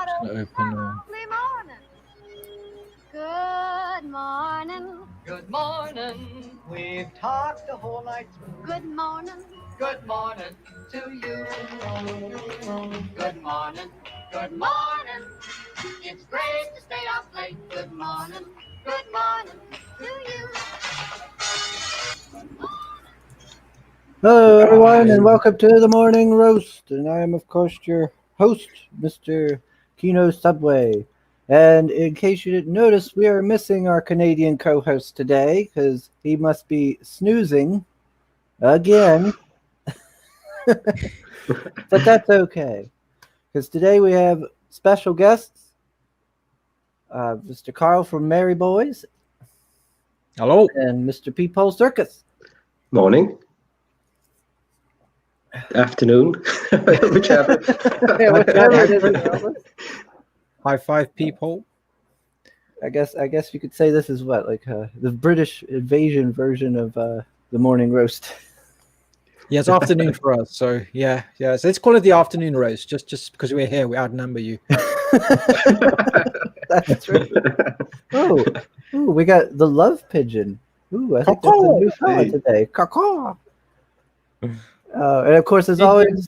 Open. Lovely morning. Good morning. Good morning. We've talked the whole night through. Good morning. Good morning to you. Good morning. Good morning. It's great to stay up late. Good morning. Good morning to you. Hello, everyone, and welcome to the Morning Roast. And I am, of course, your host, Mr. Kino Subway. And in case you didn't notice, we are missing our Canadian co-host today because he must be snoozing again. But that's okay, because today we have special guests, Mr. Karl from Merry Boys. Hello. And Mr. Peephole Circus. Morning. Afternoon. Whichever. Yeah, whichever it is. High five, people. I guess you could say this is what, like the British invasion version of the Morning Roast. Yeah, it's afternoon for us, so yeah. So let's call it the afternoon roast. Just because we're here, we outnumber you. That's true. Oh, we got the love pigeon. Ooh, I think that's a new fella today. Caw. And of course, as always,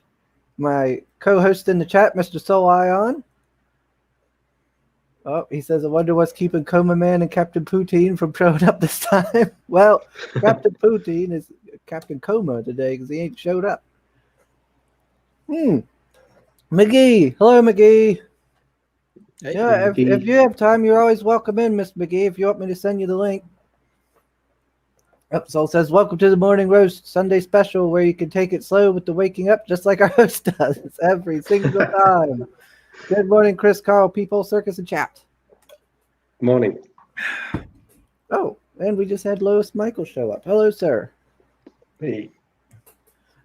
my co-host in the chat, Mr. Soul Ion. Oh, he says, I wonder what's keeping Coma Man and Captain Poutine from showing up this time. Well, Captain Poutine is Captain Coma today because he ain't showed up. McGee. Hello, McGee. Hey, Yeah, if you have time, you're always welcome in, Miss McGee, if you want me to send you the link. Soul says, welcome to the Morning Roast Sunday special where you can take it slow with the waking up just like our host does every single time. Good morning, Chris, Karl, Peephole, Circus, and chat. Morning. Oh, and we just had Lois Michael show up. Hello, sir. Hey.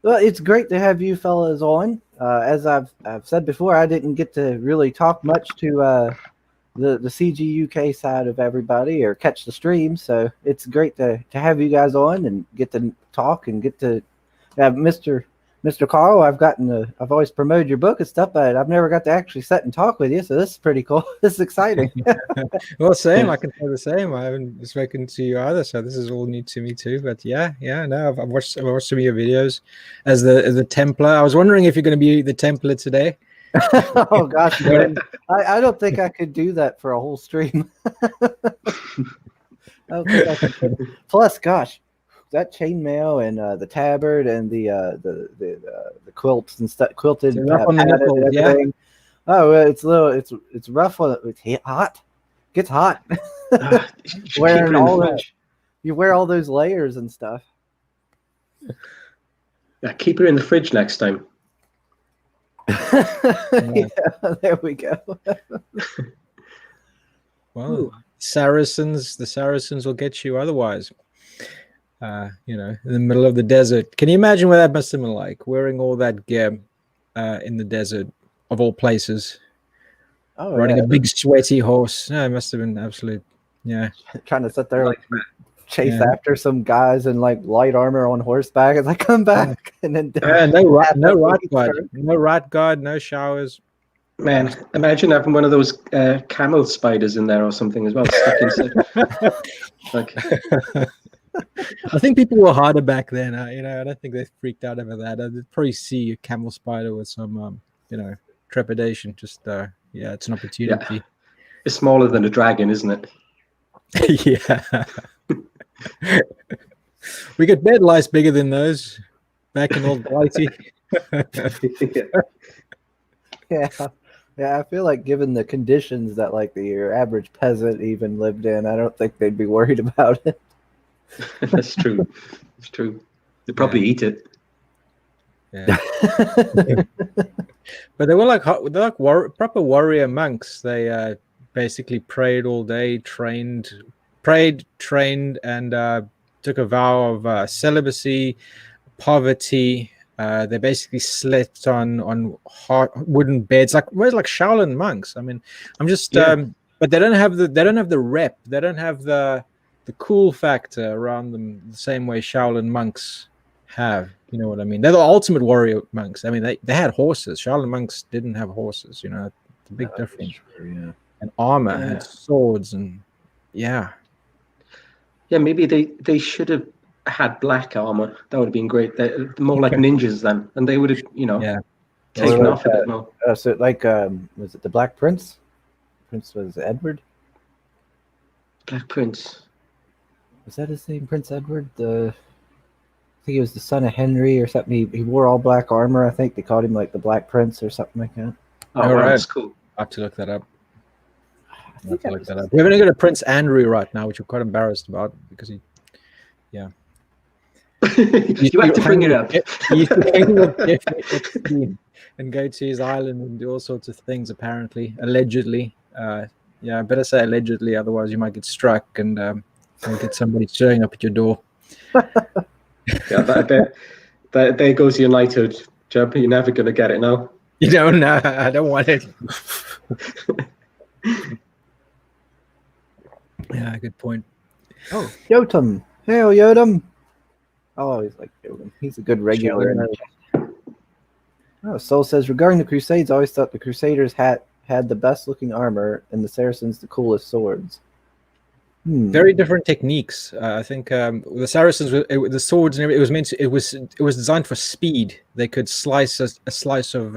Well, it's great to have you fellas on. As I've said before, I didn't get to really talk much to the CG UK side of everybody or catch the stream, so it's great to have you guys on and get to talk and get to have Mr. Karl. I've always promoted your book and stuff, but I've never got to actually sit and talk with you, so this is pretty cool. This is exciting. Well, same. I can say the same. I haven't spoken to you either, so this is all new to me too. But yeah. No, I've watched some of your videos as the Templar. I was wondering if you're going to be the Templar today. Oh gosh, man. I don't think I could do that for a whole stream. I don't think I could. Plus, gosh, that chainmail and the tabard and the quilts and stuff, quilted rough on the padded knuckles, and everything. Oh, it's rough on it's hot. Gets hot. Wearing all that, you wear all those layers and stuff. Yeah, keep her in the fridge next time. Yeah, there we go. Well, the Saracens will get you otherwise. In the middle of the desert. Can you imagine what that must have been like, wearing all that gear in the desert of all places? Oh, riding yeah. a big sweaty horse. No, it must have been absolute. Yeah. Trying to sit there like chase after some guys in like light armor on horseback as I come back, and then no right guard, no showers. Man, imagine having one of those camel spiders in there or something as well, stuck inside. I think people were harder back then. I don't think they freaked out over that. I'd probably see a camel spider with some, trepidation. Just, it's an opportunity. Yeah. It's smaller than a dragon, isn't it? Yeah. We got bed lice bigger than those back in old Blighty. Yeah, I feel like given the conditions that like your average peasant even lived in, I don't think they'd be worried about it. That's true. It's true. They probably eat it. Yeah. But they were like proper warrior monks. They basically prayed all day, trained, and took a vow of celibacy, poverty. They basically slept on hard wooden beds, like Shaolin monks. I mean, I'm just, but they don't have the rep. They don't have the cool factor around them the same way Shaolin monks have. You know what I mean? They're the ultimate warrior monks. I mean, they had horses. Shaolin monks didn't have horses. The a big difference. Sure, yeah. And armor Yeah. and swords and yeah. Yeah, maybe they should have had black armor. That would have been great. They're more like ninjas then, and they would have, Yeah. taken Or off a bit more. So like, was it the Black Prince? Prince was Edward. Black Prince. Was that his name, Prince Edward? I think he was the son of Henry or something. He wore all black armor. I think they called him like the Black Prince or something like that. Oh, All wow, right. that's cool. I have to look that up. I I have think to that look was that his up. We haven't got a Prince Andrew right now, which we're quite embarrassed about because he You have to bring it up. He used to hang with Jeffrey Epstein and go to his island and do all sorts of things. Apparently, allegedly. Yeah, I better say allegedly, otherwise you might get struck and you'll get somebody showing up at your door. Yeah, there goes your knighthood, Jeb. You're never going to get it now. You don't know. I don't want it. Yeah, good point. Oh, Yotam. Hail, Yotam. I always like Yotam. He's a good regular. in the chat. Oh, Soul says, regarding the Crusades, I always thought the Crusaders had the best looking armor and the Saracens the coolest swords. Very different techniques. I think the Saracens, the swords and everything, it was designed for speed. They could slice a slice of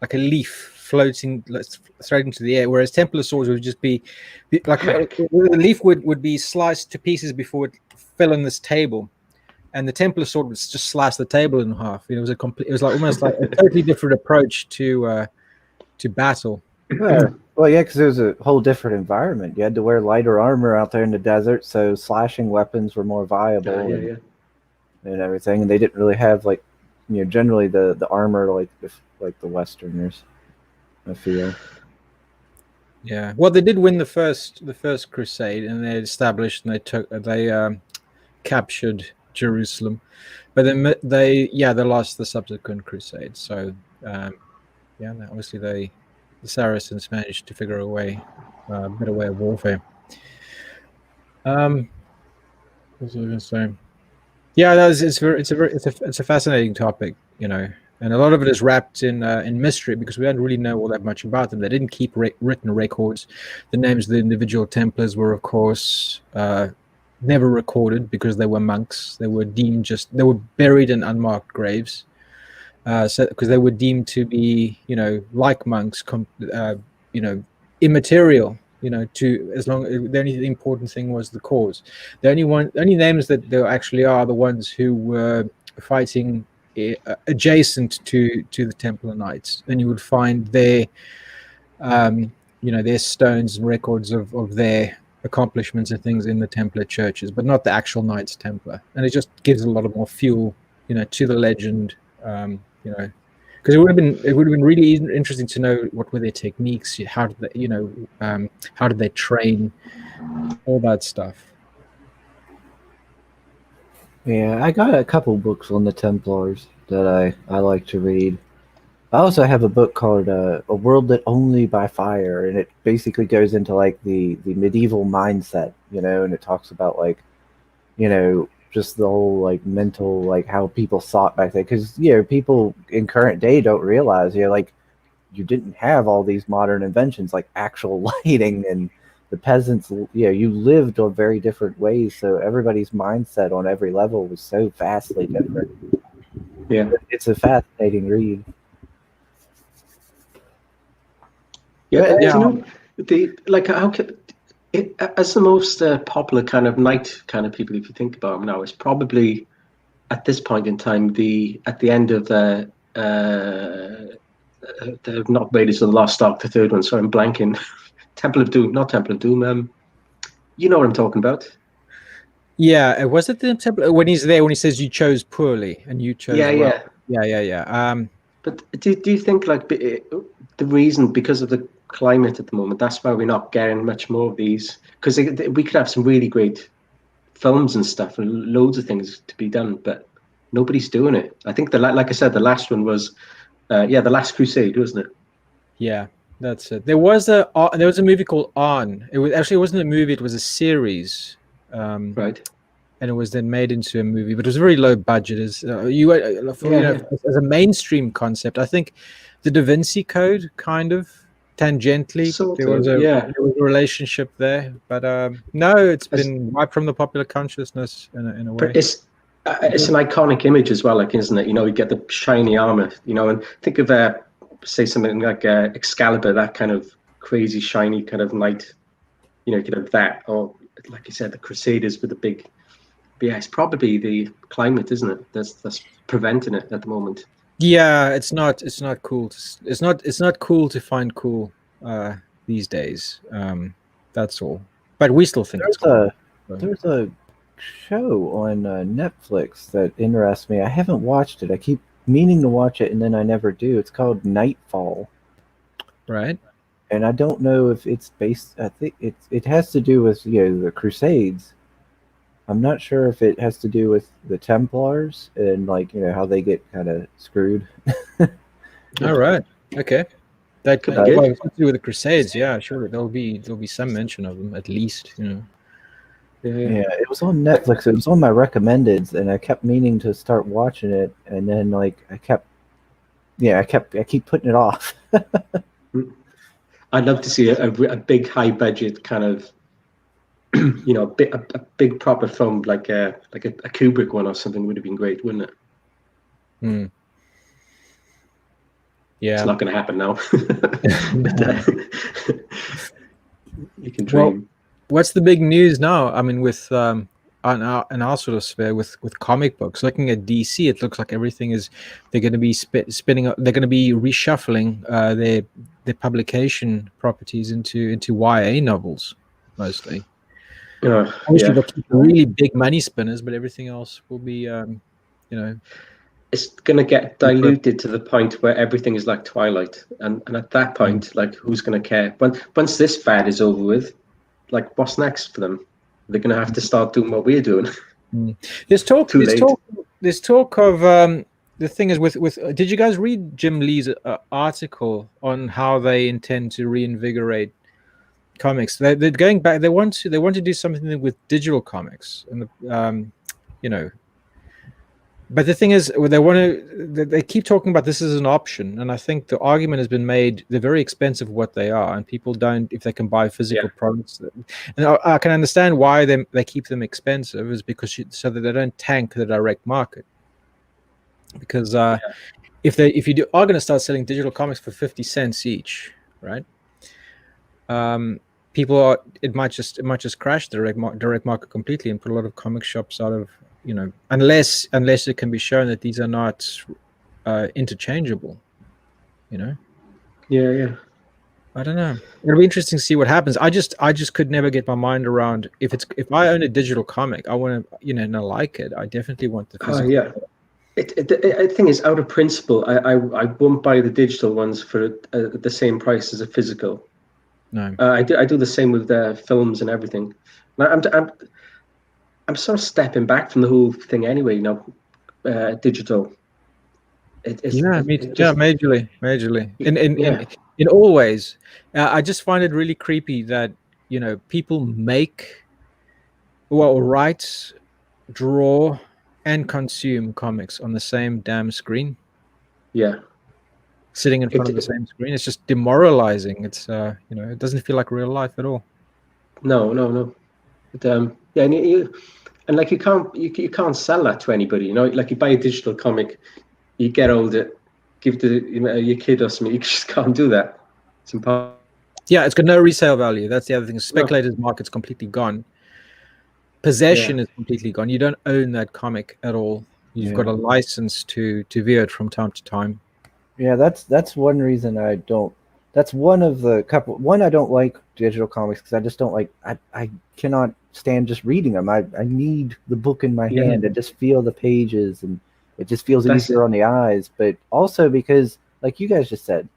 like a leaf floating straight into the air, whereas Templar swords would just be like the leaf would be sliced to pieces before it fell on this table, and the Templar sword would just slice the table in half. It was like almost like a totally different approach to battle. Well, yeah, because it was a whole different environment. You had to wear lighter armor out there in the desert, so slashing weapons were more viable and everything. And they didn't really have generally the armor like the Westerners, I feel. Yeah, well, they did win the first crusade, and they established and they captured Jerusalem, but then they lost the subsequent crusade. So obviously the Saracens managed to figure a better way of warfare. What was I going to say? Yeah, it's a fascinating topic, and a lot of it is wrapped in mystery because we don't really know all that much about them. They didn't keep written records. The names of the individual Templars were, of course, never recorded because they were monks. They were buried in unmarked graves. Because they were deemed to be, like monks, immaterial. As long the only important thing was the cause. The only names that there actually are the ones who were fighting adjacent to the Templar Knights. Then you would find their stones and records of their accomplishments and things in the Templar churches, but not the actual Knights Templar. And it just gives a lot of more fuel, to the legend. Because it would have been really interesting to know what were their techniques, how did they, how did they train, all that stuff. Yeah, I got a couple books on the Templars that I like to read. I also have a book called A World Lit Only by Fire, and it basically goes into like the medieval mindset, and it talks about just the whole like mental, like how people thought back then, because people in current day don't realize you didn't have all these modern inventions like actual lighting, and the peasants you lived on very different ways, so everybody's mindset on every level was so vastly different. It's a fascinating read. How could as the most popular kind of knight kind of people, if you think about them now, is probably at this point in time at the end of the not Raiders of the Lost Ark, the third one. Sorry, I'm blanking. Temple of Doom, not Temple of Doom. You know what I'm talking about? Yeah, was it the Temple when he's there when he says you chose poorly and you chose well? Yeah. But do you think the reason because of the climate at the moment, that's why we're not getting much more of these, because we could have some really great films and stuff and loads of things to be done, but nobody's doing it. I think like I said, the last one was the Last Crusade, wasn't it? Yeah, that's it. There was a movie called On. It wasn't a movie, it was a series, right, and it was then made into a movie, but it was very low budget as as a mainstream concept. I think the Da Vinci Code kind of tangentially Sort there was of, yeah. there was a relationship there, but no, it's been wiped from the popular consciousness in a way. But it's an iconic image as well, like, isn't it? You know, you get the shiny armor, you know, and think of say something like Excalibur, that kind of crazy shiny kind of knight. You know, you could have that, or like you said, the Crusaders with the big. But yeah, it's probably the climate, isn't it? That's preventing it at the moment. Yeah, it's not cool. It's not cool to find cool these days. That's all. But we still think it's cool. There's a show on Netflix that interests me. I haven't watched it. I keep meaning to watch it, and then I never do. It's called Nightfall. Right. And I don't know if it's based. I think it has to do with the Crusades. I'm not sure if it has to do with the Templars and how they get kind of screwed. All right. Okay. That Could well, be good. it's to do with the Crusades. Yeah, sure. There'll be some mention of them at least. Yeah, it was on Netflix. It was on my recommendeds, and I kept meaning to start watching it, and then I keep putting it off. I'd love to see a big high budget kind of, a big proper film like a Kubrick one or something would have been great, wouldn't it? Hmm. Yeah, it's not going to happen now. But, you can dream. Well, what's the big news now? I mean, with in our sort of sphere with comic books, looking at DC, it looks like everything is they're going to be spinning. They're going to be reshuffling their publication properties into YA novels mostly. Obviously, they'll keep the really big money spinners, but everything else will be, it's going to get diluted to the point where everything is like Twilight, and at that point, like, who's going to care? Once this fad is over with, like, what's next for them? They're going to have to start doing what we're doing. There's talk of the thing is with. Did you guys read Jim Lee's article on how they intend to reinvigorate comics? They're going back. They want to do something with digital comics, and But the thing is, they keep talking about this as an option, and I think the argument has been made. They're very expensive what they are, and people don't, if they can buy physical products. And I can understand why they keep them expensive, is because so that they don't tank the direct market. Because if you are going to start selling digital comics for 50 cents each, right? It might just crash the direct market completely and put a lot of comic shops out of. Unless it can be shown that these are not interchangeable, Yeah. I don't know. It'll be interesting to see what happens. I just could never get my mind around if I own a digital comic, I want to, and I like it. I definitely want the physical. Yeah. The thing is, out of principle, I won't buy the digital ones for the same price as a physical. No. I do the same with films and everything. I'm sort of stepping back from the whole thing anyway. Digital. Majorly. In all ways. I just find it really creepy that people write, draw, and consume comics on the same damn screen. Yeah. Sitting in front of the same screen. It's just demoralizing. It's it doesn't feel like real life at all. No. But, and like you can't sell that to anybody. Like you buy a digital comic, you get older, give to your kid or something. You just can't do that. It's impossible. Yeah, it's got no resale value. That's the other thing. Speculators market's completely gone. Possession is completely gone. You don't own that comic at all. You've got a license to view it from time to time. Yeah, that's one reason I don't. That's one of the couple. One, I don't like digital comics because I just don't like. I cannot stand just reading them. I need the book in my hand and just feel the pages, and it just feels easier on the eyes. But also because, like you guys just said,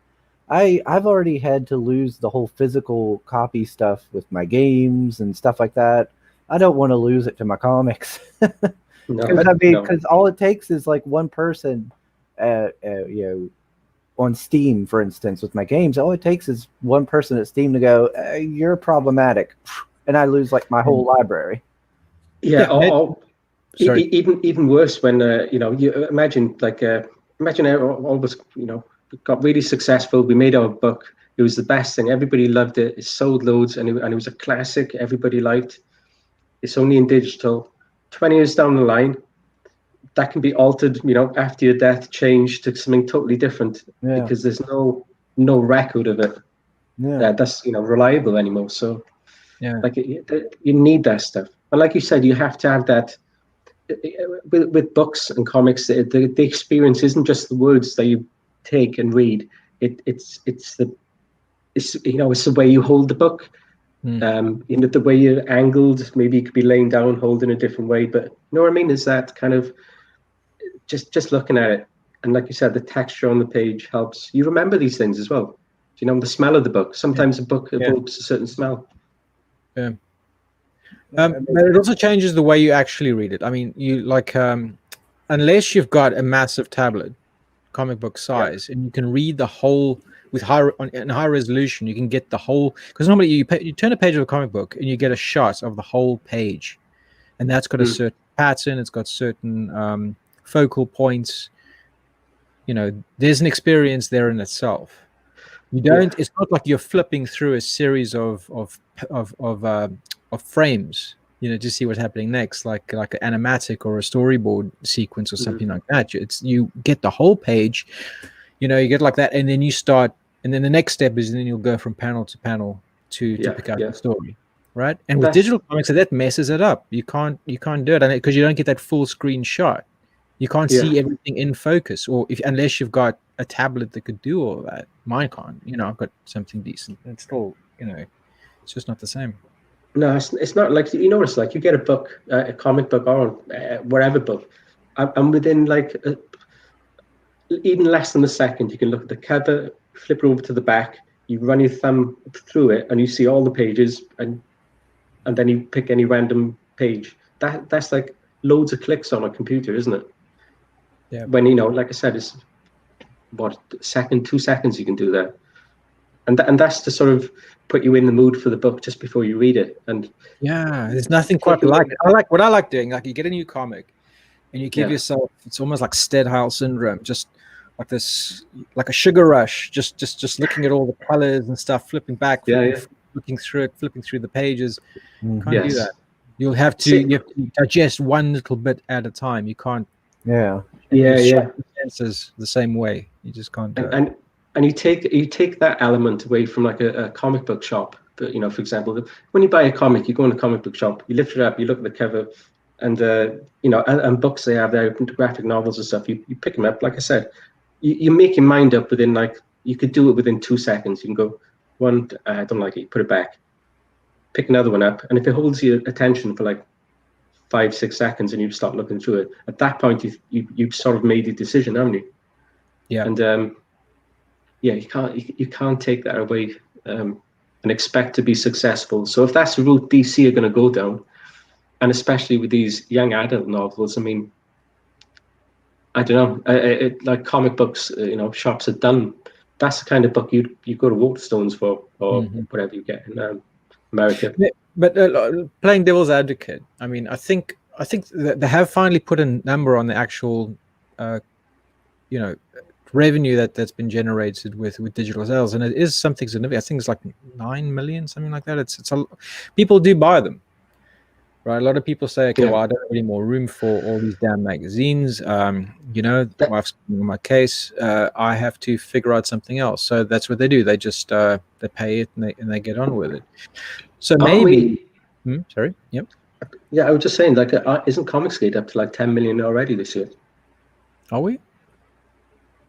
I've already had to lose the whole physical copy stuff with my games and stuff like that. I don't want to lose it to my comics. Because all it takes is like one person, on Steam, for instance, with my games, all it takes is one person at Steam to go, "You're problematic," and I lose like my whole library. Even worse when you imagine all was got really successful. We made our book. It was the best thing. Everybody loved it. It sold loads, and it was a classic. Everybody liked. It's only in digital. 20 years down the line, that can be altered. After your death, changed to something totally different because there's no record of it that's reliable anymore. So like you need that stuff. And like you said, you have to have that. With books and comics, the experience isn't just the words that you take and read. It's the way you hold the book. The way you're angled. Maybe you could be laying down, holding a different way. But you know what I mean? Is that kind of just looking at it, and like you said, the texture on the page helps you remember these things as well. The smell of the book. Sometimes a book evokes a certain smell. Yeah. But it also changes the way you actually read it. I mean, you like unless you've got a massive tablet, comic book size, and you can read the whole with in high resolution, you can get the whole. Because normally you turn a page of a comic book and you get a shot of the whole page, and that's got a certain pattern. It's got certain focal points. There's an experience there in itself. You don't. It's not like you're flipping through a series of frames, to see what's happening next, like an animatic or a storyboard sequence or something like that. You get the whole page, you get like that, and then you start, and then the next step is, then you'll go from panel to panel to pick out the story, right? And with digital comics, that messes it up. You can't do it, because you don't get that full screen shot. You can't see everything in focus, or unless you've got a tablet that could do all of that. Mine can't. I've got something decent. It's still, it's just not the same. No, it's not like, what it's like. You get a book, a comic book, or whatever book, and within even less than a second, you can look at the cover, flip it over to the back, you run your thumb through it, and you see all the pages, and then you pick any random page. That's like loads of clicks on a computer, isn't it? Yeah. When like I said, it's 2 seconds you can do that, and that's to sort of put you in the mood for the book just before you read it. And there's nothing quite like it. What I like doing. Like, you get a new comic, and you give yourself. It's almost like Stendhal syndrome, just like this, like a sugar rush. Just looking at all the colors and stuff, flipping back, looking through it, flipping through the pages. You can't do that. You have to digest one little bit at a time. You can't. Senses the same way. You just can't do it. And you take that element away from like a comic book shop. But for example, when you buy a comic, you go in a comic book shop, you lift it up, you look at the cover, and and books they have there, graphic novels and stuff. You pick them up. Like I said, you make your mind up within, you could do it within 2 seconds. You can go, one, I don't like it, you put it back, pick another one up, and if it holds your attention for 5-6 seconds, and you start looking through it, at that point you've sort of made your decision, haven't you? Yeah. And you can't take that away and expect to be successful. So if that's the route DC are going to go down, and especially with these young adult novels, I mean, I don't know, like comic books, shops are done. That's the kind of book you go to Waterstones for, or whatever you get in America. Yeah, but playing devil's advocate, I mean, I think that they have finally put a number on the actual, revenue that's been generated with digital sales, and it is something significant. I think it's like 9 million, something like that. It's people do buy them, right? A lot of people say, okay, well, I don't have any more room for all these damn magazines. Wife's on my case. I have to figure out something else. So that's what they do. They just they pay it and they get on with it. So maybe. Sorry. Yep. Yeah, I was just saying, isn't Comicsgate up to 10 million already this year? Are we?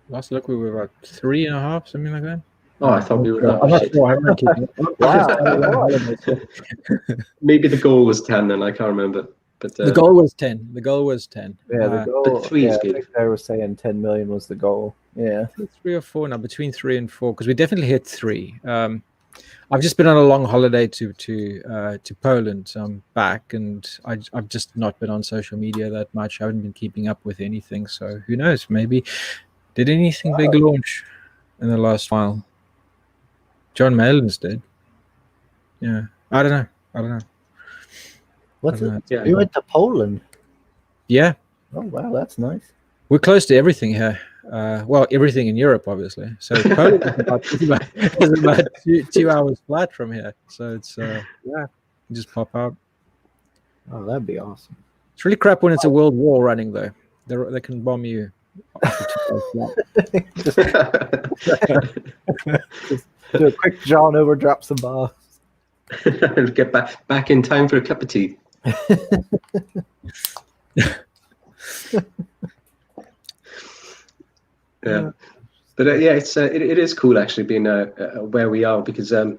Last look, we were about 3.5, something like that. Oh, I thought we were. I'm not sure. I'm not keeping it. Wow. Maybe the goal was 10, then I can't remember. But the goal was 10. The goal was 10. Yeah, the goal. But 3 is good. I think they were saying 10 million was the goal. Yeah. 3 or 4 now, between 3 and 4, because we definitely hit 3. I've just been on a long holiday to Poland, so I'm back, and I've just not been on social media that much. I haven't been keeping up with anything, so who knows? Maybe did anything big launch in the last while? John Malin's did. Yeah, I don't know. What's it? You went to Poland? Yeah. Oh wow, that's nice. We're close to everything here. Well, everything in Europe, obviously. So Poland is about 2 hours flat from here. So it's you just pop out. Oh, that'd be awesome. It's really crap when it's a world war running though. They can bomb you after 2 hours flat. Just do a quick John over, drop some bombs. Get back in time for a cup of tea. Yeah, but yeah, it is cool actually being where we are, because there's,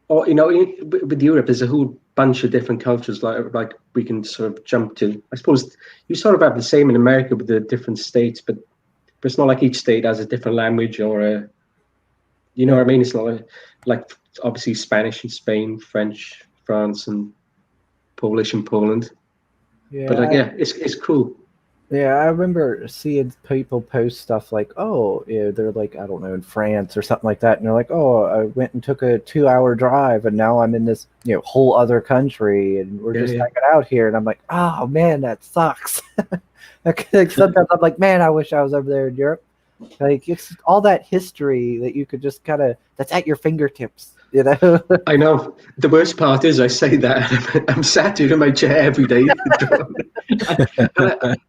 with Europe, there's a whole bunch of different cultures like we can sort of jump to. I suppose you sort of have the same in America with the different states, but it's not like each state has a different language or a, you know what I mean? It's not like obviously Spanish in Spain, French, France, and Polish in Poland. Yeah, But it's cool. Yeah, I remember seeing people post stuff like, oh, they're like, I don't know, in France or something like that. And they're like, oh, I went and took a 2-hour drive and now I'm in this, whole other country and we're just hanging out here. And I'm like, oh, man, that sucks. Sometimes I'm like, man, I wish I was over there in Europe. Like, it's all that history that you could just that's at your fingertips. I know. The worst part is I say that I'm sat here in my chair every day, and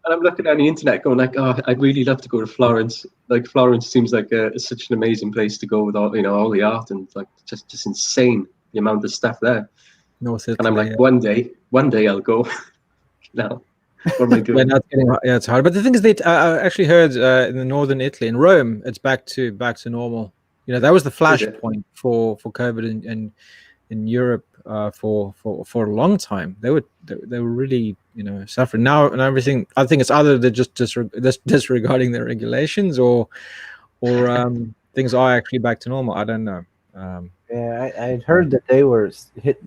I'm looking on the internet, going like, "Oh, I'd really love to go to Florence. Like Florence seems like such an amazing place to go with all all the art and like just insane the amount of stuff there." North and I'm Italy, like, one day I'll go. No, what am I doing? It's hard. But the thing is, that I actually heard in the northern Italy, in Rome, it's back to normal. That was the flashpoint for COVID in Europe for a long time. They were really suffering now, and everything. I think it's either they're just disregarding their regulations or things are actually back to normal. I don't know. Yeah, I had heard that they were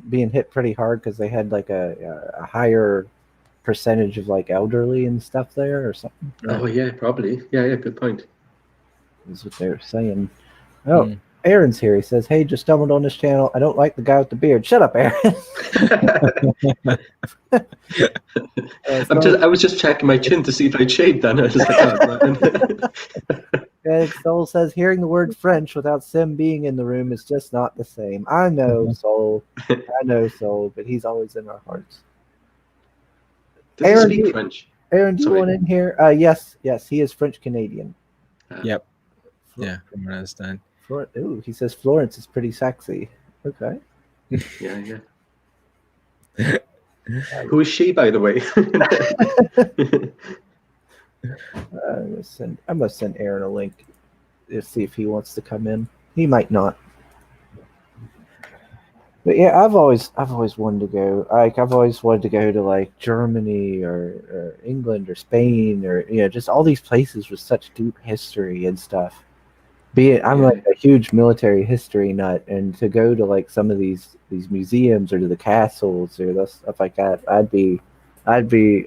being hit pretty hard because they had like a higher percentage of like elderly and stuff there or something. Oh yeah, probably. Yeah, good point. Is what they were saying. Oh, Aaron's here. He says, "Hey, just stumbled on this channel. I don't like the guy with the beard." Shut up, Aaron. I was just checking my chin to see if I'd shaved then. I was like, Soul says, "Hearing the word French without Sim being in the room is just not the same." I know, Soul. I know, Soul, but he's always in our hearts. Does Aaron, he speak French? Aaron, do you want in here? Yes, he is French Canadian. Yep. Yeah, from what I understand. Ooh, he says Florence is pretty sexy. Okay. Yeah. Who is she, by the way? I must send Aaron a link to see if he wants to come in. He might not. But yeah, I've always wanted to go. Like I've always wanted to go to like Germany or England or Spain or just all these places with such deep history and stuff. I'm like a huge military history nut, and to go to like some of these museums or to the castles or stuff like that, I'd be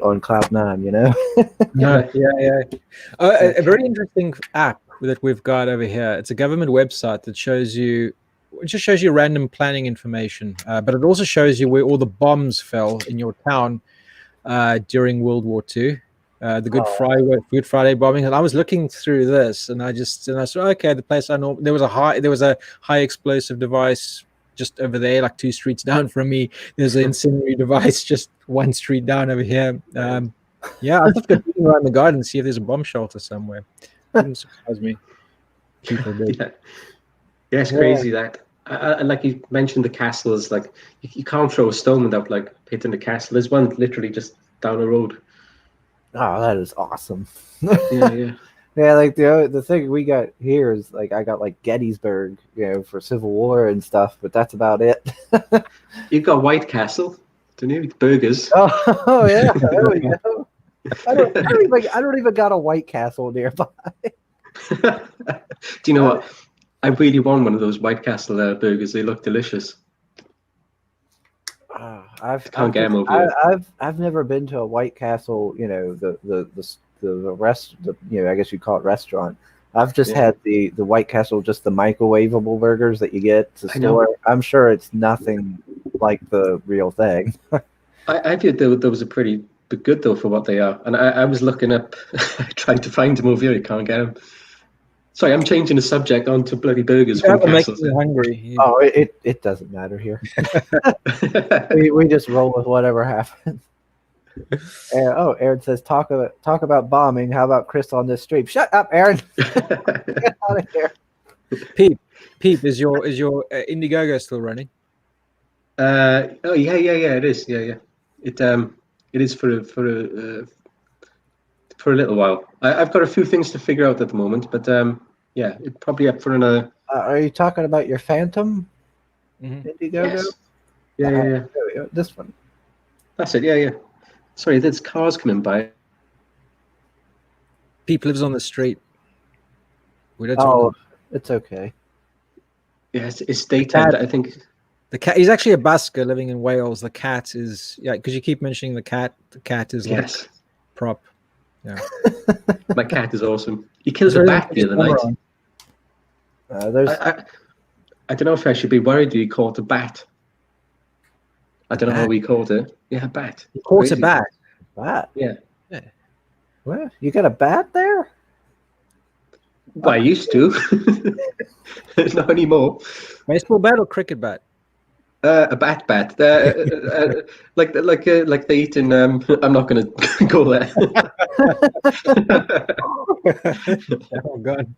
on cloud nine, Yeah. A very interesting app that we've got over here. It's a government website that shows you random planning information, but it also shows you where all the bombs fell in your town during World War II. The Good Friday bombing, and I was looking through this, and I saw, okay, the place I know, there was a high explosive device just over there, like 2 streets down from me. There's an incendiary device just 1 street down over here. I'd have to go around the garden and see if there's a bomb shelter somewhere. Wouldn't surprise me. People did. Yeah, it's crazy that. And like you mentioned, the castles, like you can't throw a stone without like hitting the castle. There's one literally just down the road. Oh, that is awesome. Yeah. Yeah, like the thing we got here is like I got like Gettysburg, for Civil War and stuff, but that's about it. You've got White Castle, don't you? Burgers. Oh yeah, there we go. I don't even got a White Castle nearby. Do you know what? I really want one of those White Castle burgers. They look delicious. I can't get them over here. I've never been to a White Castle. The rest. I guess you'd call it restaurant. I've just had the White Castle, just the microwavable burgers that you get to store. I'm sure it's nothing like the real thing. I feel there was a pretty but good though for what they are. And I was looking up, trying to find them over here. I can't get them. Sorry, I'm changing the subject onto bloody burgers from That makes Castles. me hungry. Oh, it doesn't matter here. we just roll with whatever happens. Aaron says talk about bombing. How about Chris on this stream? Shut up, Aaron. Get out of here. Peep, is your Indiegogo still running? Oh yeah, it is. Yeah. It is for a little while. I've got a few things to figure out at the moment, but yeah, it's probably up for another. Are you talking about your Phantom Mhm. Indiegogo? Yes. Yeah. There we go. This one. That's it. Yeah. Sorry, there's cars coming by. Peep lives on the street. We don't Oh, talk. it's okay. Yeah, it's daytime. cat. I think. The cat. He's actually a busker living in Wales. The cat is because you keep mentioning the cat. The cat is like Yes, prop. Yeah. my cat is awesome. He kills a bat the other night. There's I don't know if I should be worried that he caught a bat. I don't know Bat? how he caught it. Yeah, a bat. He caught a Crazy. bat. bat. Yeah. What? You got a bat there? Well, I used to. Not anymore. Baseball bat or cricket bat? A bat. Like they eat in. I'm not going to go there. Oh God.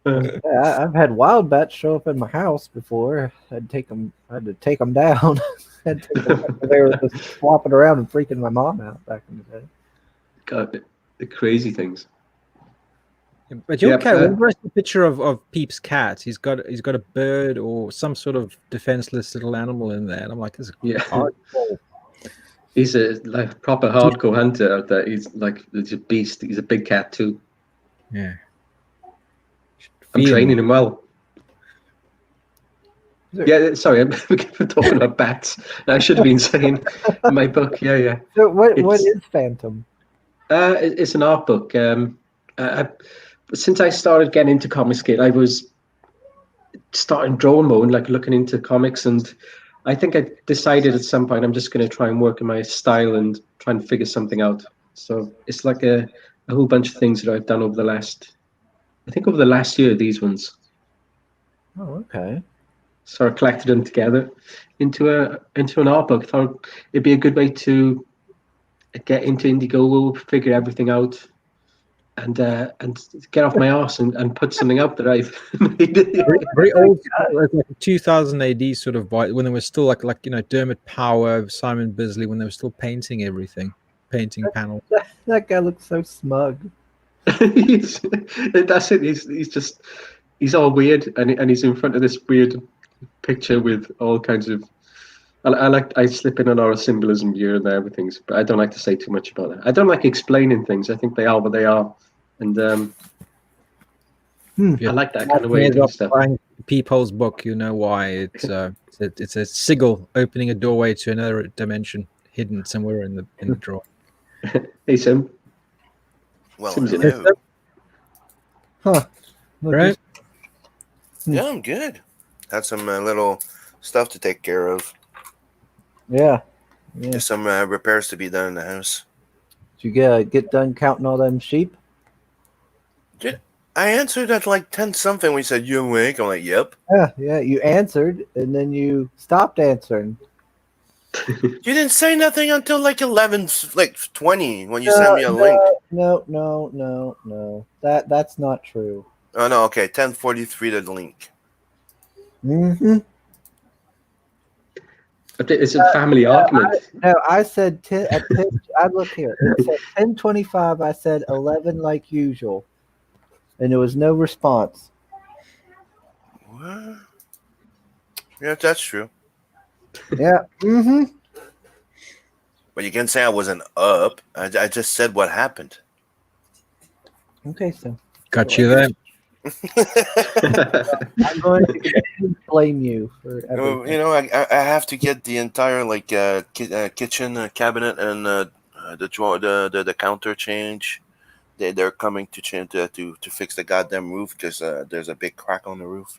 Yeah, I've had wild bats show up in my house before. I had to take them down. They were just flopping around and freaking my mom out back in the day. God, the crazy things. But your Yeah, cat. Whenever I see a picture of Peep's cat, he's got a bird or some sort of defenseless little animal in there, and I'm like, this is Yeah. hardcore. He's a like proper hardcore hunter out there. He's a beast. He's a big cat too. Yeah. I'm training him well. Yeah, sorry, I'm talking about bats. I should have been saying in my book. Yeah. So what It's- is Phantom? It's an art book. Since I started getting into comics, I was starting drawing more and like looking into comics, and I think I decided at some point I'm just going to try and work in my style and try and figure something out. So it's like a whole bunch of things that I've done over the last year. These ones. Oh, okay. Sort of collected them together into an art book. I thought it'd be a good way to get into Indiegogo, figure everything out, and get off my arse and put something out that I've made. Very old, like 2000 AD sort of vibe, when there was still like Dermot Power, Simon Bisley, when they were still painting everything, painting panels. That guy looks so smug. That's it. He's all weird, and he's in front of this weird picture with all kinds of. I slip in a lot of symbolism here and there with things, but I don't like to say too much about it. I don't like explaining things. I think they are what they are, and I like that kind of way of doing stuff. Buying Peephole's book, you know why it's a sigil opening a doorway to another dimension hidden somewhere in the drawer. Hey, Sim. Well, Sim's in hello. Huh. Look, Right? Yeah, I'm good. Had some little stuff to take care of. Yeah. There's some repairs to be done in the house. Did you get done counting all them sheep? I answered at like 10 something when you said, "You awake?" I'm like, "Yep." Yeah. You answered, and then you stopped answering. You didn't say nothing until like 11, like 20 when you sent me a link. No. That's not true. Oh, no, okay. 10:43 to the link. Mm-hmm. It's a family argument. No, I said 10. At 10 I look here. It said 10:25. I said 11 like usual, and there was no response. What? Yeah, that's true. Yeah. Mm-hmm. But you can say I wasn't up. I just said what happened. Okay, so Got you there. I'm going to blame you for everything. You know, I have to get the entire like kitchen cabinet and the drawer, the counter change. They're coming to change to fix the goddamn roof because there's a big crack on the roof.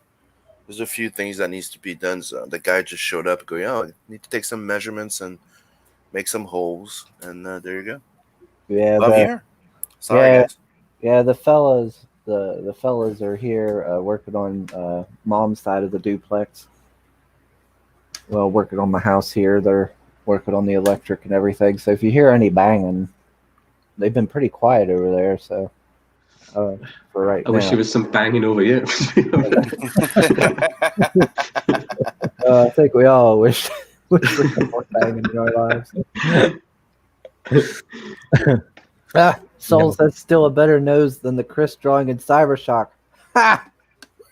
There's a few things that needs to be done. So the guy just showed up, going, "Oh, I need to take some measurements and make some holes, and there you go. Yeah, Love here. Sorry, yeah, guys. yeah. The fellas are here working on mom's side of the duplex. Well, working on my house here. They're working on the electric and everything. So if you hear any banging, they've been pretty quiet over there. So for right I wish there now, was some banging over here. I think we all wish for some more banging in our lives. Soul says still a better nose than the Chris drawing in Cybershock. Ha!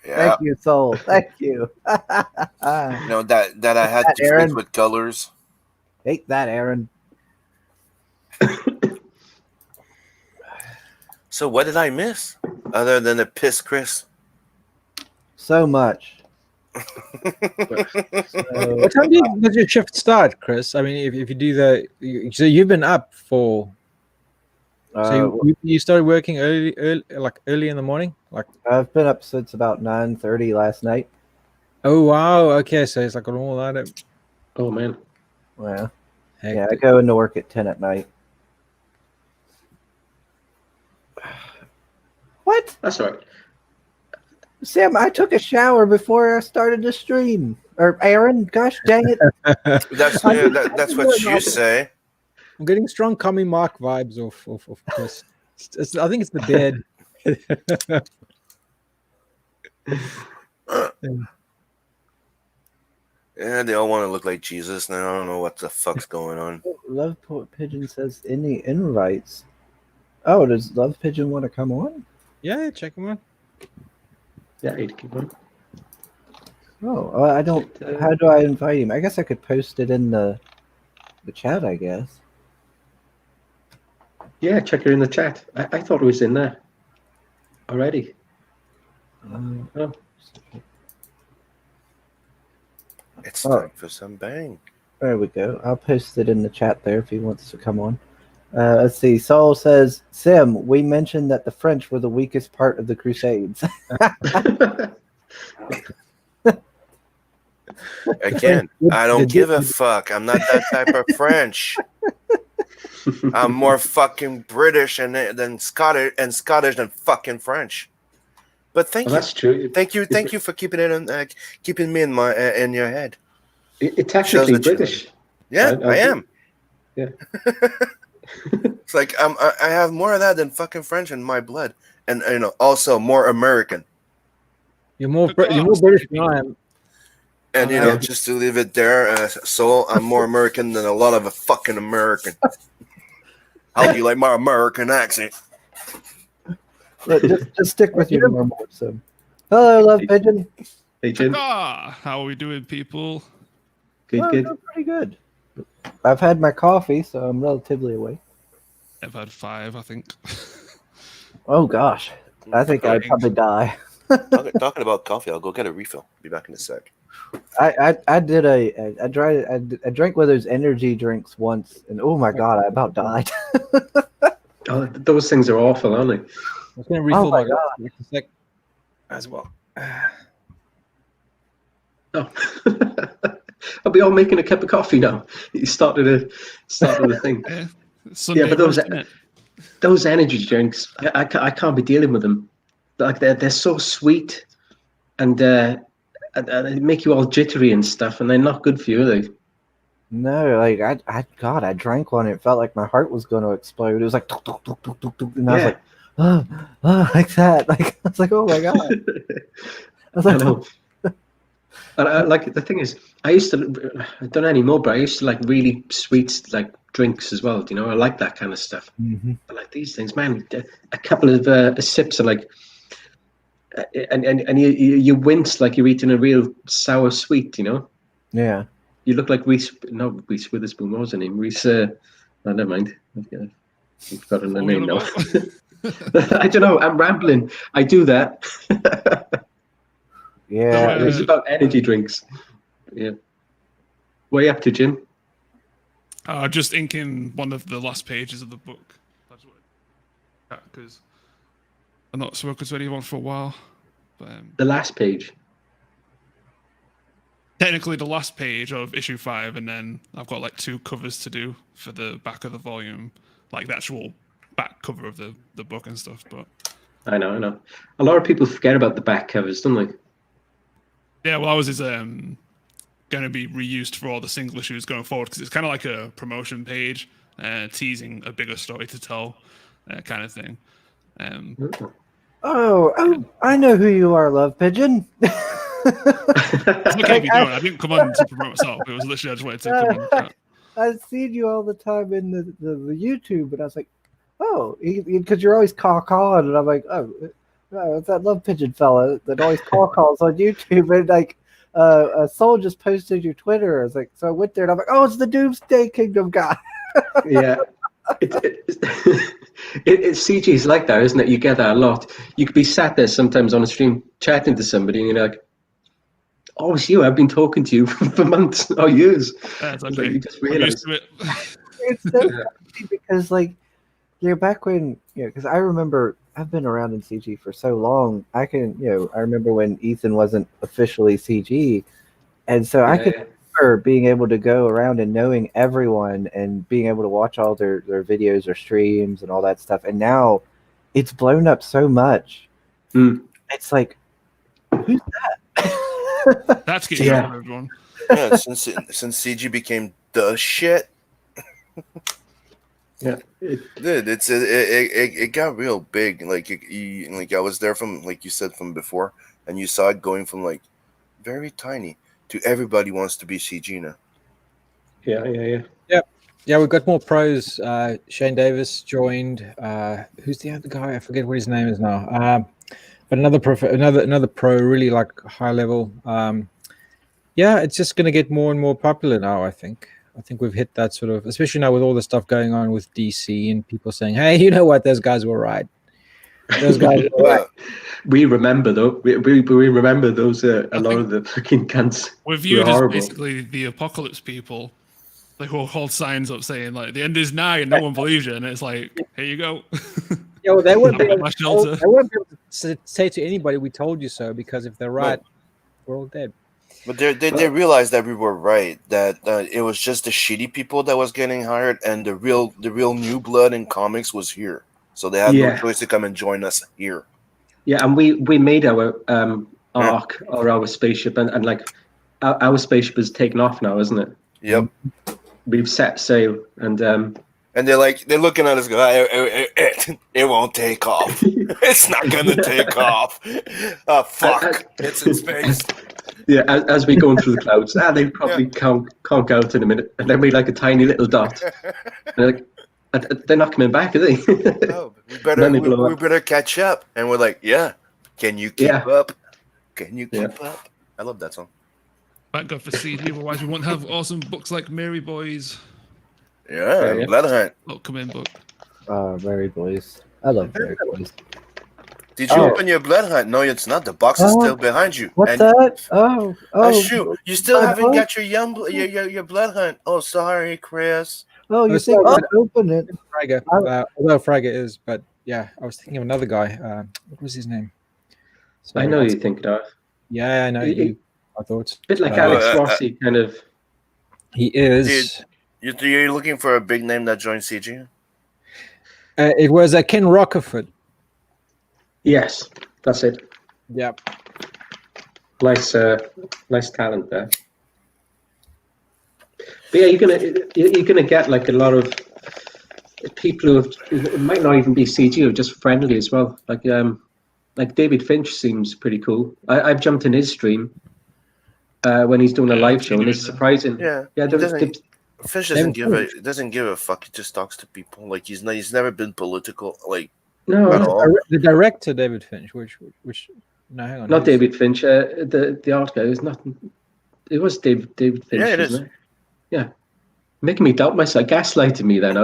Yeah. Thank you, Soul. Thank you. You know that I had That, to fix Aaron. with colors. Hate that, Aaron. So what did I miss other than the piss Chris? So much. What time does your shift start, Chris? I mean, if you do so you've been up for. So you started working early in the morning, like. I've been up since about 9:30 last night. Oh wow! Okay, so it's like an all-nighter. Oh man. Well, Hectic. yeah, I go into work at 10 at night. What? That's all right. Sam, I took a shower before I started the stream. Or Aaron, gosh dang it. That's what you say. I'm getting strong Kami Mark vibes of Chris. I think it's the bed. Yeah, they all want to look like Jesus. Now I don't know what the fuck's going on. Love Pigeon says any invites. Oh, does Love Pigeon want to come on? Yeah, check him out. Yeah, he'd keep on. Oh, I don't. How do I invite him? I guess I could post it in the chat, I guess. Yeah, check her in the chat. I thought it was in there already. Oh. It's time for some bang. There we go. I'll post it in the chat there if he wants to come on. Let's see. Saul says, Sim, we mentioned that the French were the weakest part of the Crusades. Again, I don't give a fuck. I'm not that type of French. I'm more fucking British than Scottish than fucking French. But thank you. That's true. Thank you for keeping it in, keeping me in my in your head. It's technically British. Yeah, I am. Yeah. It's like I have more of that than fucking French in my blood, and also more American. You're more British than I am. And just to leave it there, so I'm more American than a lot of a fucking American. How do you like my American accent? Look, just stick with your normal. So, hello, Love Pigeon. Hey, Jim. How are we doing, people? Good. Pretty good. I've had my coffee, so I'm relatively awake. I've had 5, I think. Oh gosh, I think I'd probably die. Talking about coffee, I'll go get a refill. Be back in a sec. I drank one of those energy drinks once, and oh my god, I about died. Oh, those things are awful, aren't they? I was going to refill my God. sec as well. Oh. Are we all making a cup of coffee now? You started a thing. Sunday but those energy drinks, I can't be dealing with them. Like they're so sweet, and they make you all jittery and stuff, and they're not good for you, are they? No, like I drank one. It felt like my heart was going to explode. It was like, tuk, tuk, tuk, tuk, tuk, tuk, and I was like, like that. Like I was like, oh my god. I was like, I know. And like the thing is, I don't know anymore, but I used to like really sweet like drinks as well. You know, I like that kind of stuff. Mm-hmm. But like these things, man, a couple of sips are like, and you wince like you're eating a real sour sweet. You know. Yeah. You look like Reese Witherspoon. What was her name? Reese. Never mind. I've forgotten her name now. I don't know. I'm rambling. I do that. Yeah. It's about energy drinks. Yeah. What are you up to, Jim? Just inking one of the last pages of the book. That's what. Because I've not spoken to anyone for a while. But, The last page. technically the last page of issue 5, and then I've got like 2 covers to do for the back of the volume, like the actual back cover of the book and stuff. But I know. A lot of people forget about the back covers, don't they? yeah, well, ours is going to be reused for all the single issues going forward because it's kind of like a promotion page, teasing a bigger story to tell, kind of thing. Oh, I know who you are, Love Pigeon. It's okay if you don't. I didn't come on to promote myself. It was literally I just wanted to come on and chat. I've seen you all the time in the YouTube, and I was like, oh, because you're always caw-cawing, and I'm like, oh, it's that Love Pigeon fella that always caw-caws on YouTube, and like, a soul just posted your Twitter. I was like, so I went there, and I'm like, oh, it's the Doomsday Kingdom guy. Yeah. It's CG's like that, isn't it? You get that a lot. You could be sat there sometimes on a stream chatting to somebody, and you're like, "Oh, it's you! I've been talking to you for months or years." That's It's okay. like you just I'm realize. used to it. It's so funny because, like, back when, because I remember I've been around in CG for so long. I remember when Ethan wasn't officially CG, and so I could remember being able to go around and knowing everyone and being able to watch all their videos or streams and all that stuff. And now it's blown up so much. It's like, who's that? That's getting Yeah. for everyone. Yeah, since CG became the shit. Yeah. Dude, it got real big. Like I was there from, like you said, from before, and you saw it going from like very tiny to everybody wants to be CG now. Yeah. Yeah, we've got more pros. Shane Davis joined. Who's the other guy? I forget what his name is now. But another pro, really like high level. Yeah, it's just going to get more and more popular now. I think we've hit that sort of, especially now with all the stuff going on with DC and people saying, "Hey, you know what? Those guys were right. Those guys were right." We remember though. We remember those. A lot of the fucking cunts. We're viewed as basically the apocalypse people. They will hold signs up saying like the end is nigh and no one believes you, and it's like, here you go. Yeah, well, they won't be able My shelter. to say to anybody, "We told you so," because if they're right, we're all dead. But they realized that we were right. That it was just the shitty people that was getting hired, and the real new blood in comics was here. So they had no choice to come and join us here. Yeah, and we made our arc or our spaceship, and like our spaceship is taken off now, isn't it? Yep. We've set sail, and they're looking at us going, it won't take off. It's not gonna take off. Oh fuck! It's in space. Yeah, as we're going through the clouds, they probably conk out in a minute, and then we like a tiny little dot. And they're not coming back, are they? No, we better catch up. And we're like, yeah, can you keep up? Can you keep up? I love that song. Thank God for CD, otherwise we wouldn't have awesome books like Mary Boys. Yeah, Blood Hunt. Upcoming book. Mary Boys. I love Mary Boys. Did you open your Blood Hunt? No, it's not. The box is still behind you. What's that? Oh, shoot! You still haven't got your Blood Hunt. Oh, sorry, Chris. Oh, you think I'd open it? Fraga, although Fraga is, but yeah, I was thinking of another guy. What was his name? I know you think of. Yeah, I know you. I thought a bit like Alex Rossi, kind of. He is. You're looking for a big name that joined CG? It was Ken Rockerford. Yes, that's it. Yep. Nice talent there. But yeah, you're gonna get like a lot of people who might not even be CG, who are just friendly as well. Like David Finch seems pretty cool. I've jumped in his stream when he's doing a live show, and it's surprising. Yeah. Finch doesn't give a fuck. He just talks to people. Like he's never been political. Like no, the director David Finch, which no, hang on, not David Finch. The art guy is not. It was David Finch. Yeah, it is. It? Yeah, making me doubt myself, gaslighting me then.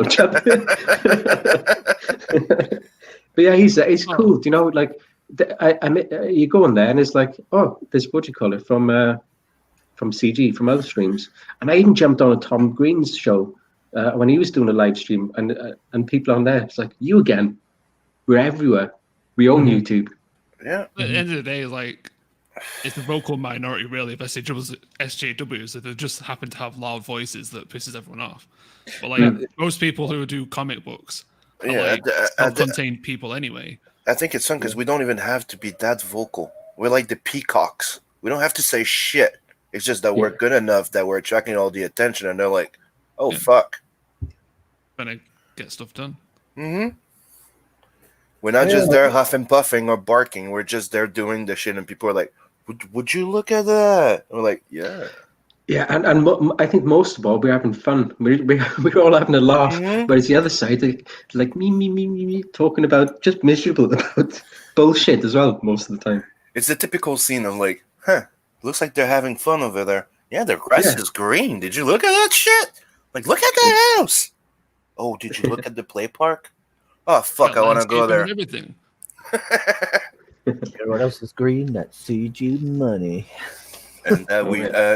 But yeah, he's cool. You know, like you go in there and it's like, oh, there's what you call it from CG, from other streams. And I even jumped on a Tom Green's show when he was doing a live stream, and people on there, it's like, you again. We're everywhere. We own YouTube. Yeah. At the end of the day, like it's the vocal minority really of SJWs that they just happen to have loud voices that pisses everyone off. But like most people who do comic books are like self-contained people anyway. I think it's fun because we don't even have to be that vocal. We're like the peacocks. We don't have to say shit. It's just that we're good enough that we're attracting all the attention, and they're like, "Oh fuck." Gonna get stuff done. Mm-hmm. We're not just there huffing, puffing, or barking. We're just there doing the shit, and people are like, "Would you look at that?" And we're like, "Yeah." Yeah, and I think most of all, we're having fun. We're all having a laugh. Whereas the other side, like me, talking about just miserable about bullshit as well most of the time. It's the typical scene of like, looks like they're having fun over there. Yeah, their grass is green. Did you look at that shit? Like, look at the house. Oh, did you look at the play park? Oh, fuck, I want to go there. Everything. What else is green? That's CG money. And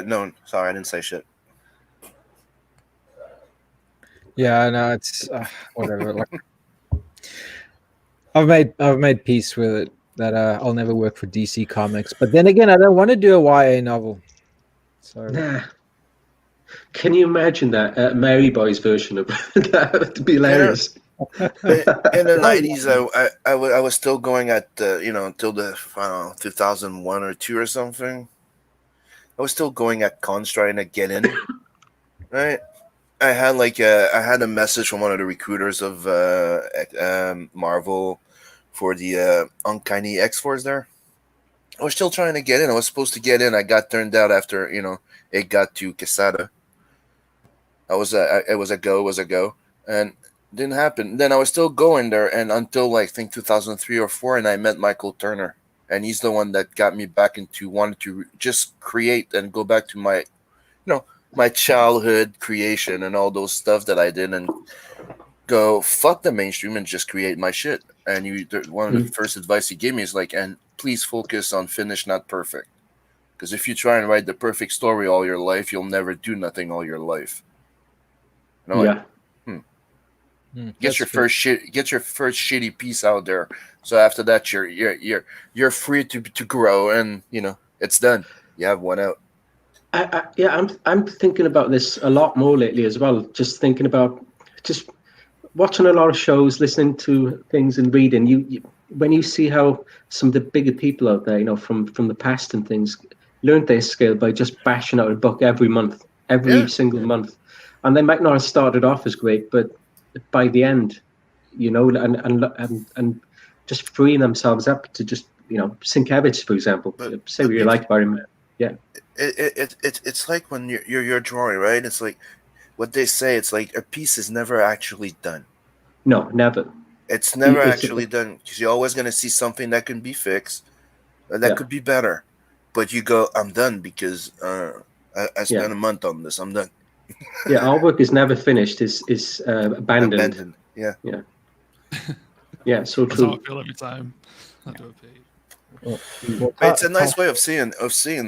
no, sorry, I didn't say shit. Yeah, no, it's whatever. Like, I've made peace with it that I'll never work for DC Comics. But then again, I don't want to do a YA novel. So can you imagine that Mary Boy's version of that? Would be hilarious. In the 90s, I was still going at until the 2001 or 2 or something. I was still going at cons trying to get in. Right, I had a message from one of the recruiters of Marvel for the Uncanny X-Force there. I was still trying to get in. I was supposed to get in. I got turned out after it got to Quesada. It was a go, and didn't happen. Then I was still going there, and until I think 2003 or 4, and I met Michael Turner, and he's the one that got me back into wanting to just create and go back to my, my childhood creation and all those stuff that I did, and go fuck the mainstream and just create my shit. And one of the first advice he gave me is like, and please focus on finish, not perfect, because if you try and write the perfect story all your life, you'll never do nothing all your life. Get your first shitty piece out there. So after that, you're free to grow, and it's done. You have one out. I'm thinking about this a lot more lately as well. Just thinking about just watching a lot of shows, listening to things, and reading. You when you see how some of the bigger people out there, from the past and things, learned their skill by just bashing out a book every month, every single month, and they might not have started off as great, but by the end, and just freeing themselves up to just Sienkiewicz, for example. Say what you like about him. Yeah. It's like when you're drawing, right? It's like what they say. It's like a piece is never actually done. No, never. It's never actually done, because you're always going to see something that can be fixed, that could be better. But you go, I'm done because I spent a month on this. I'm done. Our work is never finished. Is abandoned. Yeah. Yeah. So That's true. how I feel every time I do a page. It's a nice way of seeing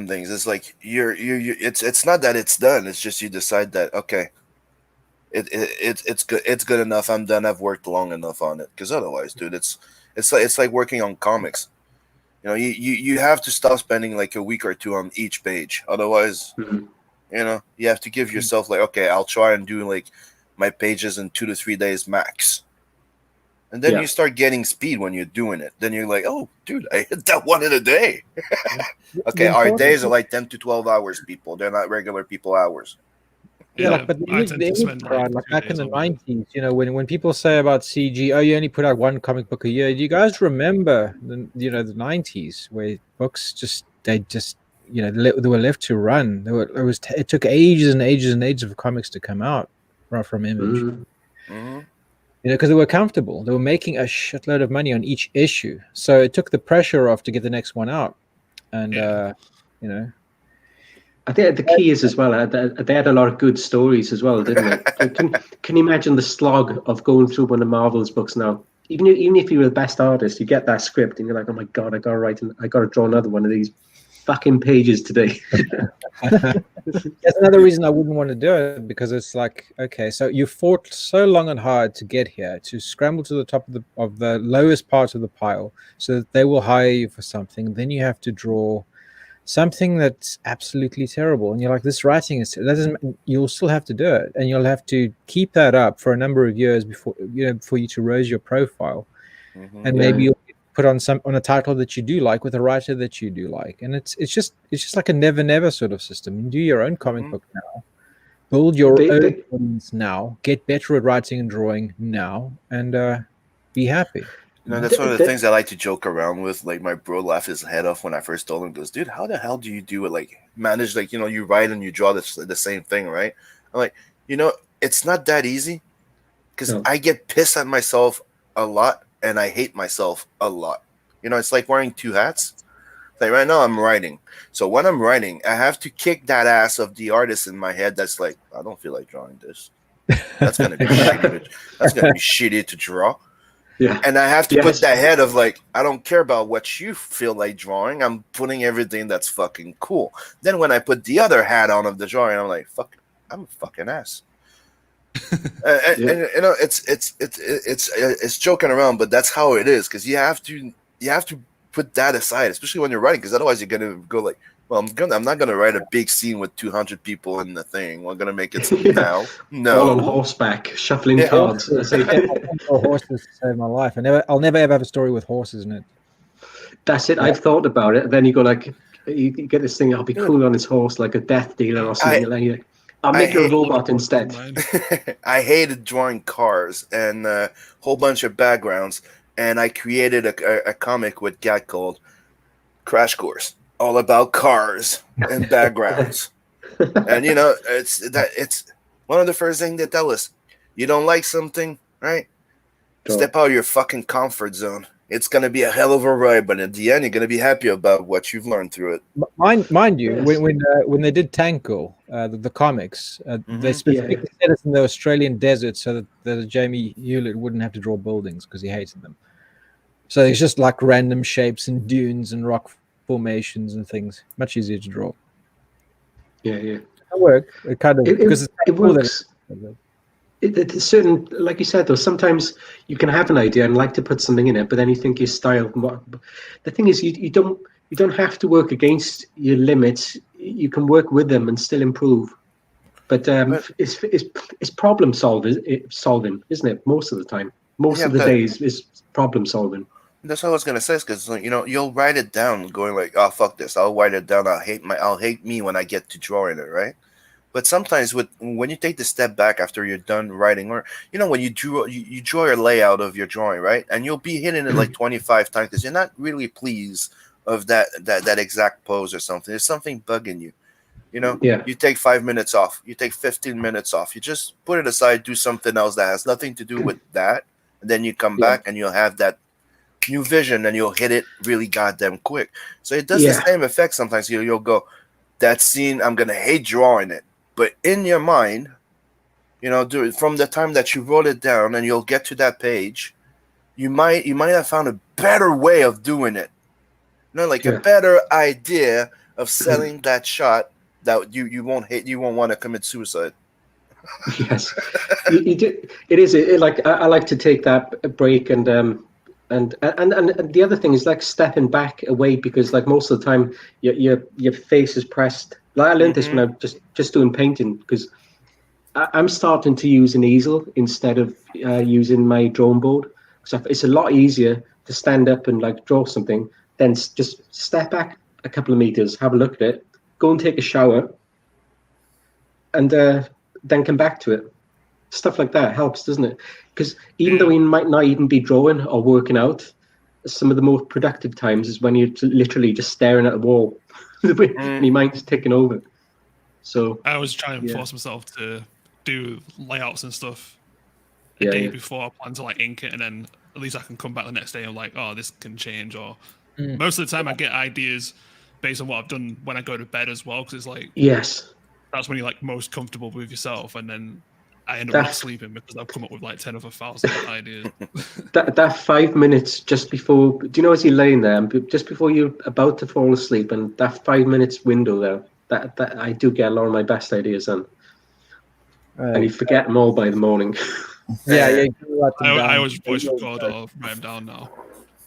things. It's like it's not that it's done. It's just you decide that okay, it's good. It's good enough. I'm done. I've worked long enough on it. Because otherwise, dude, it's like working on comics. You have to stop spending like a week or two on each page. Otherwise, you have to give yourself like, okay, I'll try and do like my pages in 2 to 3 days max. And then you start getting speed when you're doing it. Then you're like, oh, dude, I hit that one in a day. Okay, our days are like 10 to 12 hours, people. They're not regular people hours. But like back in the 90s, when people say about CG, oh, you only put out one comic book a year. Do you guys remember the 90s where books they were left to run? It took ages and ages and ages of comics to come out from Image. Because they were comfortable. They were making a shitload of money on each issue. So it took the pressure off to get the next one out. And, I think the key is as well, they had a lot of good stories as well, didn't they? Can you imagine the slog of going through one of Marvel's books now? Even if you were the best artist, you get that script and you're like, oh my God, I got to draw another one of these fucking pages today. That's another reason I wouldn't want to do it, because it's like, okay, so you fought so long and hard to get here, to scramble to the top of the lowest part of the pile so that they will hire you for something. Then you have to draw something that's absolutely terrible, and you're like, this writing is, that doesn't, you'll still have to do it, and you'll have to keep that up for a number of years before, for you to raise your profile, and maybe you'll put on a title that you do like with a writer that you do like, and it's just like a never sort of system. You do your own comic book now, build your own audience now, get better at writing and drawing now, and be happy. That's one of the things I like to joke around with. Like, my bro laughed his head off when I first told him, goes, dude, how the hell do you do it? Like, manage, like, you write and you draw the same thing, right? I'm like, it's not that easy, because I get pissed at myself a lot and I hate myself a lot. It's like wearing two hats. Like, right now I'm writing. So when I'm writing, I have to kick that ass of the artist in my head that's like, I don't feel like drawing this. That's going to be shitty. That's going to be shitty to draw. Yeah. And I have to put that head of like, I don't care about what you feel like drawing. I'm putting everything that's fucking cool. Then when I put the other hat on of the drawing, I'm like, fuck, I'm a fucking ass. And it's joking around, but that's how it is, because you have to put that aside, especially when you're writing, because otherwise you're gonna go like, well, I'm not gonna write a big scene with 200 people in the thing. We're gonna make it now. No, all on horseback, shuffling cards. Horses to save my life. I'll never ever have a story with horses in it. That's it. I've thought about it. Then you go like, you get this thing. I'll be cool on his horse, like a death dealer or something. I'll make you a robot instead. I hated drawing cars and a whole bunch of backgrounds, and I created a comic with Gad called Crash Course, all about cars and backgrounds. And it's one of the first things they tell us. You don't like something, right? Step out of your fucking comfort zone. It's going to be a hell of a ride, but at the end, you're going to be happy about what you've learned through it. Mind you, when they did Tank Girl, the comics, they specifically set us in the Australian desert so that Jamie Hewlett wouldn't have to draw buildings because he hated them. So it's just like random shapes and dunes and rock formations and things. Much easier to draw. Yeah. It worked. It kind of because it works. It's certain, like you said, though, sometimes you can have an idea and like to put something in it, but then you think your style. The thing is, you don't have to work against your limits. You can work with them and still improve. But it's problem solving, isn't it? Most of the time, most of the days is problem solving. That's what I was gonna say, because you'll write it down, going like, oh fuck this, I'll write it down. I'll hate me when I get to drawing it, right? But sometimes when you take the step back after you're done writing, or when you draw your layout of your drawing, right, and you'll be hitting it like 25 times because you're not really pleased of that exact pose or something. There's something bugging you. You take 5 minutes off, you take 15 minutes off, you just put it aside, do something else that has nothing to do with that, and then you come back and you'll have that new vision and you'll hit it really goddamn quick. So it does the same effect sometimes. You'll go, that scene, I'm gonna hate drawing it. But in your mind, from the time that you wrote it down and you'll get to that page, you might have found a better way of doing it. A better idea of selling that shot that you won't hate. You won't want to commit suicide. Yes, you do. It is like I like to take that break and the other thing is like stepping back away, because like most of the time your face is pressed. Like I learned this when I was just doing painting, because I'm starting to use an easel instead of using my drawing board. So it's a lot easier to stand up and like draw something, then just step back a couple of meters, have a look at it, go and take a shower, and then come back to it. Stuff like that helps, doesn't it? Because even though you might not even be drawing or working out, some of the most productive times is when you're literally just staring at a wall and your mind's ticking over. So I always try and force myself to do layouts and stuff a day before I plan to like ink it, and then at least I can come back the next day and like, oh, this can change. Or most of the time I get ideas based on what I've done when I go to bed as well, because it's like that's when you're like most comfortable with yourself, and then I end up not sleeping because I've come up with like 10 of 1,000 ideas. that 5 minutes just before, do you know, as you're laying there, just before you're about to fall asleep, and that 5 minutes window there, that I do get a lot of my best ideas in. And you forget them all by the morning. I always voice record or write them down now.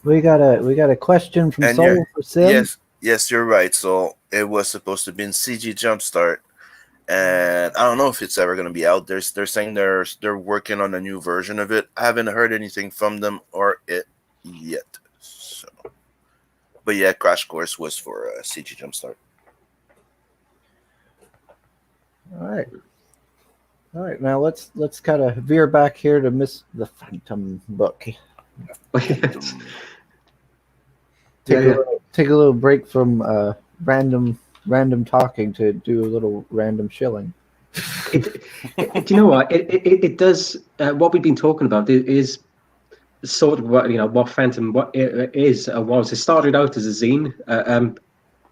We got a question from Soul for Sim. Yes, you're right. So it was supposed to be in CG Jumpstart, and I don't know if it's ever going to be out. They're saying they're working on a new version of it. I haven't heard anything from them or it yet. So, but yeah, Crash Course was for CG Jumpstart. All right. Now let's kind of veer back here to Miss the Phantom book. Take a little break from random talking to do a little random shilling. Do you know what? It does. What we've been talking about is sort of what Phantom was. It started out as a zine.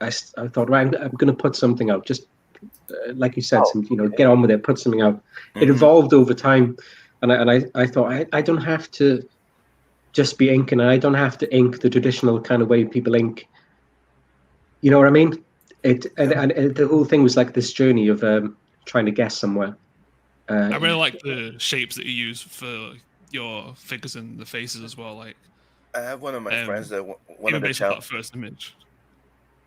I thought, right, I'm going to put something out. Just like you said, get on with it, put something out. It evolved over time, and I thought I don't have to just be inking. I don't have to ink the traditional kind of way people ink. You know what I mean? And the whole thing was like this journey of trying to guess somewhere. I really like the shapes that you use for your figures and the faces as well. Like, I have one of my friends that one of the first image.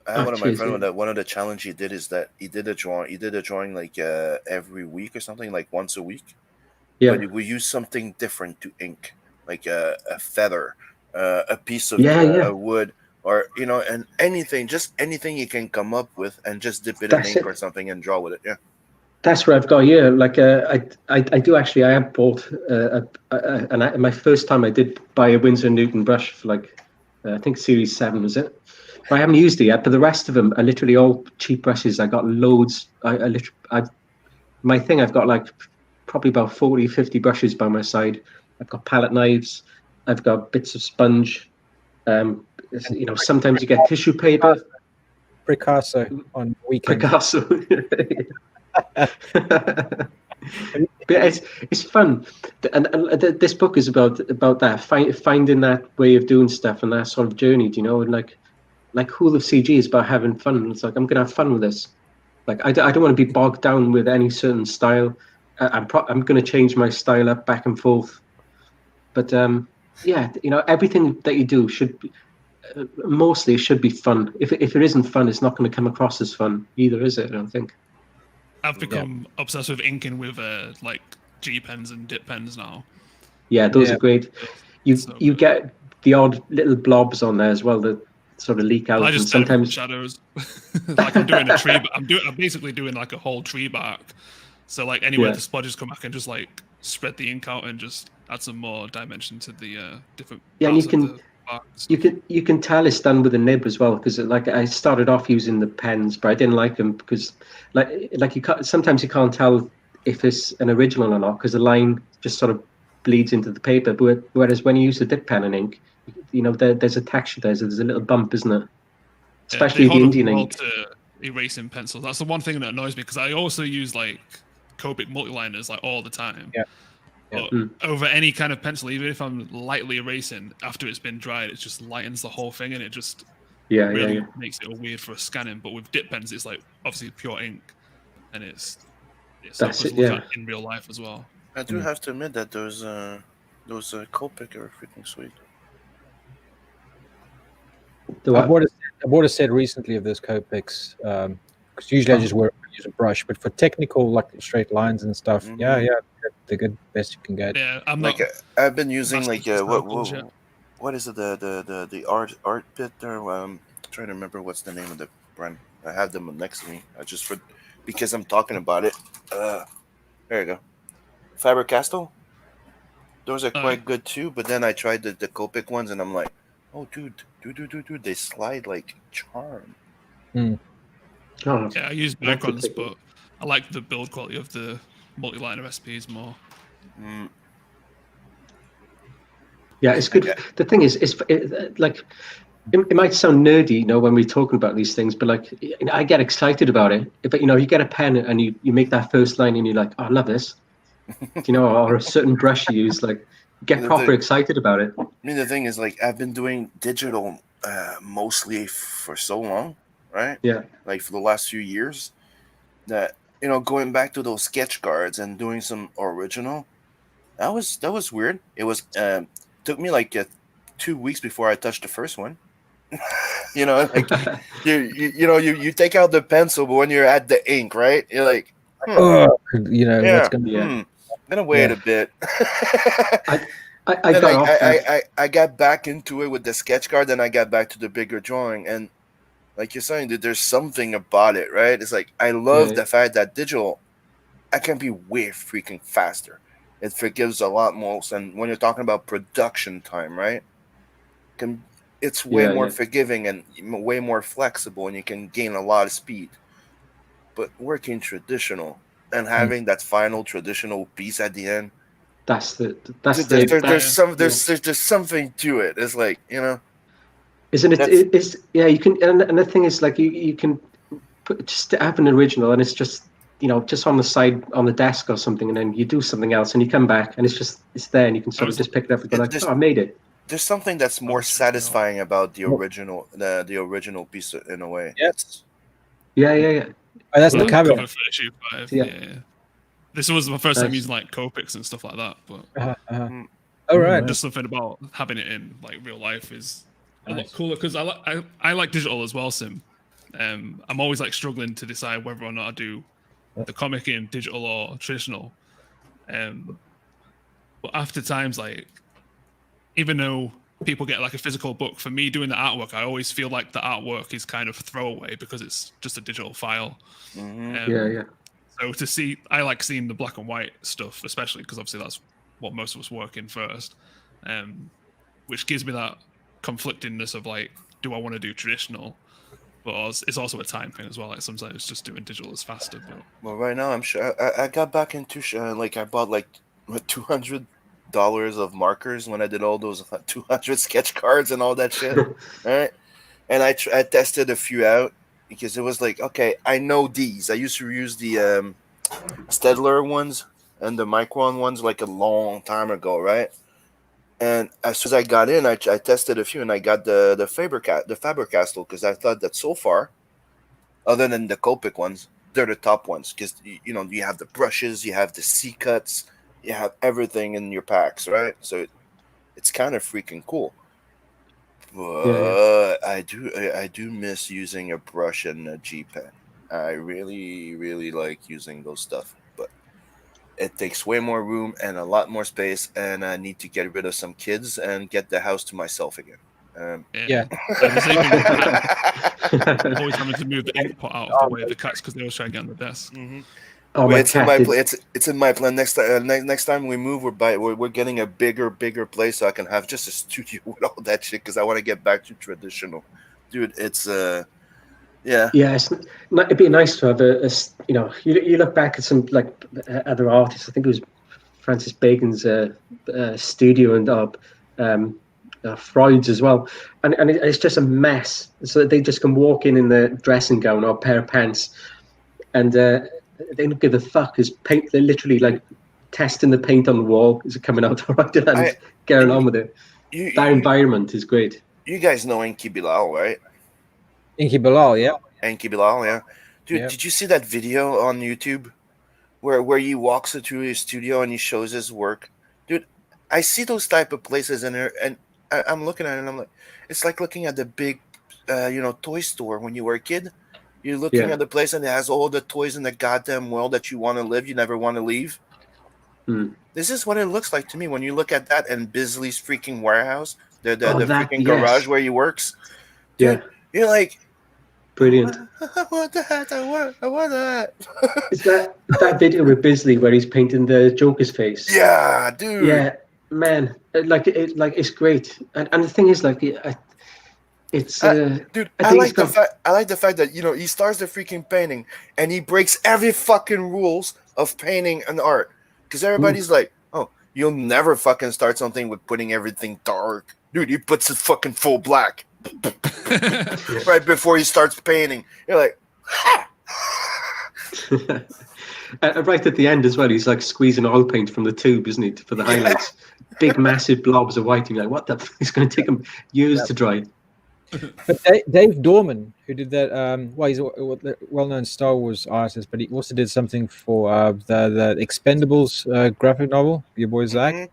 I have one of my friends that one of the challenge he did is that he did a drawing like every week or something, like once a week. Yeah. But we use something different to ink, like a feather, a piece of wood, or and just anything you can come up with, and just dip it in ink or something and draw with it. Yeah. That's what I've got here. Like I do actually. I have bought my first time I did buy a Winsor & Newton brush for like I think Series 7 was it. I haven't used it yet, but the rest of them are literally all cheap brushes. I got loads. My thing, I've got like probably about 40, 50 brushes by my side. I've got palette knives. I've got bits of sponge. Sometimes you get tissue paper. Picasso on weekends. Picasso. But it's fun, and this book is about that finding that way of doing stuff and that sort of journey. Do you know? And like Whole of CG is about having fun. It's like I'm gonna have fun with this. Like I don't want to be bogged down with any certain style. I'm gonna change my style up back and forth. But everything that you do should be, mostly should be fun. If it isn't fun, it's not going to come across as fun either, is it? I don't think. I've become obsessed with inking with like G pens and dip pens now. Yeah, those are great. You get the odd little blobs on there as well that sort of leak out. I just and sometimes shadows. Like I'm doing a tree. I'm basically doing like a whole tree bark. So like anywhere the splodges come, I can just like spread the ink out and just add some more dimension to the different. Yeah, and you can tell it's done with a nib as well, because like I started off using the pens, but I didn't like them because like sometimes you can't tell if it's an original or not because the line just sort of bleeds into the paper. But whereas when you use a dip pen and ink, there's a texture there's a little bump, isn't it? Especially the Indian ink. Erasing pencils. That's the one thing that annoys me because I also use like Copic multiliners like all the time. Yeah. But over any kind of pencil, even if I'm lightly erasing, after it's been dried, it just lightens the whole thing and it just makes it all weird for scanning. But with dip pens, it's like obviously pure ink, and it's in real life as well. I do have to admit that those Copic are freaking sweet. I bought a set recently of those Copics because usually I just use a brush, but for technical like straight lines and stuff, the good best you can get. Yeah, I've been using like what is it the art pit there? I'm trying to remember what's the name of the brand. I have them next to me. Because I'm talking about it. There you go. Faber-Castell. Those are quite good too. But then I tried the Copic ones, and I'm like, oh, dude, they slide like charm. Oh, yeah, I use Microns, but I like the build quality of the multi-liner SPs more. Yeah, it's good. The thing is, it might sound nerdy, when we're talking about these things, but like, I get excited about it. But you get a pen and you make that first line and you're like, oh, I love this. Or a certain brush you use, like, get proper excited about it. I mean, the thing is, like, I've been doing digital mostly for so long, right? Yeah. Like for the last few years, that going back to those sketch cards and doing some original, that was weird. It was took me like 2 weeks before I touched the first one. You know, like you take out the pencil, but when you're at the ink, right? You're like, you know yeah, what's going. I'm gonna wait a bit. I got off that. I got back into it with the sketch card, then I got back to the bigger drawing, and like you're saying, dude, there's something about it, right? It's like I love the fact that digital, I can be way freaking faster. It forgives a lot more, and when you're talking about production time, right? It's way more forgiving and way more flexible, and you can gain a lot of speed. But working traditional and having that final traditional piece at the end, there's something to it. It's like, you know, isn't it? It's you can, and the thing is, like you can just have an original, and it's just just on the side on the desk or something, and then you do something else, and you come back, and it's there, and you can sort of just pick it up and go like, oh, I made it. There's something that's more satisfying about the original, the original piece in a way. Yes. Yeah. Oh, that's the cover. For issue 5. Yeah. This was my first time using like Copics and stuff like that. But all right, just something about having it in like real life is a lot cooler because I like digital as well, Sim. I'm always like struggling to decide whether or not I do the comic in digital or traditional. But after times, like, even though people get like a physical book, for me doing the artwork, I always feel like the artwork is kind of throwaway because it's just a digital file. So I like seeing the black and white stuff, especially because obviously that's what most of us work in first, which gives me that conflictingness of like, do I want to do traditional? But it's also a time thing as well. Like sometimes just doing digital is faster. But well, right now I'm sure I got back into like I bought like $200 of markers when I did all those 200 sketch cards and all that shit, right? And I tested a few out because it was like, okay, I know these. I used to use the Stedler ones and the Micron ones like a long time ago, right? And as soon as I got in, I tested a few, and I got the Faber-Castell because I thought that so far, other than the Copic ones, they're the top ones because you have the brushes, you have the C cuts, you have everything in your packs, right? So it's kind of freaking cool. But I do miss using a brush and a G pen. I really, really like using those stuff, but it takes way more room and a lot more space, and I need to get rid of some kids and get the house to myself again. Yeah. I'm always having to move the ink pot out of the way of the cats because they always try and get on the desk. Mm-hmm. Oh, it's in my plan. It's in my plan. Next time we move, we're getting a bigger place so I can have just a studio with all that shit because I want to get back to traditional, dude. It's yeah. It'd be nice to have you look back at some like other artists. I think it was Francis Bacon's studio and Freud's as well, and it's just a mess. So they just can walk in the dressing gown or a pair of pants, and they don't give a fuck. Is paint? They're literally like testing the paint on the wall. Is it coming out all right? And getting on with it. That environment is great. You guys know Inky Bilal, right? Inky Bilal, yeah. Inky Bilal, yeah. Dude, Did you see that video on YouTube where he walks through his studio and he shows his work? Dude, I see those type of places in there, and I'm looking at it and I'm like, it's like looking at the big, toy store when you were a kid. You're looking at the place and it has all the toys in the goddamn world that you want to live, you never want to leave. This is what it looks like to me when you look at that and Bisley's freaking warehouse, the freaking garage where he works. Dude, you're like, brilliant. I want that. I want that. Is that video with Bisley where he's painting the Joker's face? Yeah, dude. Yeah, man. It's great. And the thing is, like, it's dude. I like the fact that he starts the freaking painting and he breaks every fucking rules of painting and art because everybody's like, oh, you'll never fucking start something with putting everything dark, dude. He puts it fucking full black right before he starts painting. You're like, right at the end as well. He's like squeezing oil paint from the tube, isn't he, for the highlights? Big massive blobs of white. You're like, what the? It's going to take him years to dry. But Dave Dorman, who did that, he's a well-known Star Wars artist, but he also did something for the Expendables graphic novel, your boy Zach.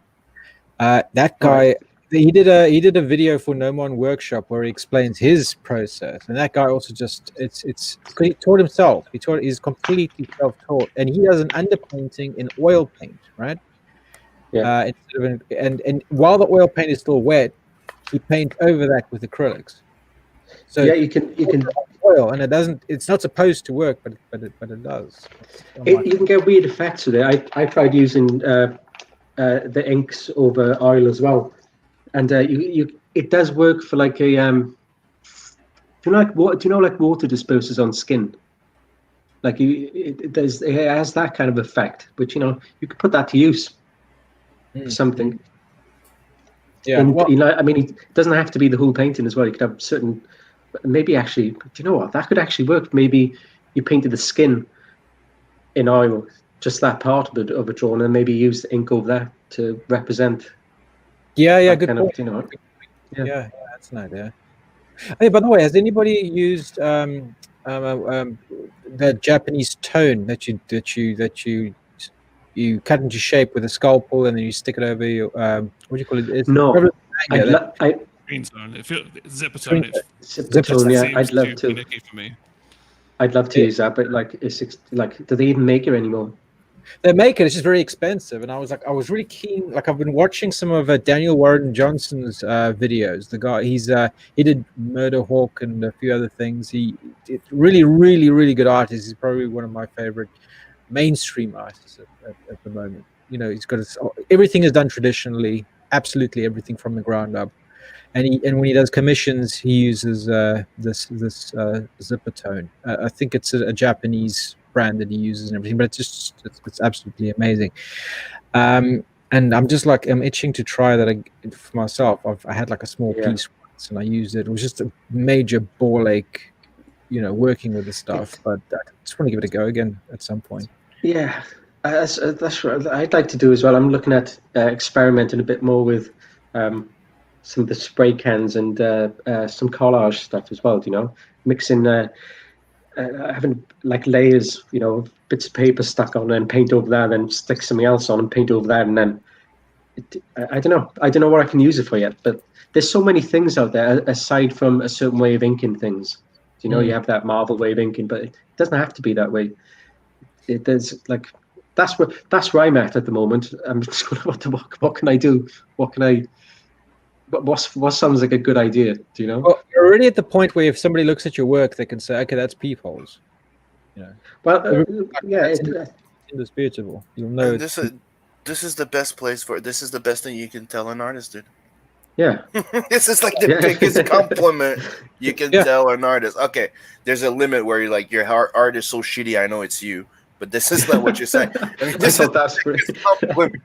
That guy he did a video for No Mon Workshop where he explains his process, and that guy also just he taught himself. He's completely self-taught, and he does an underpainting in oil paint, right? Yeah. And while the oil paint is still wet, he paints over that with acrylics. So Yeah, you can oil, and it's not supposed to work, but it does. you can get weird effects with it. I tried using the inks over oil as well, and it does work for like a do you know like water dispersers on skin? Like it has that kind of effect, which you could put that to use for something. Yeah, And, well, I mean, it doesn't have to be the whole painting as well. You could have certain, maybe actually, do you know what? That could actually work. Maybe you painted the skin in oil, just that part of it drawn, and maybe use the ink over that to represent. yeah, that good kind point. of, Yeah, that's an idea. Hey, by the way, has anybody used the Japanese tone that you cut into shape with a scalpel and then you stick it over your what do you call it? It's No, probably manga, Green zone. It feels zipper Green tone. zipper tone, yeah, Seems I'd love too to. finicky for me. I'd love to use that, but like, do they even make it anymore? They make it. It's just very expensive, and I was really keen. Like I've been watching some of Daniel Warren Johnson's videos. The guy, he did Murder Hawk and a few other things. He really, really, really good artist. He's probably one of my favorite mainstream artists at the moment. He's got everything is done traditionally, absolutely everything from the ground up. And when he does commissions, he uses this zipper tone. I think it's a Japanese brand that he uses and everything, but it's absolutely amazing. And I'm just I'm itching to try that for myself. I had like a small piece once and I used it. It was just a major ball ache, working with the stuff. But I just want to give it a go again at some point. Yeah, that's what I'd like to do as well. I'm looking at experimenting a bit more with some of the spray cans and some collage stuff as well. Mixing having like layers, bits of paper stuck on and paint over that, and stick something else on and paint over that, and then I don't know. I don't know what I can use it for yet. But there's so many things out there aside from a certain way of inking things. You have that Marvel way of inking, but it doesn't have to be that way. There's like that's where I'm at the moment. I'm just going, what can I do? What can I? What sounds like a good idea? Do you know? Well, you're already at the point where if somebody looks at your work, they can say, "Okay, that's Peepholes." Well, yeah, it's indisputable. You'll know. This is the best place for it. This is the best thing you can tell an artist, dude. Yeah. This is like the biggest compliment you can tell an artist. Okay, there's a limit where you're like, your art is so shitty, I know it's you. But this is not what you're saying. I mean, this is the biggest compliment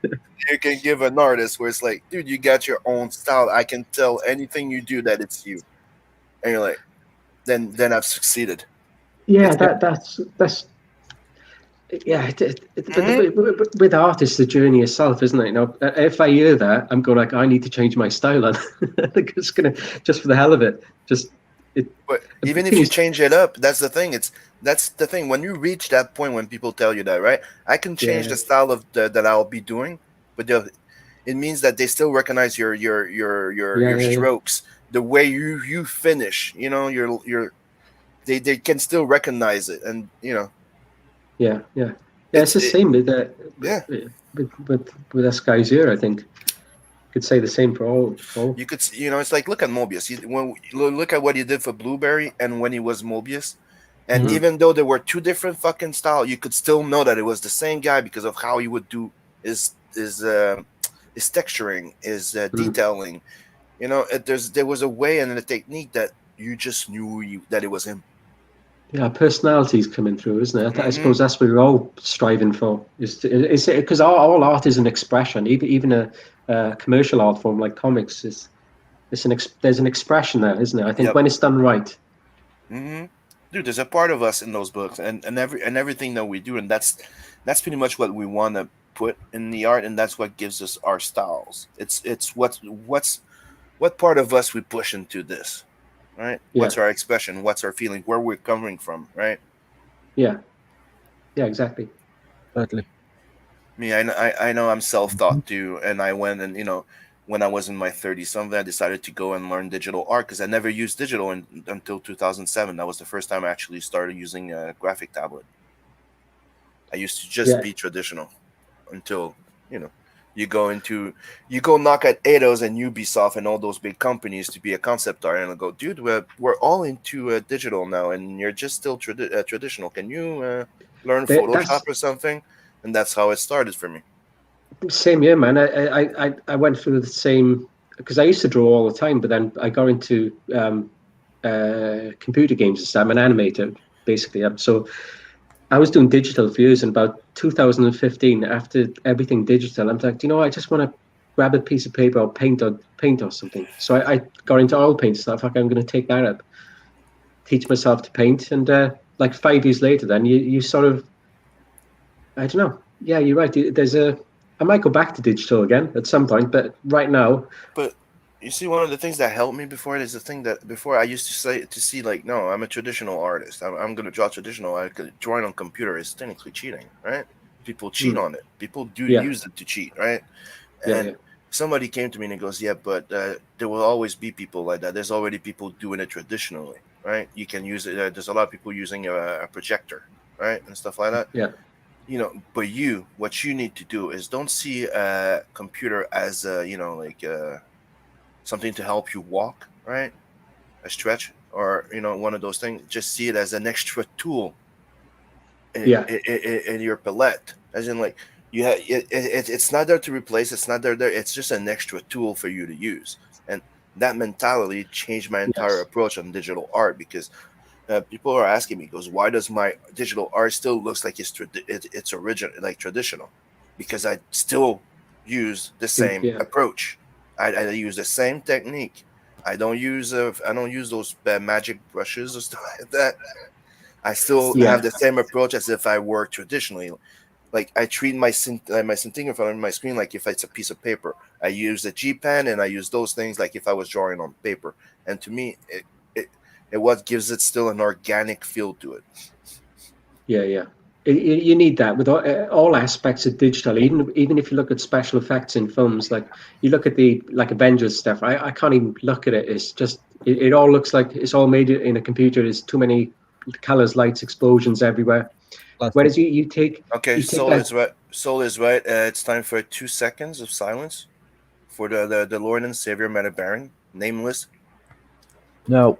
you can give an artist, where it's like, dude, you got your own style. I can tell anything you do that it's you. And you're like, then I've succeeded. Yeah, that's yeah. With artists, the journey itself, isn't it? If I hear that, I'm going like, I need to change my style. And I think it's gonna, just for the hell of it, But even if you change it up, that's the thing. That's the thing. When you reach that point, when people tell you that, right? I can change the style of that I'll be doing, but it means that they still recognize your strokes, the way you finish. They can still recognize it, and Yeah. It's the same with that. With us guys here, I think. Could say the same for all. You could, it's like, look at Mobius. Look at what he did for Blueberry and when he was Mobius, and even though there were two different fucking styles, you could still know that it was the same guy because of how he would do his texturing, his detailing. There was a way and a technique that you just knew that it was him. Yeah, personality's coming through, isn't it? I suppose that's what we're all striving for. Is because all art is an expression. Even a commercial art form like comics there's an expression there, isn't it? I think when it's done right. Dude, there's a part of us in those books, and everything that we do, and that's pretty much what we want to put in the art, and that's what gives us our styles. It's what part of us we push into this. Right? Yeah. What's our expression? What's our feeling? Where we're coming from? Right? Yeah, exactly. Totally. Me, I know I'm self-taught too, and I went and when I was in my 30s something, I decided to go and learn digital art because I never used digital until 2007. That was the first time I actually started using a graphic tablet. I used to just be traditional until, you go knock at Eidos and Ubisoft and all those big companies to be a concept art, and I'll go, dude, we're all into digital now, and you're just still traditional. Can you learn Photoshop or something? And that's how it started for me. Same here, man. I went through the same, because I used to draw all the time, but then I got into computer games and stuff. I'm an animator, basically. So I was doing digital for years, and about 2015, after everything digital, I'm like, I just want to grab a piece of paper or paint or something. So I got into oil paint stuff. Like, I'm going to take that up, teach myself to paint, and like 5 years later, then you sort of, I don't know. Yeah, you're right. I might go back to digital again at some point, but right now. But you see, one of the things that helped me before it is the thing that before I used to see like, no, I'm a traditional artist. I'm going to draw traditional. Drawing on computer is technically cheating, right? People cheat on it. People do use it to cheat, right? And somebody came to me and he goes, yeah, but there will always be people like that. There's already people doing it traditionally, right? You can use it. There's a lot of people using a projector, right, and stuff like that. Yeah. But what you need to do is don't see a computer as something to help you walk, right? A stretch or one of those things. Just see it as an extra tool in your palette, as in like it's not there to replace. It's not there. It's just an extra tool for you to use, and that mentality changed my entire approach on digital art because. People are asking me, goes, why does my digital art still looks like it's original, like traditional? Because I still use the same approach. I use the same technique. I don't use those magic brushes or stuff like that. I still have the same approach as if I work traditionally. Like I treat my Cintiq in front of my screen like if it's a piece of paper. I use the G pen and I use those things like if I was drawing on paper. And to me, it what gives it still an organic feel to it. Yeah. You need that with all aspects of digital. Even if you look at special effects in films, like you look at the Avengers stuff, I can't even look at it. It's just it all looks like it's all made in a computer. There's too many colors, lights, explosions everywhere. Whereas you take Soul is right. Soul is right. It's time for 2 seconds of silence for the Lord and Savior Meta Baron, nameless. No.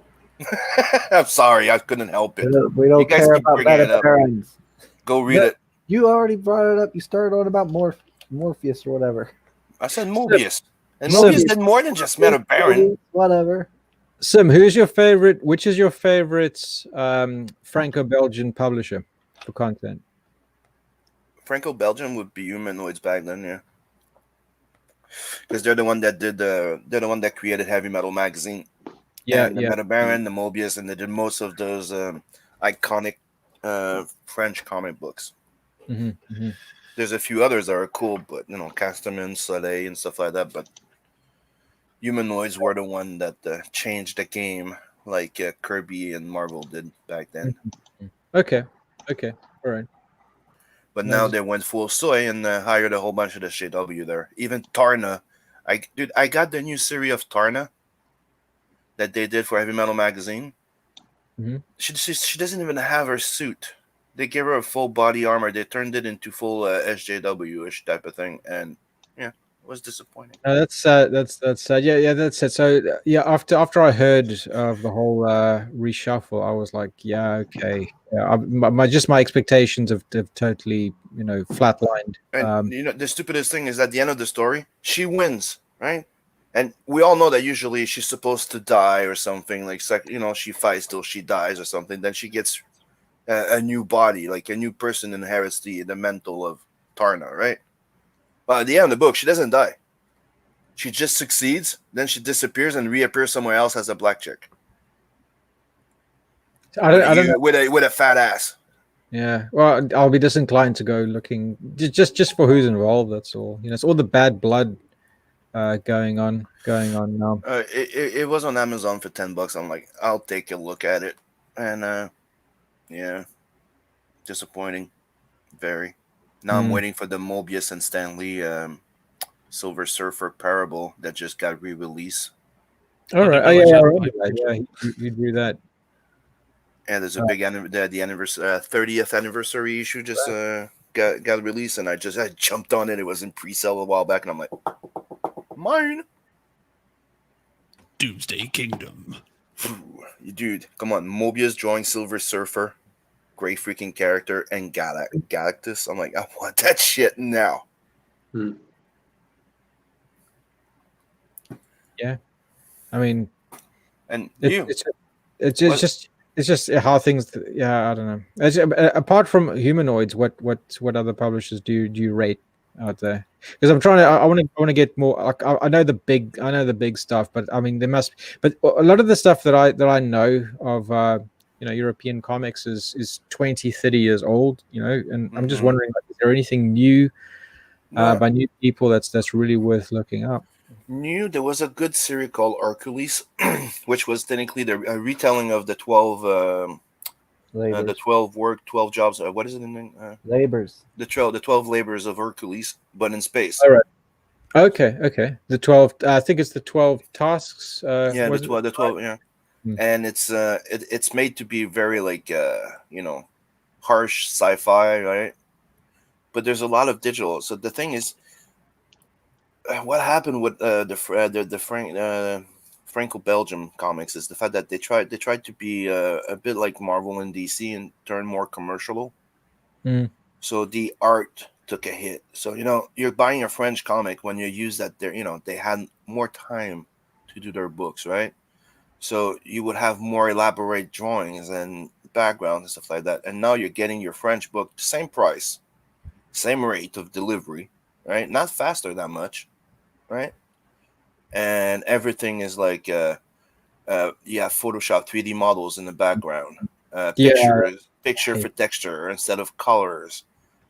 I'm sorry, I couldn't help it. We don't care about Meta Barons. Go read it. You already brought it up. You started on about Morpheus or whatever. I said Mobius. And Mobius did more than just Meta Baron. Whatever. Sim, which is your favorite Franco-Belgian publisher for content? Franco-Belgian would be Humanoids back then, yeah. Because they're the one that created Heavy Metal Magazine. Yeah, and the Meta Baron, the Mobius, and they did most of those iconic French comic books. Mm-hmm. There's a few others that are cool, but Castaman, Soleil, and stuff like that. But Humanoids were the one that changed the game, like Kirby and Marvel did back then. Okay, all right. But now they went full soy and hired a whole bunch of the JW there. Even Tarna, I got the new series of Tarna that they did for Heavy Metal Magazine. Mm-hmm. She doesn't even have her suit. They gave her a full body armor. They turned it into full SJW-ish type of thing, and it was disappointing. That's sad. That's sad. Yeah, that's it. So after I heard of the whole reshuffle, I was like, yeah, okay. Yeah, my expectations have totally flatlined. And the stupidest thing is at the end of the story, she wins, right? And we all know that usually she's supposed to die or something. Like she fights till she dies or something. Then she gets a new body, like a new person inherits the mental of Tarna, right? But at the end of the book, she doesn't die. She just succeeds. Then she disappears and reappears somewhere else as a black chick. I don't know. With a fat ass. Yeah, well, I'll be disinclined to go looking just for who's involved. That's all. It's all the bad blood. Going on now. It was on Amazon for $10. I'm like, I'll take a look at it, and disappointing, very. Now I'm waiting for the Mobius and Stan Lee Silver Surfer Parable that just got re-released. All right. Oh yeah, I remember that. Yeah, you drew that. And there's a big the anniversary 30th anniversary issue just got released, and I jumped on it. It was in pre-sale a while back, and I'm like, mine. Doomsday Kingdom. Ooh, dude, come on, Mobius drawing Silver Surfer, great freaking character, and Galactus. I'm like, I want that shit now. Yeah, I mean, and it's just how things. Yeah, I don't know. Apart from humanoids, what other publishers do you rate out there? Because I'm trying to. I want to get more. Like I know the big stuff, but I mean there must. But a lot of the stuff that I know of, European comics is 20, 30 years old. And I'm just wondering, like, is there anything new by new people that's really worth looking up? There was a good series called Hercules, which was technically the retelling of the 12 12 jobs. What is it in labors? The 12 labors of Hercules, but in space. All right. Okay. The 12. I think it's the 12 tasks. Yeah, the 12. Yeah, and it's made to be very like harsh sci-fi, right? But there's a lot of digital. So the thing is, what happened with the Franco-Belgium comics is the fact that they tried to be a bit like Marvel and DC and turn more commercial. So the art took a hit. So you're buying a French comic when you use that they had more time to do their books, right? So you would have more elaborate drawings and backgrounds and stuff like that. And now you're getting your French book same price, same rate of delivery, right? Not faster that much, right? And everything is like you have Photoshop 3D models in the background, picture for texture instead of colors,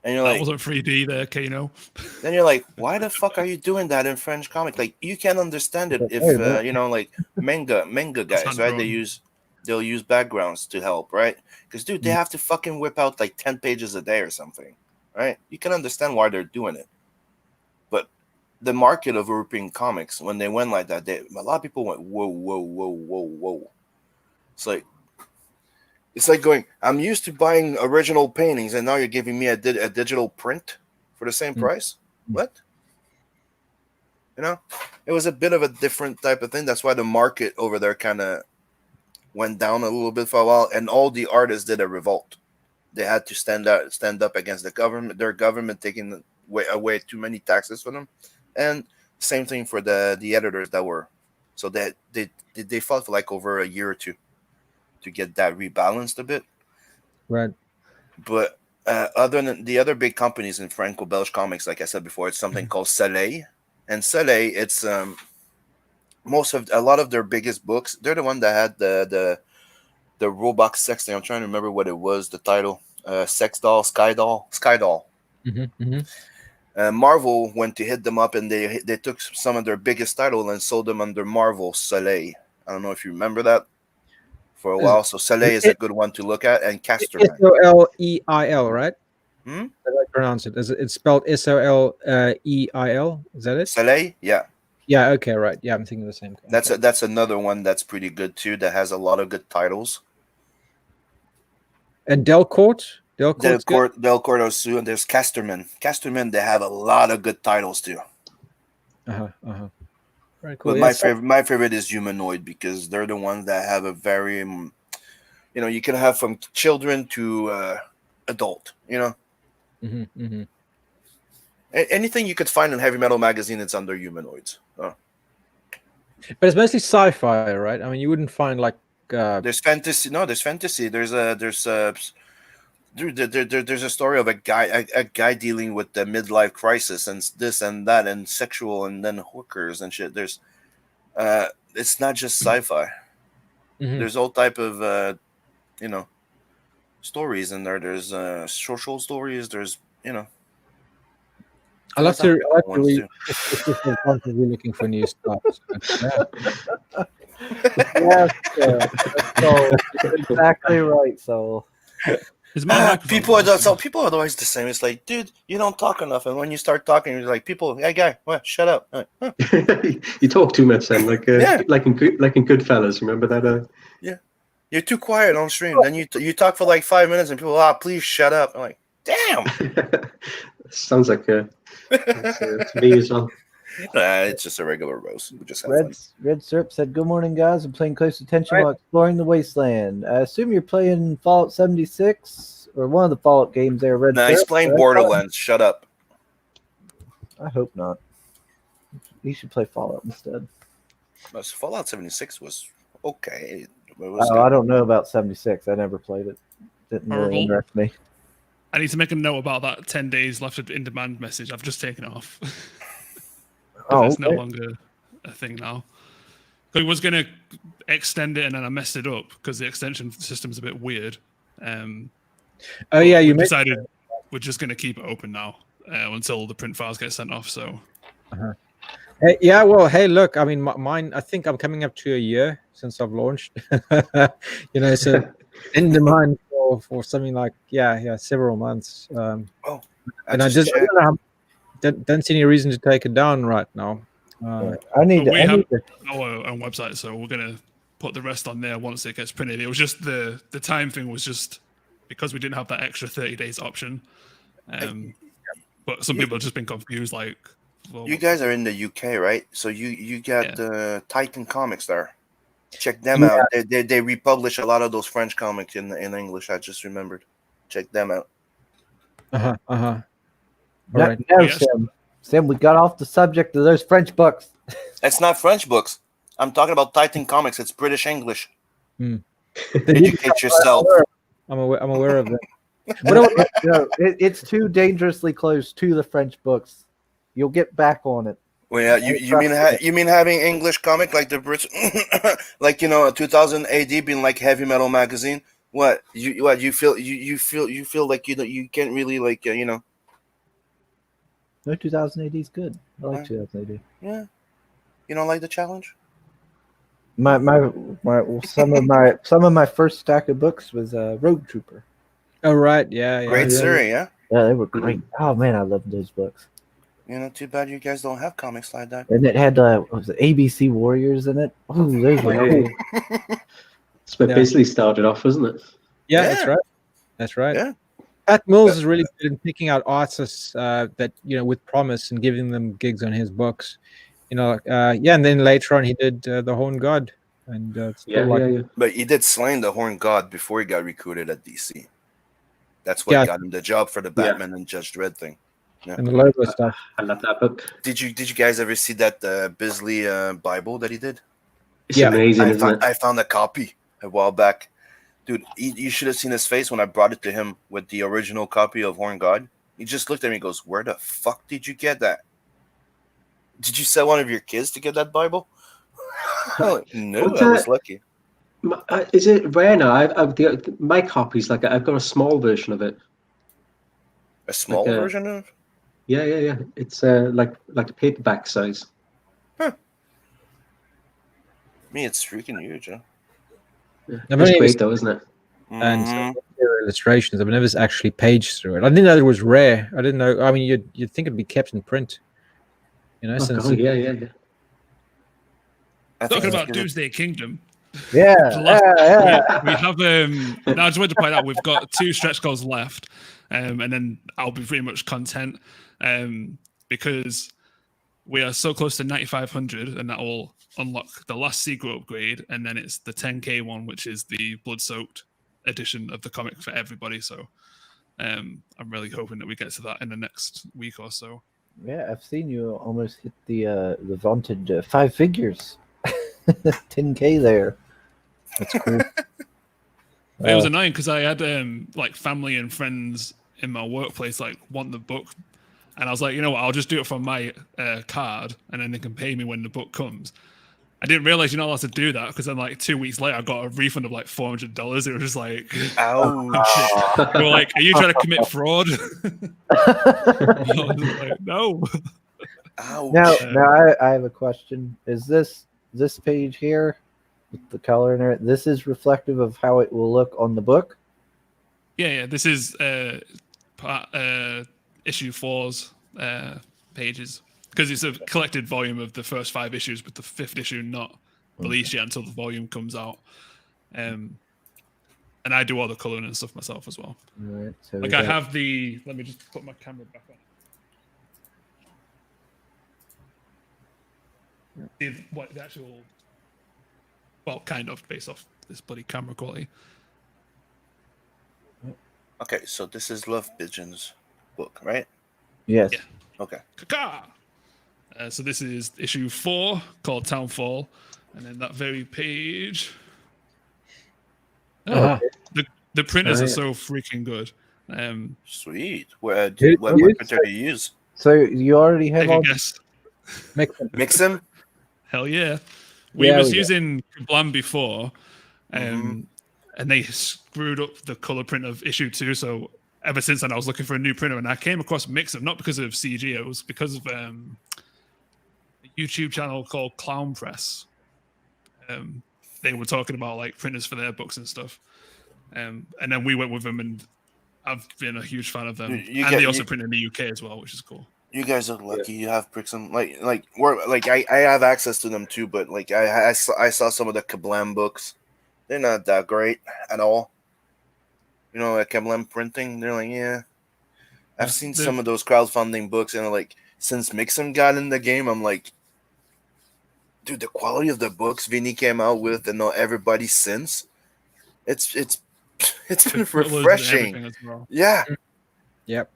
and you're that like, wasn't 3D there, Kano. Then you're like, why the fuck are you doing that in French comic? Like, you can understand it if like manga guys, right? They'll use backgrounds to help, right? Because dude, they have to fucking whip out like 10 pages a day or something, right? You can understand why they're doing it. But the market of European comics, when they went like that, a lot of people went, whoa. It's like going, I'm used to buying original paintings, and now you're giving me a digital print for the same price? What? It was a bit of a different type of thing. That's why the market over there kind of went down a little bit for a while, and all the artists did a revolt. They had to stand up against the government, their government taking away too many taxes for them, and same thing for the editors that were. So they fought for like over a year or two to get that rebalanced a bit. Right. But other than the other big companies in Franco-Belge comics, like I said before, it's something called Soleil. And Soleil, it's a lot of their biggest books. They're the one that had the robot sex thing. I'm trying to remember what it was, the title. Sex doll, Sky doll. Marvel went to hit them up, and they took some of their biggest titles and sold them under Marvel Soleil. I don't know if you remember that for a while. So Soleil is a good one to look at, and Casterman. Soleil, right? How do I pronounce it? It's spelled Soleil. Is that it? Soleil, yeah. Yeah. Okay. Right. Yeah, I'm thinking the same. That's another one that's pretty good too. That has a lot of good titles. And Delcourt also, and there's Casterman. Casterman, they have a lot of good titles too. Very cool. But my favorite is Humanoid, because they're the ones that have a very, you can have from children to adult. Anything you could find in Heavy Metal magazine, it's under Humanoids. But it's mostly sci-fi, right? I mean, you wouldn't find like there's fantasy. No, there's fantasy. There's a story of a guy dealing with the midlife crisis and this and that and sexual and then hookers and shit. There's it's not just sci-fi. There's all type of stories in there. There's social stories. There's I like to read. We're looking for new stuff. Yes, so exactly right. So Is my microphone People are working? people are always the same. It's like, dude, you don't talk enough, and when you start talking, you're like, people, hey guy, what? Shut up. Like, huh. You talk too much then, Yeah. like in Goodfellas. Remember that? Yeah, you're too quiet on stream. Then you talk for like 5 minutes, and people, please shut up. I'm like, damn. Sounds like it's me as well. It's just a regular roast. We just have fun. Red Serp said, "Good morning, guys. I'm playing close attention while exploring the wasteland. I assume you're playing Fallout 76 or one of the Fallout games there, Red Nah, Serp. he's playing Borderlands. Shut up. I hope not. You should play Fallout instead. Fallout 76 was okay. I don't know about 76. I never played it. Didn't really Horrible. interest me. I need to make a note about that 10 days left in demand message. I've just taken it off. It's no longer a thing now. I was going to extend it and then I messed it up because the extension system's a bit weird. You decided we're just going to keep it open now until the print files get sent off. So, Hey, yeah, well, hey, look, I mean, mine. I think I'm coming up to a year since I've launched. So in demand for something like several months. And I just don't see any reason to take it down right now. I need we have to. our own website, so we're going to put the rest on there once it gets printed. It was just the time thing was just because we didn't have that extra 30 days option. But some people have just been confused, like. Well, you guys are in the UK, right? So you got Titan Comics there. Check them out. They republish a lot of those French comics in English. I just remembered. Check them out. No, Sam, we got off the subject of those French books. It's not French books. I'm talking about Titan Comics. It's British English. Educate yourself. I'm aware of that. It's too dangerously close to the French books. You'll get back on it. Well, yeah, you mean having English comic like the Brits, like 2000 AD being like heavy metal magazine? What you feel like you can't really like No, 2000 AD is good. I like 2000 AD. Yeah, you don't like the challenge? Some of my first stack of books was Road Trooper. Oh right, yeah. Great series, yeah. Yeah, they were great. Oh man, I loved those books. Too bad you guys don't have comics like that. And it had was it ABC Warriors in it? Oh, those were cool. That's what basically started off, wasn't it? Yeah, that's right. Yeah. Pat Mills is really good in picking out artists that with promise and giving them gigs on his books. And then later on he did the Horn God, and But he did Slain the Horn God before he got recruited at DC. That's what got him the job for the Batman and Judge Dredd thing. Yeah. And the logo stuff. I love that book. Did you guys ever see that Bisley Bible that he did? It's amazing. I found a copy a while back. Dude, you should have seen his face when I brought it to him with the original copy of Horn God. He just looked at me and goes, "Where the fuck did you get that? Did you sell one of your kids to get that Bible?" No, I was lucky. Is it rare now? My copy's like I've got a small version of it. A small version of? Yeah. It's like a paperback size. Huh. Me, it's freaking huge, huh? Yeah. It's great though, isn't it? And illustrations. I've never actually paged through it. I didn't know it was rare. I didn't know. I mean, you'd think it'd be kept in print. Yeah. Talking about Doomsday Kingdom. Yeah. We have now I just wanted to point out we've got 2 stretch goals left, and then I'll be pretty much content because we are so close to 9,500, and that will unlock the last secret upgrade, and then it's the 10K one, which is the blood-soaked edition of the comic for everybody. So I'm really hoping that we get to that in the next week or so. Yeah, I've seen you almost hit the vaunted 5 figures. 10K there. That's cool. It was annoying because I had like family and friends in my workplace want the book, and I was like, I'll just do it from my card, and then they can pay me when the book comes. I didn't realize you're not allowed to do that because then 2 weeks later I got a refund of $400. It was just like, ouch. They were like, are you trying to commit fraud? I was like, no. Ouch. Now I have a question. Is this page here with the color in it, this is reflective of how it will look on the book? Yeah. This is issue 4's pages, because it's a collected volume of the first 5 issues, with the 5th issue not released yet until the volume comes out. And I do all the coloring and stuff myself as well. Right, so Like I have the. Let me just put my camera back on. See what the actual. Well, kind of based off this bloody camera quality. Okay, so this is Love Pigeon's book, right? Yes. Yeah. Okay. Caca! So this is issue 4 called Townfall, and then that very page. Uh-huh. The printers are so freaking good. Sweet. Dude, What dude, printer do you use? So you already have Take a all. guess. Mix them? Hell yeah. We Yeah, was we using Kablam before, and they screwed up the color print of issue 2. So ever since then, I was looking for a new printer, and I came across Mixem, not because of CG, it was because of a YouTube channel called Clown Press. They were talking about like printers for their books and stuff. And then we went with them, and I've been a huge fan of them. They also print in the UK as well, which is cool. You guys are lucky. You have Prixum. I have access to them too, but like I saw some of the Kablam books. They're not that great at all. You know, like Kablam printing, they're like, yeah. I've seen some of those crowdfunding books, and like since Mixem got in the game, I'm like, dude, the quality of the books Vinny came out with, and everybody since, it's been refreshing. As well. Yeah. Yep.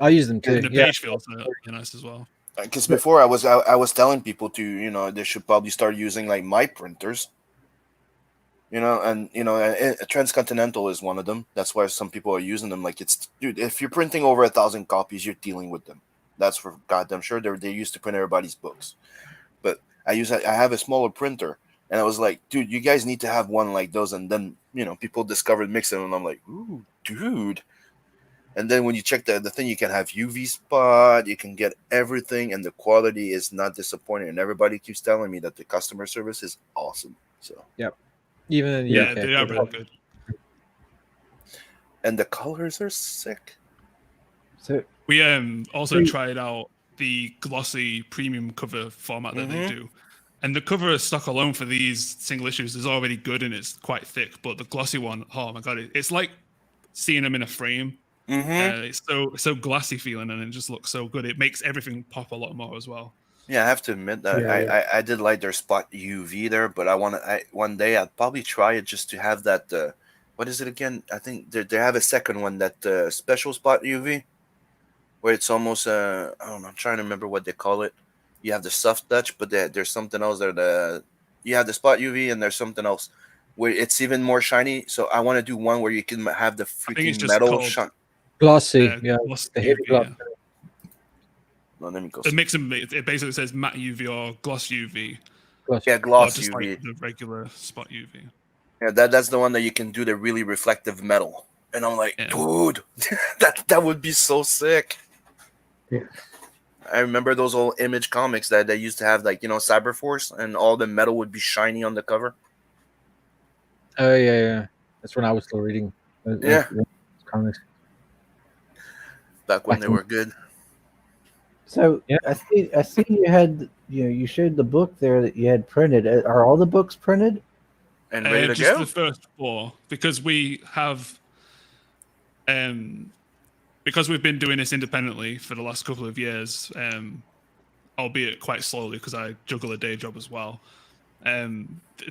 I use them too. And the page feels nice as well. Because before I was telling people to, they should probably start using like my printers. And Transcontinental is one of them. That's why some people are using them. Like dude, if you're printing over 1,000 copies, you're dealing with them. That's for goddamn sure. They used to print everybody's books. But I have a smaller printer, and I was like, dude, you guys need to have one like those. And then people discovered Mixem, and I'm like, ooh, dude. And then when you check the thing, you can have UV spot, you can get everything, and the quality is not disappointing. And everybody keeps telling me that the customer service is awesome. So yep, even in the yeah, UK, they are really good. And the colors are sick. So we also tried out the glossy premium cover format that they do, and the cover stock alone for these single issues is already good and it's quite thick. But the glossy one, oh my god, it's like seeing them in a frame. It's so glassy feeling, and it just looks so good. It makes everything pop a lot more as well. Yeah, I have to admit that I did like their spot UV there, but one day I'd probably try it just to have that. What is it again? I think they have a second one, that special spot UV, where it's almost I don't know. I'm trying to remember what they call it. You have the soft touch, but there's something else there. You have the spot UV, and there's something else where it's even more shiny. So I want to do one where you can have the freaking metal shine. Glossy, Glossy the heavy UV, gloss. No, let me go. The Mixem, it basically says matte UV or gloss UV. Yeah, gloss just UV. like the regular spot UV. Yeah, that's the one that you can do the really reflective metal. And I'm like, dude, that would be so sick. Yeah. I remember those old Image comics that they used to have, like, Cyberforce, and all the metal would be shiny on the cover. Oh yeah. That's when I was still reading. Comics. Back when they were good. So I see you had you showed the book there that you had printed. Are all the books printed? And ready to just go? the first 4, because we have because we've been doing this independently for the last couple of years, albeit quite slowly because I juggle a day job as well.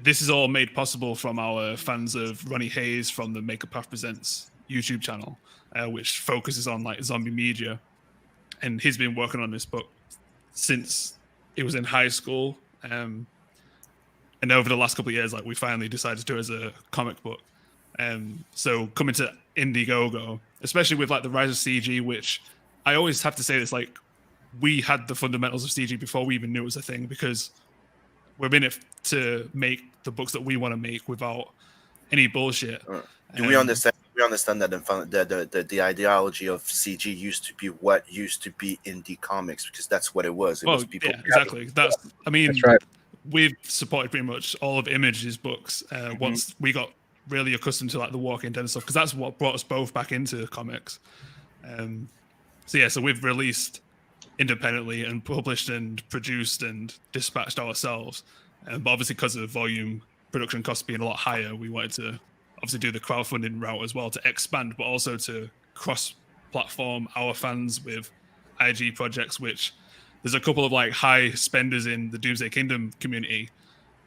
This is all made possible from our fans of Ronnie Hayes from the Make a Path Presents YouTube channel, which focuses on like zombie media, and he's been working on this book since it was in high school. And over the last couple of years, like we finally decided to do it as a comic book. So coming to Indiegogo, especially with like the rise of CG, which I always have to say this, like we had the fundamentals of CG before we even knew it was a thing, because we're in it to make the books that we want to make without any bullshit. Do we understand? We understand that the ideology of CG used to be what used to be indie comics, because that's what it was. It was people. Yeah, exactly. That's right. We've supported pretty much all of Image's books once we got really accustomed to like the Walking Dead and stuff, because that's what brought us both back into comics. So we've released independently and published and produced and dispatched ourselves. But obviously, because of the volume production costs being a lot higher, we wanted to obviously do the crowdfunding route as well to expand, but also to cross-platform our fans with IG projects, which there's a couple of like high spenders in the Doomsday Kingdom community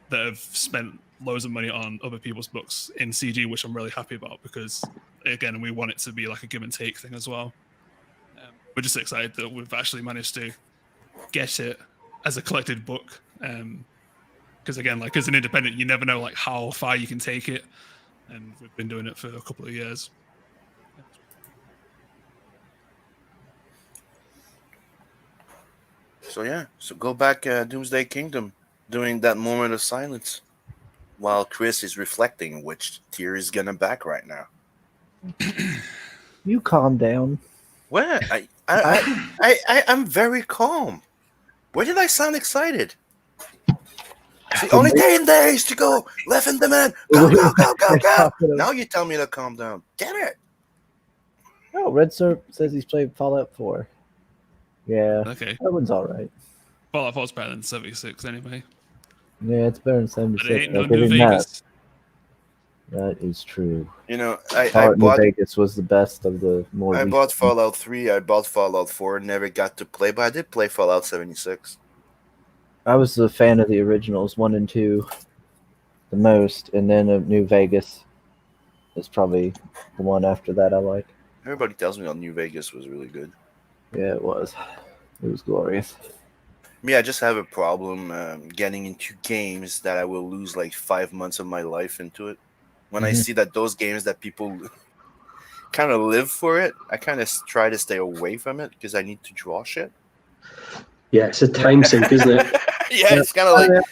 that have spent loads of money on other people's books in CG, which I'm really happy about, because again, we want it to be like a give and take thing as well. We're just excited that we've actually managed to get it as a collected book. Because again, like as an independent, you never know like how far you can take it, and we've been doing it for a couple of years. So go back Doomsday Kingdom, doing that moment of silence while Chris is reflecting which tier is gonna back right now. You calm down. What? I'm very calm. Where did I sound excited? It's the only day in days to go. Left in the man. Go, go, go, go, go. Now you tell me to calm down. Damn it. Oh, Red Serp says he's played Fallout 4. Yeah. Okay. That one's all right. Fallout 4's better than 76 anyway. Yeah, it's better than But 76. it ain't no I'll New give him Vegas. That is true. You know, I Fallout New bought Vegas was the best of the more. I bought Fallout 3. I bought Fallout 4. Never got to play, but I did play Fallout 76. I was a fan of the originals 1 and 2 the most, and then of New Vegas is probably the one after that I like. Everybody tells me that New Vegas was really good. Yeah, it was. It was glorious. Me, I just have a problem getting into games that I will lose like 5 months of my life into it. When I see that those games that people kind of live for it, I kind of try to stay away from it because I need to draw shit. Yeah, it's a time sink, isn't it? Yeah, it's kind of like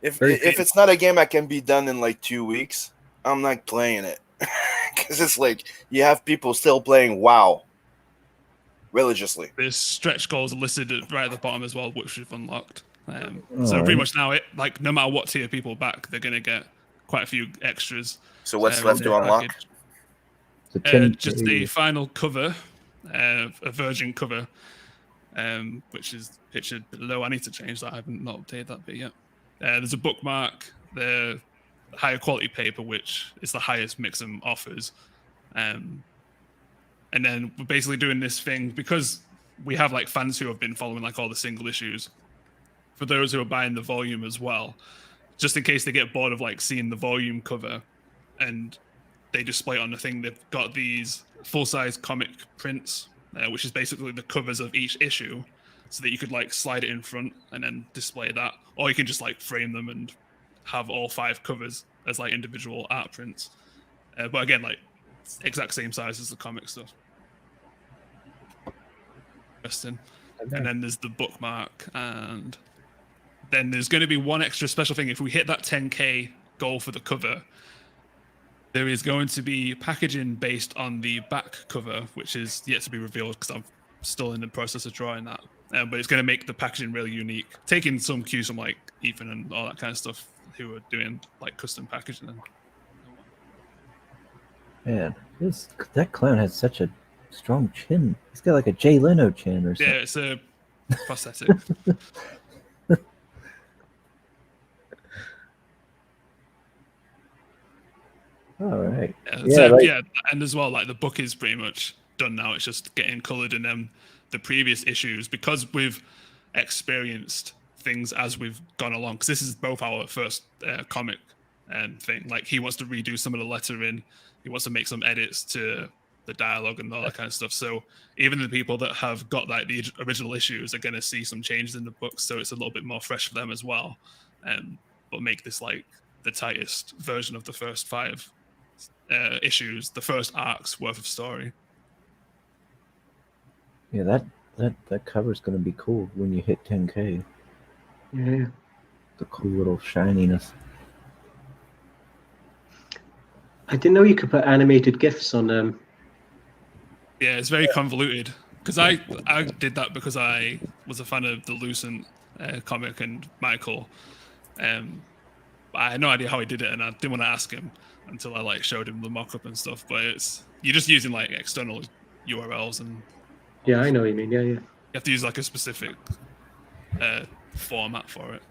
if it's not a game that can be done in like 2 weeks, I'm not playing it because it's like you have people still playing WoW religiously. There's stretch goals listed right at the bottom as well, which we've unlocked. So pretty much now, it like no matter what tier people back, they're gonna get quite a few extras. So what's left to unlock? Just the final cover, a virgin cover, which is pictured below. I need to change that. I haven't not updated that bit yet. There's a bookmark, the higher quality paper, which is the highest Mixam offers. And then we're basically doing this thing because we have like fans who have been following like all the single issues. For those who are buying the volume as well, just in case they get bored of like seeing the volume cover and they display it on the thing, they've got these full-size comic prints, which is basically the covers of each issue, so that you could like slide it in front and then display that, or you can just like frame them and have all 5 covers as like individual art prints. But again, like exact same size as the comic stuff. Interesting. Okay. And then there's the bookmark, and then there's going to be one extra special thing. If we hit that 10K goal for the cover, there is going to be packaging based on the back cover, which is yet to be revealed because I'm still in the process of drawing that. But it's going to make the packaging really unique, taking some cues from like Ethan and all that kind of stuff, who are doing like custom packaging. Man, that clown has such a strong chin. He's got like a Jay Leno chin or something. Yeah, it's a prosthetic. All right. Yeah, and as well, like the book is pretty much done now. It's just getting colored, and then the previous issues, because we've experienced things as we've gone along. Because this is both our first comic thing. Like he wants to redo some of the lettering, he wants to make some edits to the dialogue and all that kind of stuff. So even the people that have got like the original issues are going to see some changes in the book, so it's a little bit more fresh for them as well. But make this like the tightest version of the first 5 issues, the first arc's worth of story. Yeah, that cover's going to be cool when you hit 10K. Yeah. The cool little shininess. I didn't know you could put animated GIFs on them. Yeah, it's very convoluted. Because I did that because I was a fan of the Lucent comic and Michael. I had no idea how he did it, and I didn't want to ask him until I like showed him the mock-up and stuff. But you're just using like external URLs, and Yeah, I know what you mean. Yeah, yeah. you have to use like a specific format for it.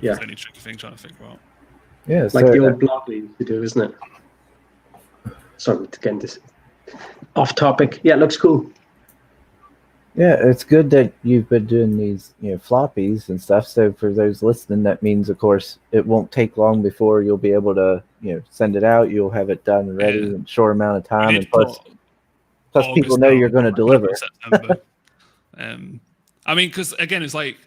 Yeah. It's the only tricky thing trying to figure out. Yeah, Like so, the old blog we used to do, isn't it? Sorry to get this off topic. Yeah, it looks cool. yeah, it's good that you've been doing these, floppies and stuff. So for those listening, that means, of course, it won't take long before you'll be able to, send it out. You'll have it done and ready in a short amount of time, and plus people know you're going to deliver. September. I mean, because again, it's like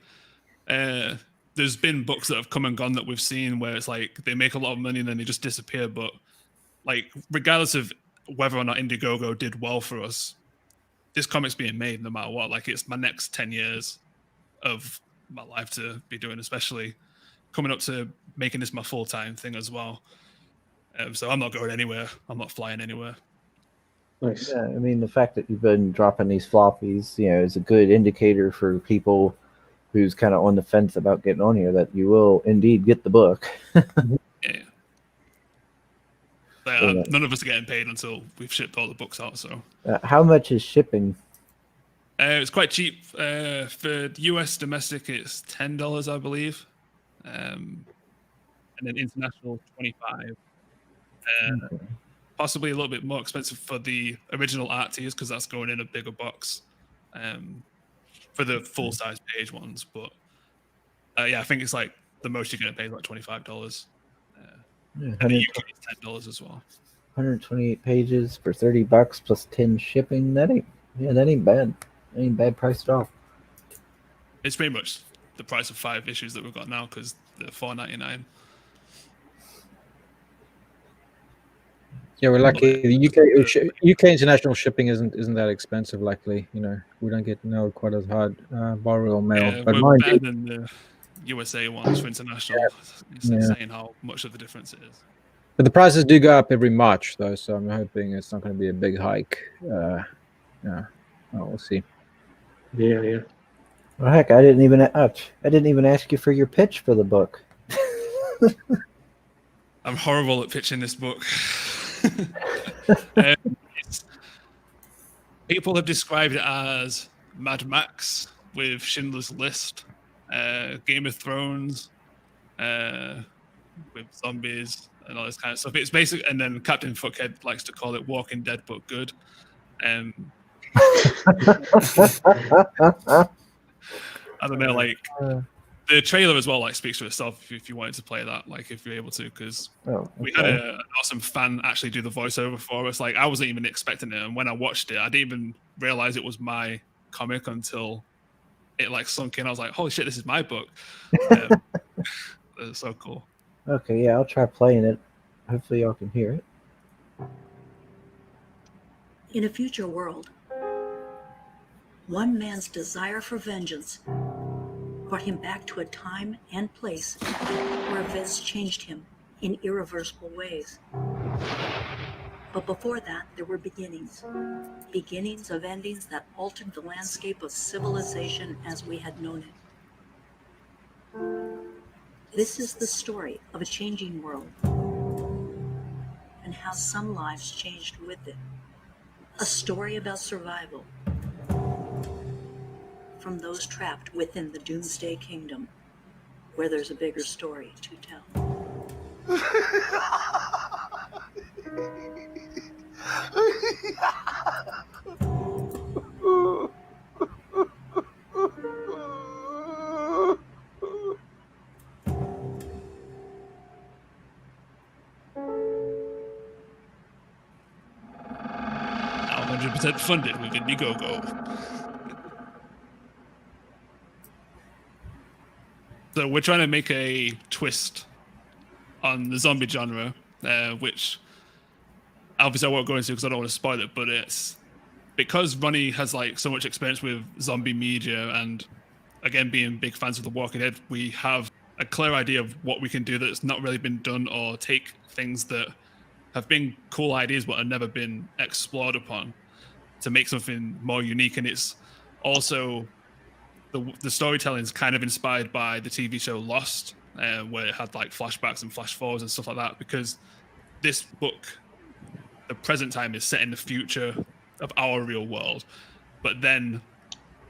there's been books that have come and gone that we've seen where it's like they make a lot of money and then they just disappear. But like, regardless of whether or not Indiegogo did well for us, this comic's being made no matter what. Like, it's my next 10 years of my life to be doing, especially coming up to making this my full-time thing as well. So I'm not going anywhere. I'm not flying anywhere. Nice. Yeah, I mean, the fact that you've been dropping these floppies, is a good indicator for people who's kind of on the fence about getting on here that you will indeed get the book. Yeah. None of us are getting paid until we've shipped all the books out. So, how much is shipping? It's quite cheap. For US domestic, it's $10, I believe, and then international $25. Possibly a little bit more expensive for the original art tiers because that's going in a bigger box for the full size page ones. But I think it's like the most you're going to pay is like $25. And the UK is $10 as well. 128 pages for $30 plus 10 shipping. That ain't bad. That ain't bad price at all. It's pretty much the price of 5 issues that we've got now because they're $4.99. Yeah, we're lucky. The UK international shipping isn't that expensive. Luckily, we don't get nailed quite as hard by Royal Mail. Yeah, but we're better than the USA ones for international. It's insane how much of the difference it is. But the prices do go up every March, though, so I'm hoping it's not going to be a big hike. We'll see. Yeah. Well, heck, I didn't even ask you for your pitch for the book. I'm horrible at pitching this book. People have described it as Mad Max with Schindler's List, Game of Thrones with zombies and all this kind of stuff. It's basic, and then Captain Fuckhead likes to call it Walking Dead but good. I don't know, like the trailer as well, like speaks for itself. If you wanted to play that, like if you're able to, because we had an awesome fan actually do the voiceover for us. Like I wasn't even expecting it, and when I watched it, I didn't even realize it was my comic until it like sunk in. I was like, "Holy shit, this is my book!" It's so cool. Okay, yeah, I'll try playing it. Hopefully, y'all can hear it. In a future world, one man's desire for vengeance brought him back to a time and place where events changed him in irreversible ways. But before that, there were beginnings of endings that altered the landscape of civilization as we had known it. This is the story of a changing world and how some lives changed with it. A story about survival from those trapped within the Doomsday Kingdom, where there's a bigger story to tell. Now 100% funded with Indiegogo. So we're trying to make a twist on the zombie genre, which obviously I won't go into because I don't want to spoil it, but it's because Ronnie has like so much experience with zombie media and again being big fans of The Walking Dead, we have a clear idea of what we can do that's not really been done, or take things that have been cool ideas but have never been explored upon to make something more unique. And it's also the storytelling is kind of inspired by the TV show Lost, where it had like flashbacks and flash forwards and stuff like that, because this book, the present time, is set in the future of our real world, but then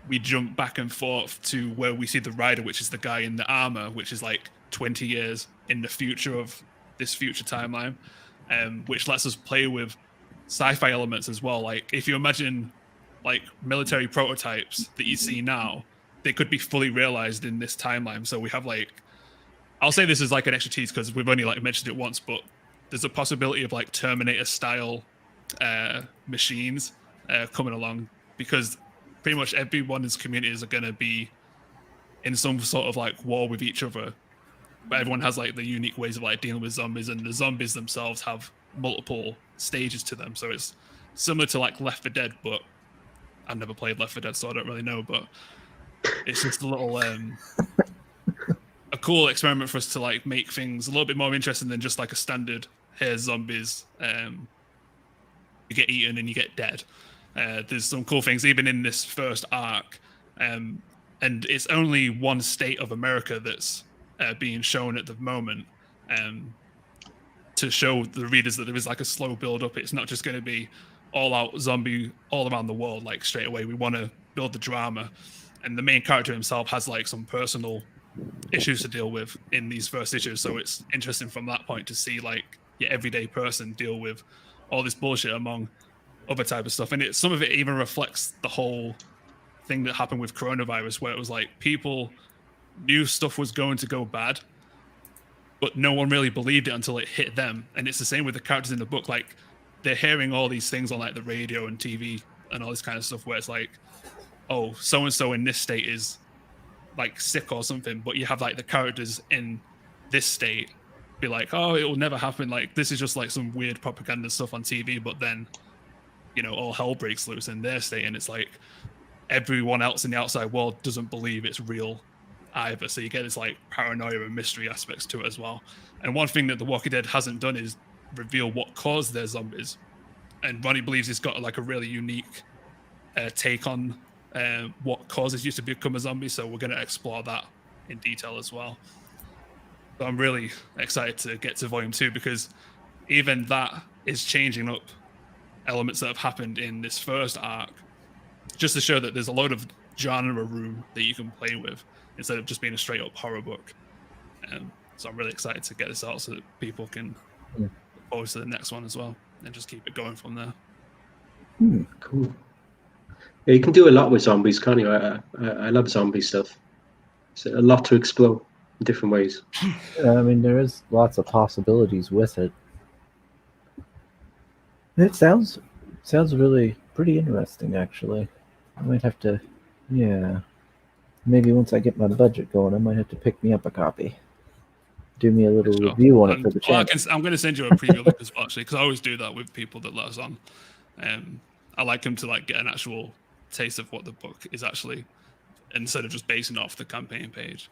we jump back and forth to where we see the rider, which is the guy in the armor, which is like 20 years in the future of this future timeline, which lets us play with sci-fi elements as well. Like if you imagine like military prototypes that you see now, they could be fully realized in this timeline. So we have like, I'll say this is like an extra tease because we've only like mentioned it once, but there's a possibility of like Terminator style machines coming along, because pretty much everyone's communities are going to be in some sort of like war with each other, but everyone has like the unique ways of like dealing with zombies, and the zombies themselves have multiple stages to them. So it's similar to like Left 4 Dead, but I've never played Left 4 Dead, so I don't really know, but it's just a little a cool experiment for us to like make things a little bit more interesting than just like a standard here's zombies, you get eaten and you get dead. There's some cool things even in this first arc, and it's only one state of America that's being shown at the moment, to show the readers that there is like a slow build up. It's not just going to be all out zombie all around the world like straight away. We want to build the drama, and the main character himself has like some personal issues to deal with in these first issues, so it's interesting from that point to see like your everyday person deal with all this bullshit among other type of stuff. And some of it even reflects the whole thing that happened with coronavirus, where it was like people knew stuff was going to go bad, but no one really believed it until it hit them. And it's the same with the characters in the book. Like they're hearing all these things on like the radio and TV and all this kind of stuff, where it's like, oh, so and so in this state is like sick or something, but you have like the characters in this state be like, oh, it will never happen, like this is just like some weird propaganda stuff on TV, but then all hell breaks loose in their state, and it's like everyone else in the outside world doesn't believe it's real either. So you get this like paranoia and mystery aspects to it as well. And one thing that The Walking Dead hasn't done is reveal what caused their zombies, and Ronnie believes it's got like a really unique take on what causes you to become a zombie, so we're going to explore that in detail as well. So I'm really excited to get to volume 2, because even that is changing up elements that have happened in this first arc, just to show that there's a load of genre room that you can play with instead of just being a straight up horror book. So I'm really excited to get this out so that people can look forward to the next one as well, and just keep it going from there. Cool. Yeah, you can do a lot with zombies, can't you? I love zombie stuff. It's a lot to explore in different ways. Yeah, I mean, there is lots of possibilities with it. It sounds really pretty interesting, actually. I might have to, maybe once I get my budget going, I might have to pick me up a copy. Do me a little review on it for the channel. I'm going to send you a preview link as well, actually, because I always do that with people that let us on. I like them to like get an actual taste of what the book is actually, instead of just basing it off the campaign page.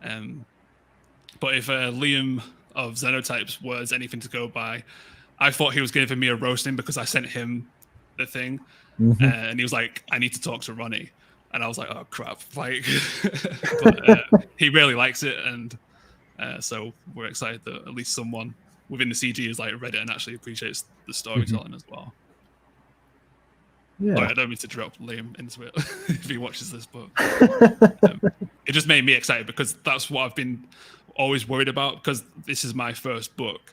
But if Liam of Xenotypes was anything to go by, I thought he was giving me a roasting because I sent him the thing, and he was like, I need to talk to Ronnie, and I was like, oh crap, like but he really likes it, and so we're excited that at least someone within the CG has like read it and actually appreciates the storytelling as well. Sorry, I don't mean to drop Liam into it if he watches this, but it just made me excited because that's what I've been always worried about, because this is my first book.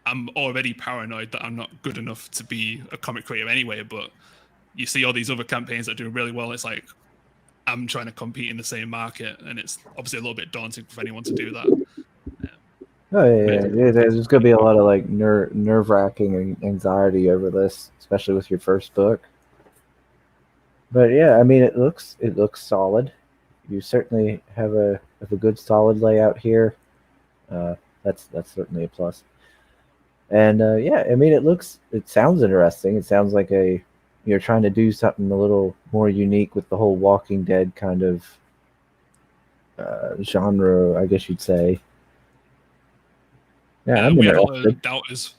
I'm already paranoid that I'm not good enough to be a comic creator anyway, but you see all these other campaigns that are doing really well. It's like I'm trying to compete in the same market, and it's obviously a little bit daunting for anyone to do that. There's going to be a lot of like nerve-wracking and anxiety over this, especially with your first book. But yeah, I mean, it looks solid. You certainly have a good solid layout here. That's certainly a plus. And I mean, it sounds interesting. It sounds like you're trying to do something a little more unique with the whole Walking Dead kind of genre, I guess you'd say. Yeah, we had a lot of doubters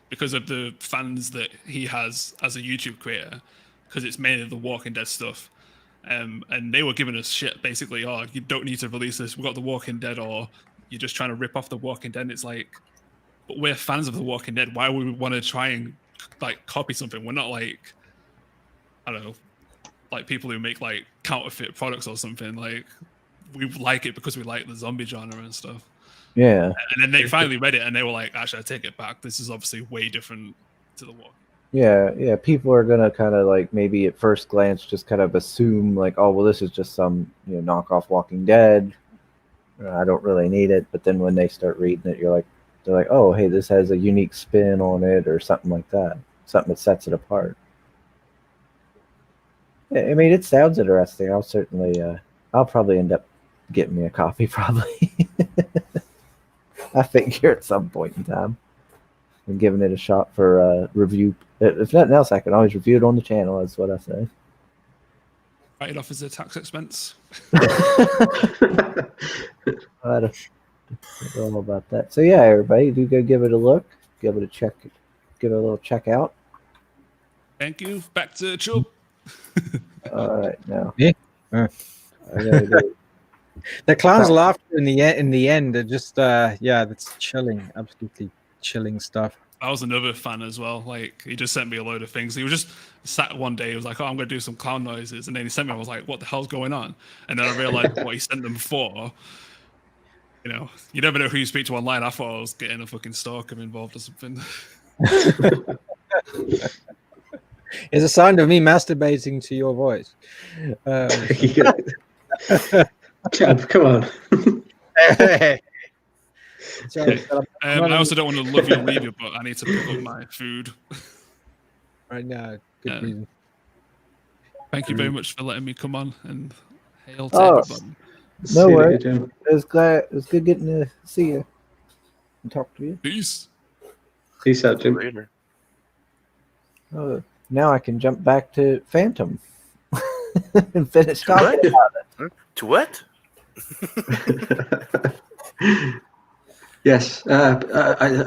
because of the fans that he has as a YouTube creator, because it's mainly the Walking Dead stuff. and they were giving us shit basically. Oh, you don't need to release this. We've got The Walking Dead, or you're just trying to rip off The Walking Dead. And it's like, but we're fans of The Walking Dead. Why would we want to try and like copy something? We're not like, I don't know, like people who make like counterfeit products or something. Like we like it because we like the zombie genre and stuff. Yeah. And then they finally read it and they were like, actually, I take it back. This is obviously way different to The Walking. Yeah. People are gonna kind of like maybe at first glance just kind of assume like, oh well, this is just some knockoff Walking Dead. I don't really need it. But then when they start reading it, they're like, oh hey, this has a unique spin on it or something like that. Something that sets it apart. Yeah, I mean, it sounds interesting. I'll probably end up getting me a copy probably. I figure at some point in time. And giving it a shot for review. If nothing else, I can always review it on the channel. That's what I say. Write it off as a tax expense. I don't know about that. So yeah, everybody, do go give it a look. Give it a check. Give it a little check out. Thank you. Back to Chub. All right, now. Yeah. I gotta go. The clown's laughter in the end. They're just that's chilling, absolutely chilling stuff. I was another fan as well. Like he just sent me a load of things. He was just sat one day. He was like, "Oh, I'm going to do some clown noises," and then he sent me. I was like, "What the hell's going on?" And then I realized what he sent them for. You never know who you speak to online. I thought I was getting a fucking stalker involved or something. It's a sound of me masturbating to your voice. Chab, come on. I also don't want to love you and leave you, but I need to pick up my food right now. Good reason. Thank you very much for letting me come on and hail to everybody. No worries. It was good getting to see you and talk to you. Peace. Peace out, Jim. Oh, now I can jump back to Phantom and finish talking about it. To what? Yes. I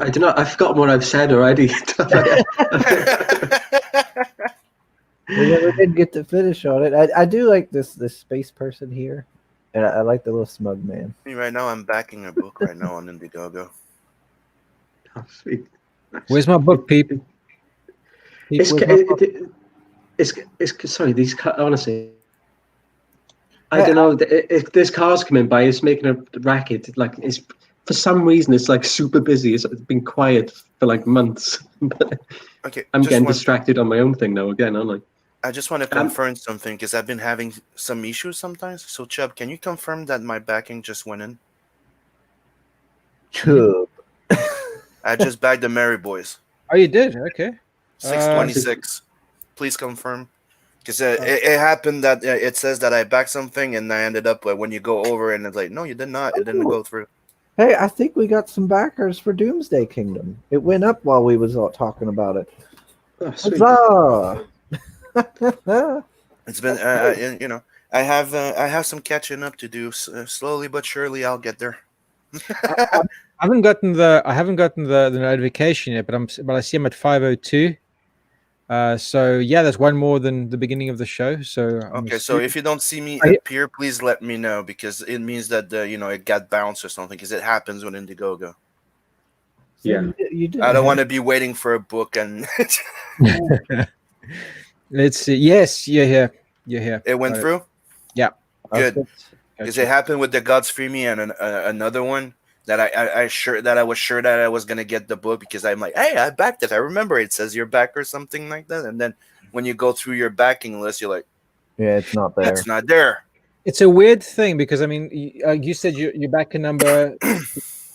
don't know. I've forgotten what I've said already. We never did get to finish on it. I do like this space person here, and I like the little smug man. Right now, I'm backing a book right now on Indiegogo. Oh, sweet. Where's my book, Peep? Sorry, these honestly, I don't know. If there's cars coming by, it's making a racket. Like it's for some reason, it's like super busy. It's been quiet for like months. Okay, I'm getting distracted on my own thing now again, aren't I? I just want to confirm something because I've been having some issues sometimes. So, Chubb, can you confirm that my backing just went in? Chubb. I just bagged the Merry Boys. Oh, you did? Okay. 626. Please confirm. Because it happened that it says that I backed something and I ended up when you go over and it's like, no, you did not. It didn't go through. Hey, I think we got some backers for Doomsday Kingdom. It went up while we was all talking about it. Oh, It's been, I have some catching up to do. Slowly but surely, I'll get there. I haven't gotten the notification yet, but I see I'm at 502. So yeah, that's one more than the beginning of the show. So okay, so if you don't see me appear, please let me know because it means that it got bounced or something because it happens with Indiegogo. Yeah, you did. I don't want to be waiting for a book and. Let's see. Yes, you're here. You're here. It went through. Yeah, good. Because it happened with the Gods Free Me and another one that I was sure that I was gonna get the book because I'm like, hey, I backed it. I remember it says you're back or something like that. And then when you go through your backing list, you're like, yeah, it's not there. It's not there. It's a weird thing because I mean, you said your backing number.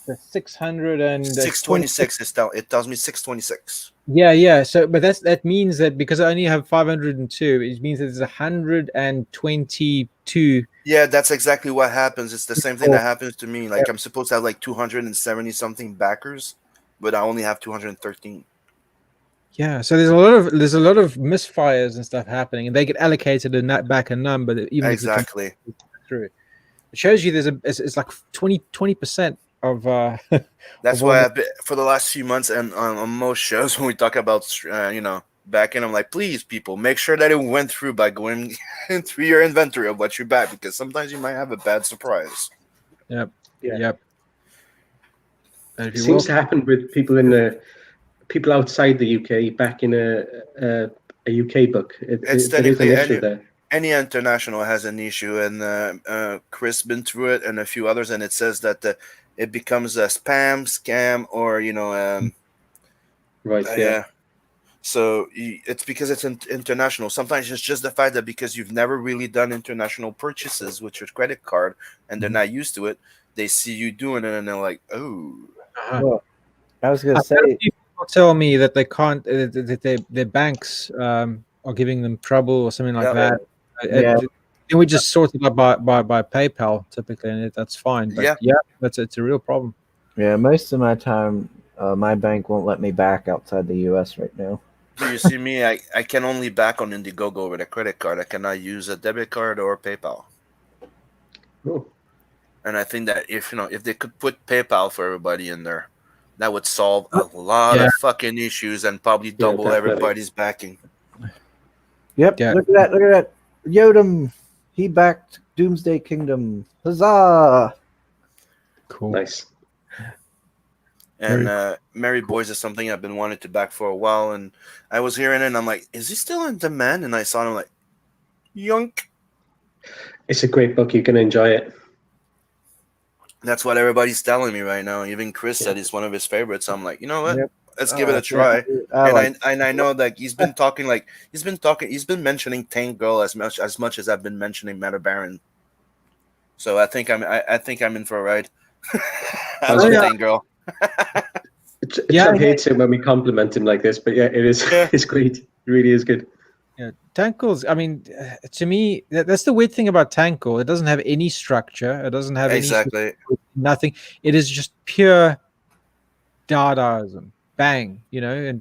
The 600 and 626 it tells me 626. Yeah. So, but that means that because I only have 502, it means that there's 122. Yeah, that's exactly what happens. It's the same thing that happens to me. Like I'm supposed to have like 270 something backers, but I only have 213. Yeah, so there's a lot of misfires and stuff happening, and they get allocated in that backer number that even exactly if through. It shows you it's like 20%. That's why I've been, for the last few months and on most shows when we talk about back in. I'm like, please, people, make sure that it went through by going through your inventory of what you back, because sometimes you might have a bad surprise. Yep. Yeah. Yep. And if It you seems will, to happen with people outside the UK backing a UK book. It's There is an technically issue there. any international has an issue, and Chris been through it, and a few others, and it says that it becomes a spam, scam, or Right. Yeah. So it's because it's international. Sometimes it's just the fact that because you've never really done international purchases with your credit card, and they're not used to it, they see you doing it, and they're like, "Oh, Well, I was going to I've had a say, few people tell me that they can't, that their banks are giving them trouble or something like Yeah. that. Yeah. Then we just sort it out by PayPal typically, and that's fine. But Yeah. it's a real problem. yeah, most of my time, my bank won't let me back outside the U.S. right now. Do you see me? I can only back on Indiegogo with a credit card. I cannot use a debit card or PayPal." Oh. And I think that if they could put PayPal for everybody in there, that would solve a lot Yeah. of fucking issues and probably double definitely. everybody's backing. Yep. Yeah. Look at that. Yodam, he backed Doomsday Kingdom. Huzzah! Cool. Nice. And Mary Boys is something I've been wanting to back for a while, and I was hearing it, and I'm like, is he still in demand? And I saw him like, yoink. It's a great book. You're going to enjoy it. That's what everybody's telling me right now. Even Chris said it's one of his favorites. I'm like, you know what? Yep. Let's give it a try. Yeah, I know that he's been mentioning Tank Girl as much as I've been mentioning Meta Baron. So I think I'm in for a ride. I love Tank Girl. Chubb hates it when we compliment him like this, but yeah, it is. Yeah. It's great. It really is good. Yeah, Tankle's. I mean, to me, that's the weird thing about Tankle. It doesn't have any structure. It doesn't have Exactly. nothing. It is just pure Dadaism. Bang, and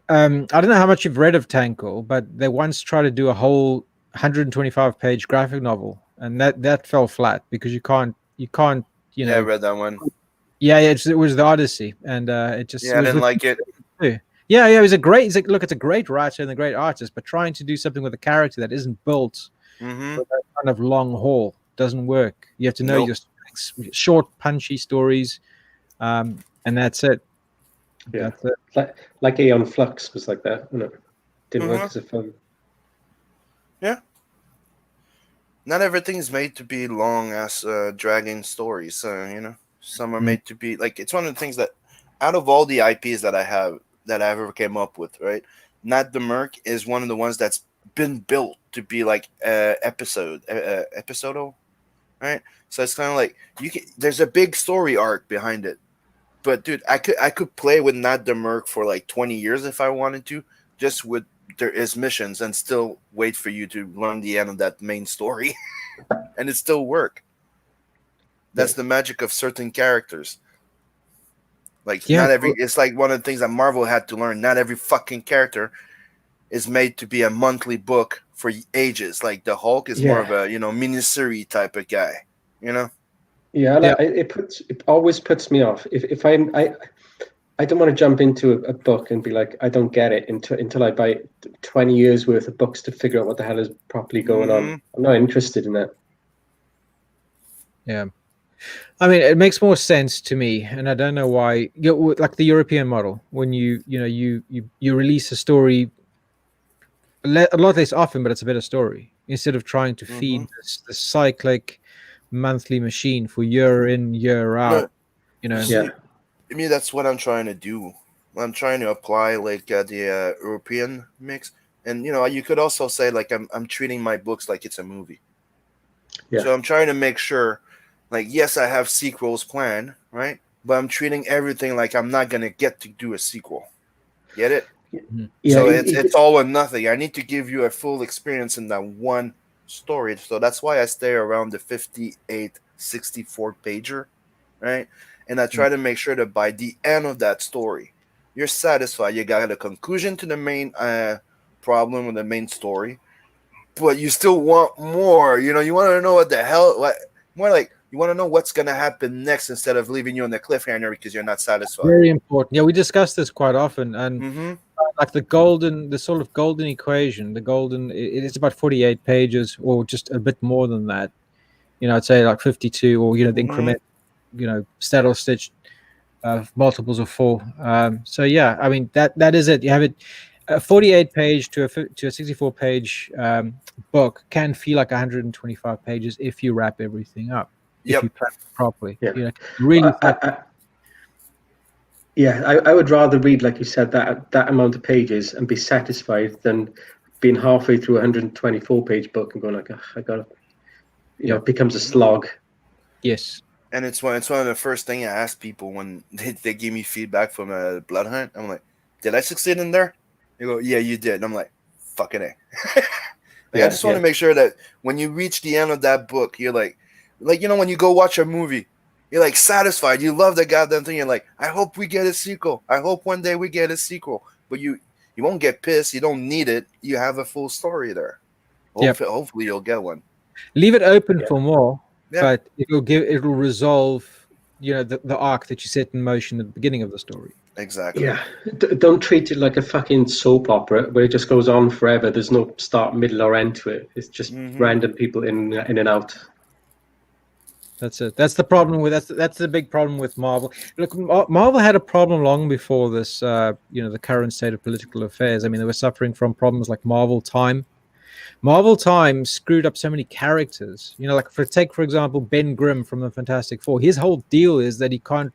I don't know how much you've read of Tankle, but they once tried to do a whole 125-page graphic novel, and that fell flat because you can't. Yeah, I read that one. Yeah, it was the Odyssey, and it just. Yeah, I didn't like it. Yeah, it was a great. It's a great writer and a great artist, but trying to do something with a character that isn't built Mm-hmm. for that kind of long haul doesn't work. You have to know your short, punchy stories, and that's it. Yeah, That's it. like Aeon Flux was like that. Didn't work as a film. Yeah. Not everything is made to be long ass dragging stories. Some are made to be like. It's one of the things that, out of all the IPs that I ever came up with, right? Not the Merc is one of the ones that's been built to be like episodal, right? So it's kind of like there's a big story arc behind it. But dude, I could play with Not the Merc for like 20 years if I wanted to, just with there is missions, and still wait for you to learn the end of that main story, and it still work. That's the magic of certain characters. Like it's like one of the things that Marvel had to learn. Not every fucking character is made to be a monthly book for ages. Like the Hulk is more of a miniseries type of guy. Yeah, it always puts me off. If I don't want to jump into a book and be like, I don't get it until I buy 20 years worth of books to figure out what the hell is properly going on. I'm not interested in that. Yeah. I mean, it makes more sense to me, and I don't know why. Like the European model, when you release a story a lot less often, but it's a better story, instead of trying to feed the cyclic monthly machine for year in year out. I mean, that's what I'm trying to do. I'm trying to apply like the European mix, and you could also say like I'm treating my books like it's a movie. Yeah. So I'm trying to make sure, like, yes, I have sequels planned, right? But I'm treating everything like I'm not gonna get to do a sequel. Get it? Yeah, so it's all or nothing. I need to give you a full experience in that one story. So that's why I stay around the 58, 64 pager, right? And I try to make sure that by the end of that story, you're satisfied. You got a conclusion to the main problem with the main story, but you still want more. You want to know what the hell, more like you want to know what's going to happen next instead of leaving you on the cliffhanger because you're not satisfied. Very important. Yeah, we discuss this quite often, and like the sort of golden equation, it is about 48 pages or just a bit more than that. I'd say like 52, or the increment, saddle stitch multiples of 4. So yeah, I mean that is it. You have it. A 48 page to a 64 page book can feel like 125 pages if you wrap everything up. If you plan it properly. Yeah. Really. I would rather read, like you said, that amount of pages and be satisfied than being halfway through a 124 page book and going like, I got it. It becomes a slog. Yes. And it's one of the first thing I ask people when they give me feedback from a blood hunt. I'm like, did I succeed in there? They go, yeah, you did. And I'm like, fucking A. I just want to make sure that when you reach the end of that book, you're like when you go watch a movie, you're like satisfied. You love the goddamn thing. You're like, I hope we get a sequel. I hope one day we get a sequel. But you won't get pissed. You don't need it. You have a full story there. Hopefully you'll get one. Leave it open for more, but it'll resolve, the arc that you set in motion at the beginning of the story. Exactly. Yeah. Don't treat it like a fucking soap opera where it just goes on forever. There's no start, middle, or end to it. It's just random people in and out. That's it. That's the problem with that's the big problem with Marvel. Look, Marvel had a problem long before this. The current state of political affairs. I mean, they were suffering from problems like Marvel Time. Marvel Time screwed up so many characters. Take for example Ben Grimm from the Fantastic Four. His whole deal is that he can't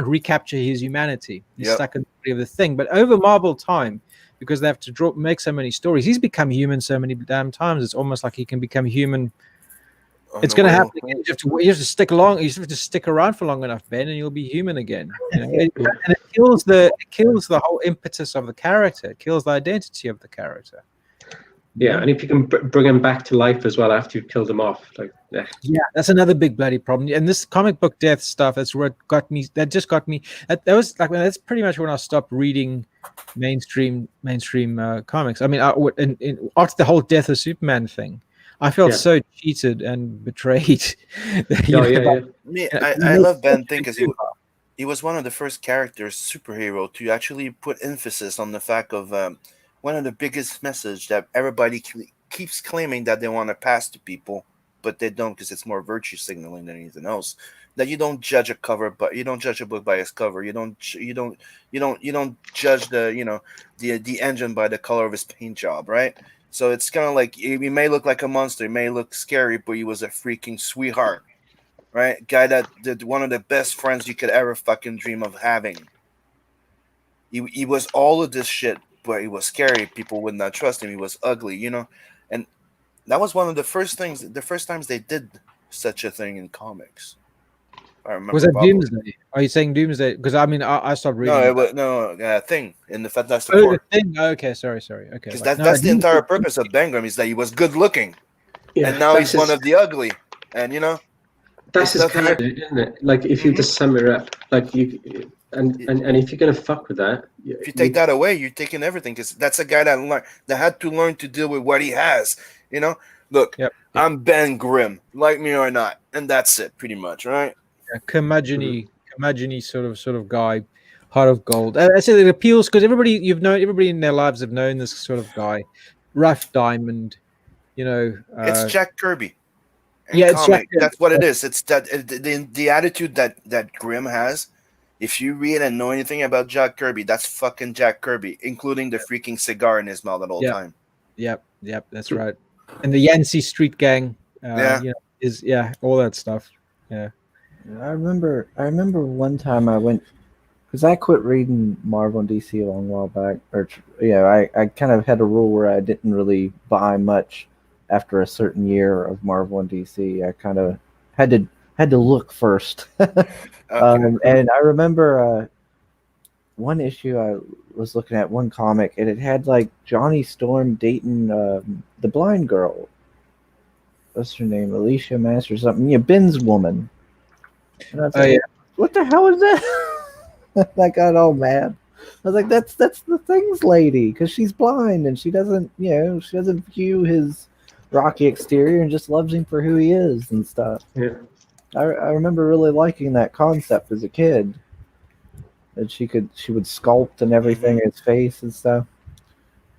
recapture his humanity. He's stuck in the body of the Thing. But over Marvel Time, because they have to make so many stories, he's become human so many damn times. It's almost like he can become human. It's going to happen again. You have to stick along. You have to stick around for long enough, Ben, and you'll be human again. And it kills the whole impetus of the character. It kills the identity of the character. Yeah, and if you can bring him back to life as well after you've killed him off, that's another big bloody problem. And this comic book death stuff, that's what got me. That just got me. That's pretty much when I stopped reading mainstream comics. I mean, after the whole death of Superman thing, I felt so cheated and betrayed. I love Ben thing because he was one of the first characters, superhero, to actually put emphasis on the fact of one of the biggest message that everybody keeps claiming that they want to pass to people, but they don't because it's more virtue signaling than anything else. That you don't judge a cover, but you don't judge a book by its cover. You don't judge the engine by the color of his paint job, right? So it's kind of like he may look like a monster, he may look scary, but he was a freaking sweetheart, right? Guy that did one of the best friends you could ever fucking dream of having. He was all of this shit. But he was scary. People would not trust him. He was ugly, and that was one of the first times they did such a thing in comics. I remember. Was that Doomsday? Are you saying Doomsday? Because I mean, I stopped reading. Thing in the Fantastic Four. The Thing. Okay, sorry. Okay, because that's the entire purpose of Ben Grimm is that he was good looking, and now he's one of the ugly, and that's his character, isn't it? Like if you just sum it up, like you. And if you're gonna fuck with that, if you take that away, you're taking everything. Because that's a guy that had to learn to deal with what he has. Look, I'm Ben Grimm, like me or not, and that's it, pretty much, right? Curmudgeon-y sort of guy, heart of gold. I say it appeals because everybody in their lives have known this sort of guy, rough diamond. It's Jack Kirby. It's Jack. That's what it is. It's that the attitude that Grimm has. If you read and know anything about Jack Kirby, that's fucking Jack Kirby, including the freaking cigar in his mouth at all time. Yep, that's right. And the Yancey Street Gang, all that stuff. Yeah. I remember one time I went, because I quit reading Marvel and DC a long while back, I kind of had a rule where I didn't really buy much after a certain year of Marvel and DC. I kind of had to look first. And I remember one issue I was looking at, one comic, and it had like Johnny Storm dating the blind girl. What's her name? Alicia Master or something. Ben's woman. And I was like, what the hell is that? I got all mad. I was like, that's the Thing's lady, because she's blind and she doesn't view his rocky exterior and just loves him for who he is and stuff. Yeah. I remember really liking that concept as a kid. that she would sculpt and everything, his face and stuff.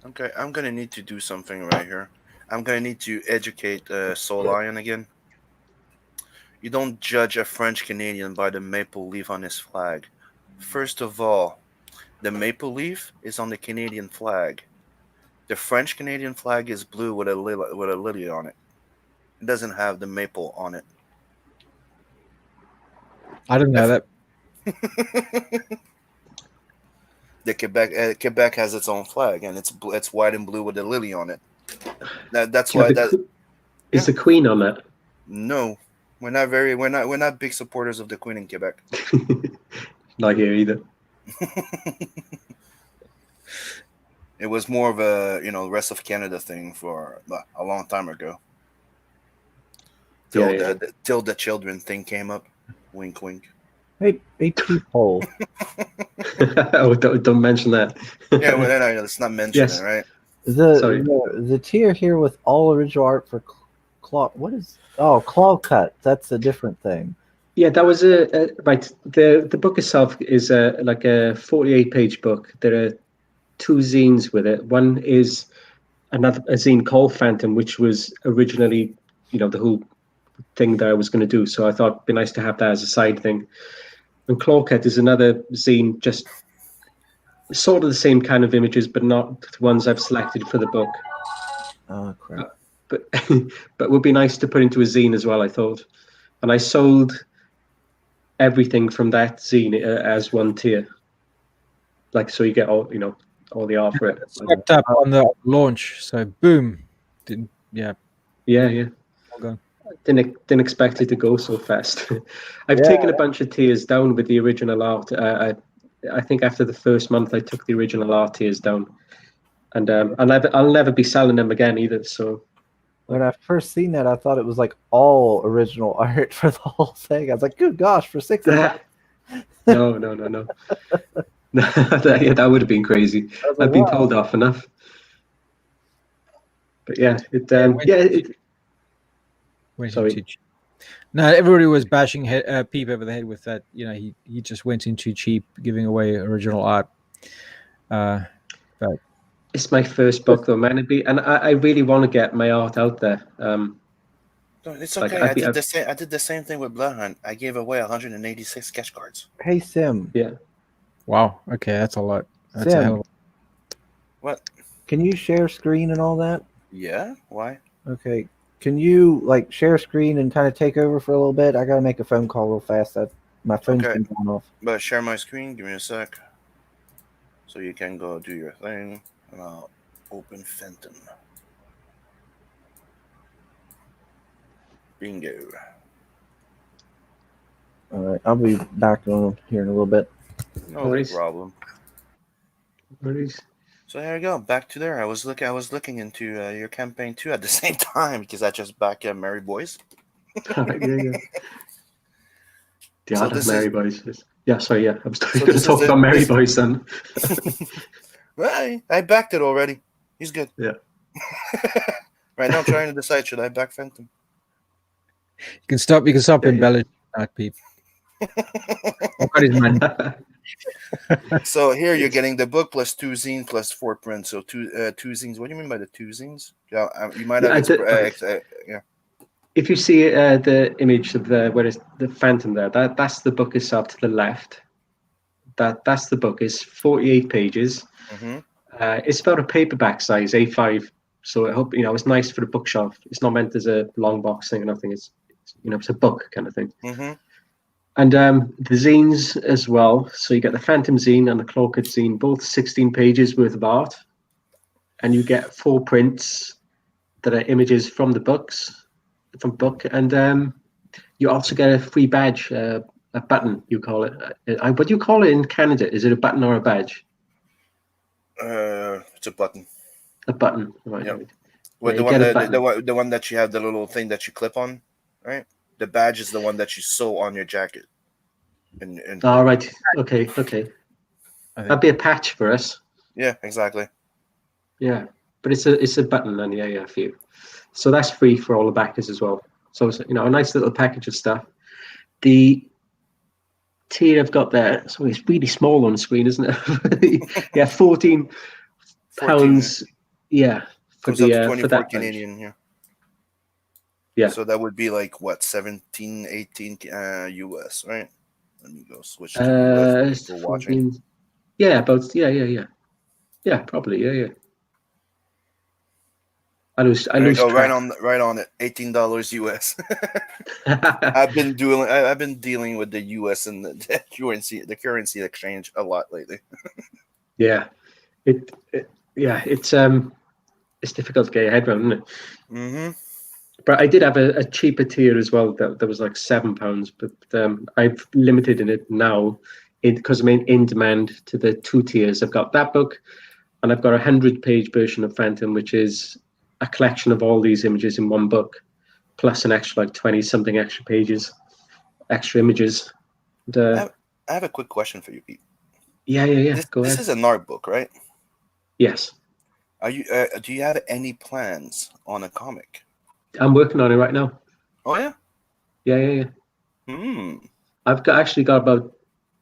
Okay, I'm gonna need to do something right here. I'm gonna need to educate Soul Lion again. You don't judge a French Canadian by the maple leaf on his flag. First of all, the maple leaf is on the Canadian flag. The French Canadian flag is blue with a lily on it. It doesn't have the maple on it. I didn't know that. The Quebec has its own flag, and it's white and blue with a lily on it. That's why Is the Queen on that? No, we're not big supporters of the Queen in Quebec. Not here either. It was more of a rest of Canada thing for a long time ago. Till the children thing came up. Wink, wink. Hey, Peephole. Oh, don't mention that. Yeah, well, no, let's not mention it, right? The tier here with all original art for claw. What is? Oh, claw cut. That's a different thing. Yeah, that was right. The book itself is like a 48-page book. There are 2 zines with it. One is a zine called Phantom, which was originally, the whole thing that I was going to do. So I thought it'd be nice to have that as a side thing. And Clawcat is another zine, just sort of the same kind of images, but not the ones I've selected for the book. Oh, crap. But it would be nice to put into a zine as well, I thought. And I sold everything from that zine as one tier. Like, so you get all the art for it. Swept up on the launch, so boom. Yeah. All gone. Didn't expect it to go so fast. I've taken a bunch of tiers down with the original art. I think after the first month, I took the original art tiers down, and I'll never be selling them again either. So when I first seen that, I thought it was like all original art for the whole thing. I was like, "Good gosh, for $60." No. That would have been crazy. I've been told off enough. But yeah, sorry. No, everybody was bashing Peep over the head with that. He just went in too cheap, giving away original art. But it's my first book, though, man. And I really want to get my art out there. It's okay. I did the same thing with Bloodhunt. I gave away 186 sketch cards. Hey, Sim. Yeah. Wow. Okay, that's a lot. That's Sim. a hell of a... What? Can you share screen and all that? Yeah. Why? Okay. Can you share screen and kind of take over for a little bit? I gotta make a phone call real fast. My phone's been going off. But share my screen. Give me a sec. So you can go do your thing, and I'll open Phantom. Bingo. All right, I'll be back on here in a little bit. No problem. Worries. So there you go. Back to there. I was looking into your campaign too at the same time because I just back Merry Boys. Yeah. The art of Merry Boys. Yeah, sorry. Yeah, I was going to talk about Merry Boys then. Right, I backed it already. He's good. Yeah. Right now, I'm trying to decide should I back Phantom. You can stop embellishing that, Peep. I've got his money. So here you're getting the book plus 2 zines plus 4 prints. So two zines. What do you mean by the 2 zines? Yeah, you might have. Yeah. If you see the image of where is the Phantom there, that's the book itself to the left. That's the book. It's 48 pages. Mm-hmm. It's about a paperback size, A5. So I hope it's nice for the bookshelf. It's not meant as a long box thing or nothing. It's a book kind of thing. Mm-hmm. And the zines as well. So you get the Phantom zine and the Clawcut zine, both 16 pages worth of art. And you get 4 prints that are images from the book. And you also get a free badge, a button, you call it. What do you call it in Canada? Is it a button or a badge? It's a button. A button, right? Yep. Yeah, Well, the one that you have the little thing that you clip on, right? The badge is the one that you sew on your jacket. All right. Okay. That'd be a patch for us. Yeah, exactly. Yeah, but it's a button, and yeah, for you. So that's free for all the backers as well. So it's a nice little package of stuff. The tier I've got there. So it's really small on the screen, isn't it? Yeah, £14. Yeah, for Comes up to the 24 for that bunch. Canadian. Yeah. Yeah. So that would be like what 17, 18 US, right? Let me go switch to US for watching. 14, yeah, about yeah, probably yeah. I lose There you go, track. right on it, $18 US. I've been dealing with the US and the currency exchange a lot lately. Yeah, it's difficult to get your head around, isn't it? Mm-hmm. But I did have a cheaper tier as well that was like £7, but I've limited in it now because I'm in demand to the 2 tiers. I've got that book, and I've got a 100-page version of Phantom, which is a collection of all these images in one book, plus an extra like 20-something extra pages, extra images. And, I have a quick question for you, Pete. Yeah. Go ahead. This is an art book, right? Yes. Are you? Do you have any plans on a comic? I'm working on it right now. Oh yeah. Yeah. I've actually got about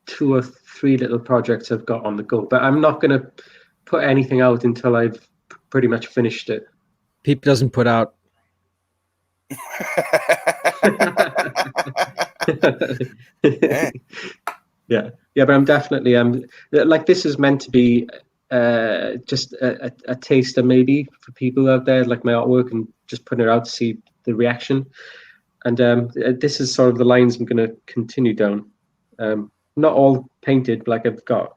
2 or 3 little projects I've got on the go, but I'm not going to put anything out until I've pretty much finished it. Peep doesn't put out. Yeah, but I'm definitely like, this is meant to be just a taster maybe for people out there, like my artwork, and just putting it out to see the reaction. And this is sort of the lines I'm going to continue down. Not all painted, but like I've got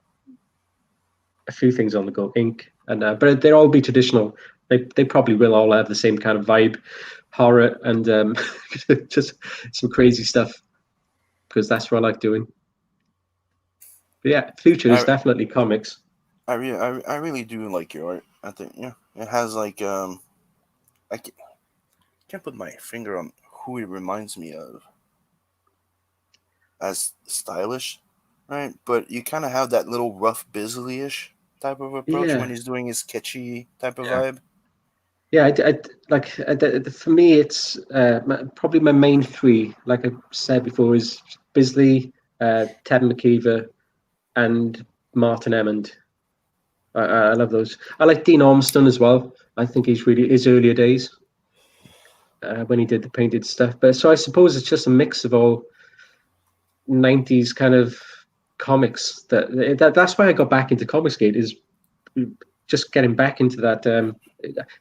a few things on the go, ink, and but they'll all be traditional. They probably will all have the same kind of vibe, horror, and just some crazy stuff, because that's what I like doing. But yeah, future is definitely comics. I really do like your art. I think it has like I can't put my finger on who it reminds me of as stylish, right? But you kind of have that little rough Bisley-ish type of approach when he's doing his sketchy type of vibe. Yeah, I like for me, it's probably my main 3. Like I said before, is Bisley, Ted McKeever, and Martin Emmond. I love those. I like Dean Ormston as well. I think he's really his earlier days when he did the painted stuff. But so I suppose it's just a mix of all 90s kind of comics. That's why I got back into Comicsgate, is just getting back into that.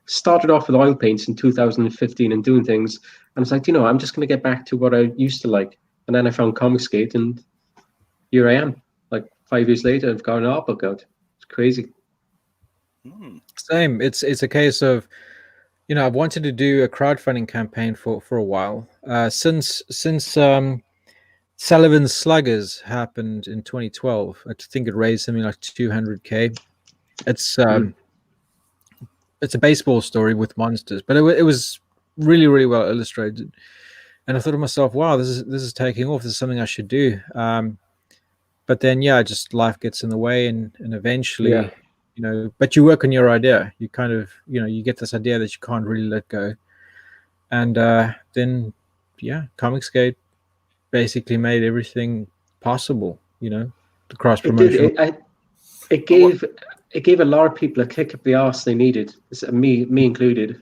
Started off with oil paints in 2015 and doing things, and I was like, I'm just going to get back to what I used to like. And then I found Comicsgate, and here I am. Like 5 years later, I've got an art book out. It's crazy. Same. It's a case of, I've wanted to do a crowdfunding campaign for a while. Since Sullivan's Sluggers happened in 2012, I think it raised something like 200K. It's a baseball story with monsters, but it was really, really well illustrated. And I thought to myself, wow, this is taking off. This is something I should do. But then, just life gets in the way, and eventually, but you work on your idea. You kind of, you get this idea that you can't really let go. And then, Comicsgate basically made everything possible, the cross promotion. It gave a lot of people a kick up the arse they needed, me included.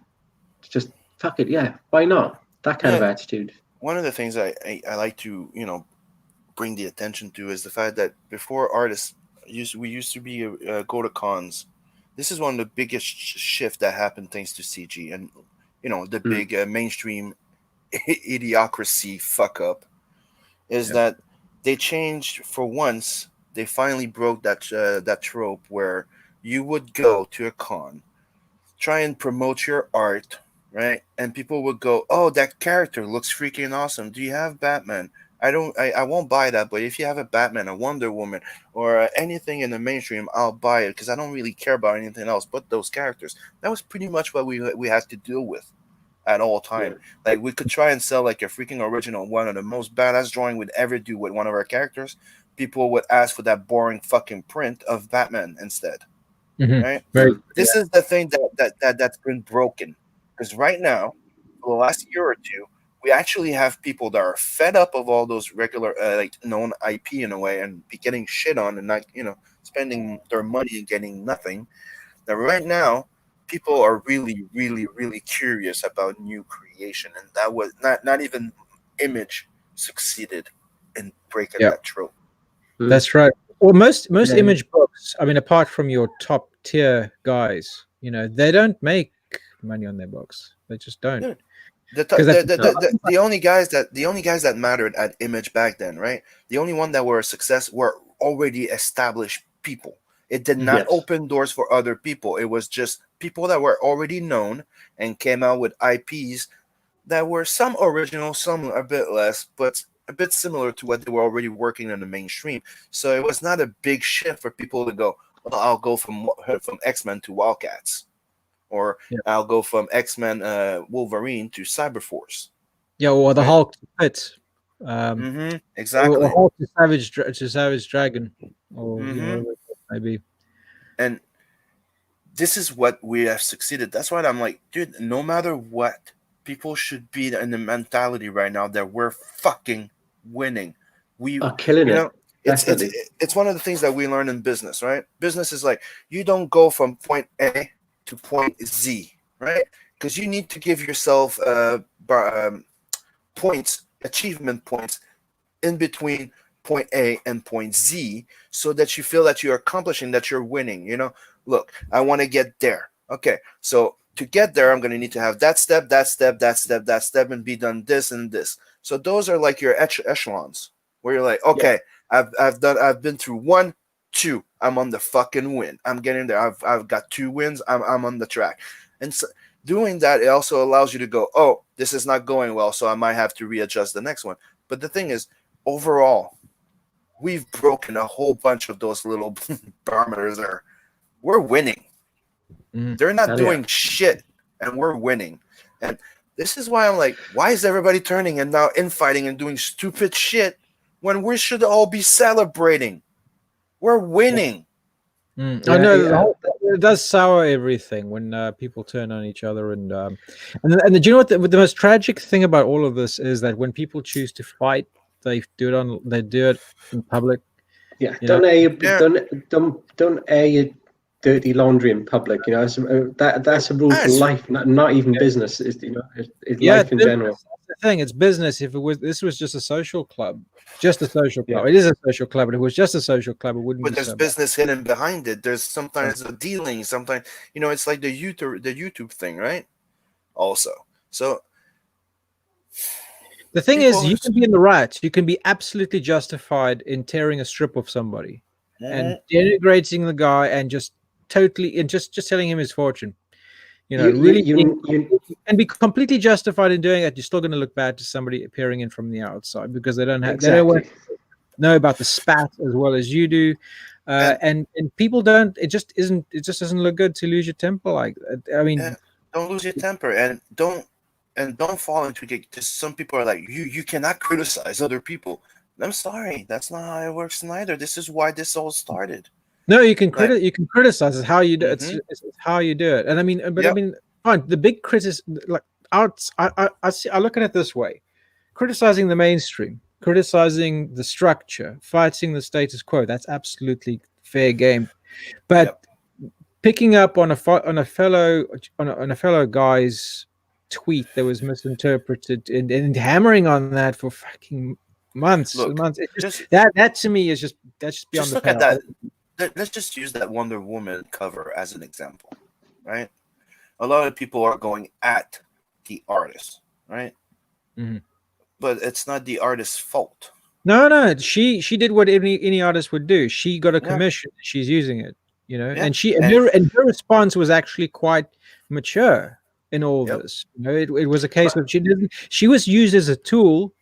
Just fuck it, why not? That kind of attitude. One of the things I like to bring the attention to is the fact that before artists we used to be go to cons. This is one of the biggest shift that happened thanks to CG and the big mainstream idiocracy fuck up is that they changed for once. They finally broke that trope where you would go to a con, try and promote your art, right? And people would go, "Oh, that character looks freaking awesome. Do you have Batman? I won't buy that, but if you have a Batman, a Wonder Woman, or anything in the mainstream, I'll buy it because I don't really care about anything else but those characters." That was pretty much what we had to deal with at all time. Yeah. Like we could try and sell like a freaking original, one of the most badass drawing we'd ever do with one of our characters. People would ask for that boring fucking print of Batman instead. Right? This is the thing that's been broken. Because right now, for the last year or two, we actually have people that are fed up of all those regular like known IP in a way and be getting shit on and not spending their money and getting nothing. Now right now, people are really, really, really curious about new creation, and that was not even Image succeeded in breaking Yeah. that trope. That's right. Well, most Yeah. Image books, I mean, apart from your top tier guys, they don't make money on their books. They just don't. Yeah. The only guys that mattered at Image back then, right? The only one that were a success were already established people. It did not Yes. open doors for other people. It was just people that were already known and came out with IPs that were some original, some a bit less, but a bit similar to what they were already working in the mainstream. So it was not a big shift for people to go, well, I'll go from X-Men to Wildcats, or I'll go from X-Men Wolverine to Cyberforce. Yeah, or the Hulk to Pit. Exactly. Or Hulk to Savage Dragon, or maybe. And this is what we have succeeded. That's why I'm like, dude, no matter what, people should be in the mentality right now that we're fucking winning. We are killing it. It's one of the things that we learn in business, right? Business is like, you don't go from point A to point Z, right? Because you need to give yourself points, achievement points in between point A and point Z, so that you feel that you're accomplishing, that you're winning. Look, I want to get there. Okay, so to get there, I'm going to need to have that step, and be done this and this. So those are like your echelons, where you're like, okay, I've been through 1, 2, I'm on the fucking win. I'm getting there. I've got 2 wins. I'm on the track, and so doing that, it also allows you to go, oh, this is not going well, so I might have to readjust the next one. But the thing is, overall, we've broken a whole bunch of those little barometers there. We're winning. They're not doing shit, and we're winning. And this is why I'm like, why is everybody turning and now infighting and doing stupid shit when we should all be celebrating? We're winning. I know it does sour everything when people turn on each other, and do you know what the most tragic thing about all of this is? That when people choose to fight, they do it in public. Yeah, don't air your dirty laundry in public. That's a rule for life, not even business. It's life in general. That's the thing. It's business. If this was just a social club, it is a social club. But if it was just a social club, it wouldn't. But be there's so business hidden behind it. There's sometimes a dealing. Sometimes it's like the YouTube thing, right? Also, so the thing is, you can be in the right. You can be absolutely justified in tearing a strip of somebody and denigrating the guy and just totally and just telling him his fortune. You can be completely justified in doing it. You're still going to look bad to somebody appearing in from the outside because they don't know about the spat as well as you do, and people don't. It just doesn't look good to lose your temper like that. I mean, don't lose your temper and don't fall into it. Just some people are like, you cannot criticize other people. I'm sorry, that's not how it works neither. This is why this all started. No, you can criticize. It's how you do it. It's how you do it. And I mean, fine. The big criticism, like I look at it this way: criticizing the mainstream, criticizing the structure, fighting the status quo. That's absolutely fair game. But picking up on a fellow guy's tweet that was misinterpreted and hammering on that for fucking months. That to me is just beyond the pale. At that. Let's just use that Wonder Woman cover as an example, right? A lot of people are going at the artist, right? Mm-hmm. But it's not the artist's fault. No. She did what any artist would do. She got a commission. She's using it, and her response was actually quite mature in all this. It was a case of she was used as a tool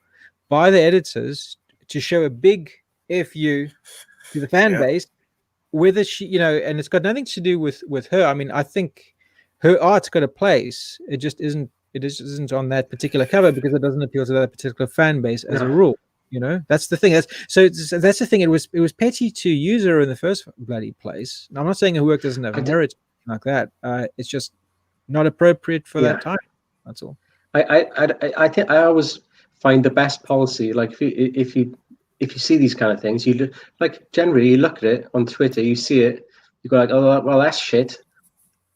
by the editors to show a big FU to the fan base. Whether she, and it's got nothing to do with her. I mean, I think her art's got a place. It just isn't on that particular cover because it doesn't appeal to that particular fan base as a rule. That's the thing. That's the thing. It was petty to use her in the first bloody place. Now, I'm not saying her work doesn't have merit like that. It's just not appropriate for that time. That's all. I think I always find the best policy, like if you see these kind of things, like generally you look at it on Twitter, you see it, you go like, oh well, that's shit,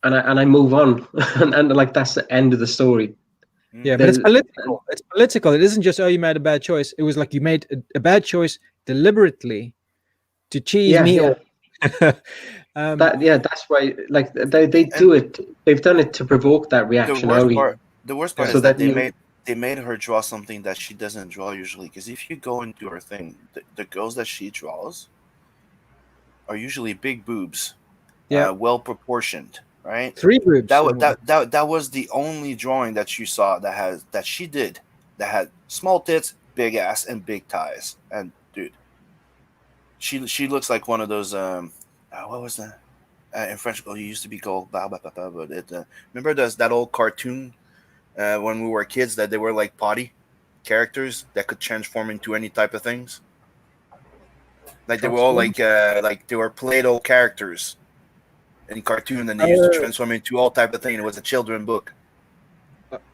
and I move on, and like that's the end of the story. Yeah, but it's political. It's political. It isn't just, oh, you made a bad choice. It was like you made a bad choice deliberately to cheese me off. That's why, like they do it. They've done it to provoke that reaction. The worst part is that they made her draw something that she doesn't draw usually. Because if you go into her thing, the girls that she draws are usually big boobs, well proportioned, right? 3 boobs. That was the only drawing that you saw that she did that had small tits, big ass, and big thighs. And dude, she looks like one of those what was that in French? Oh, it used to be called but remember that old cartoon when we were kids that they were like potty characters that could transform into any type of things. Like they were all like they were Play-Doh characters in cartoon, and they used to transform into all type of thing. It was a children book.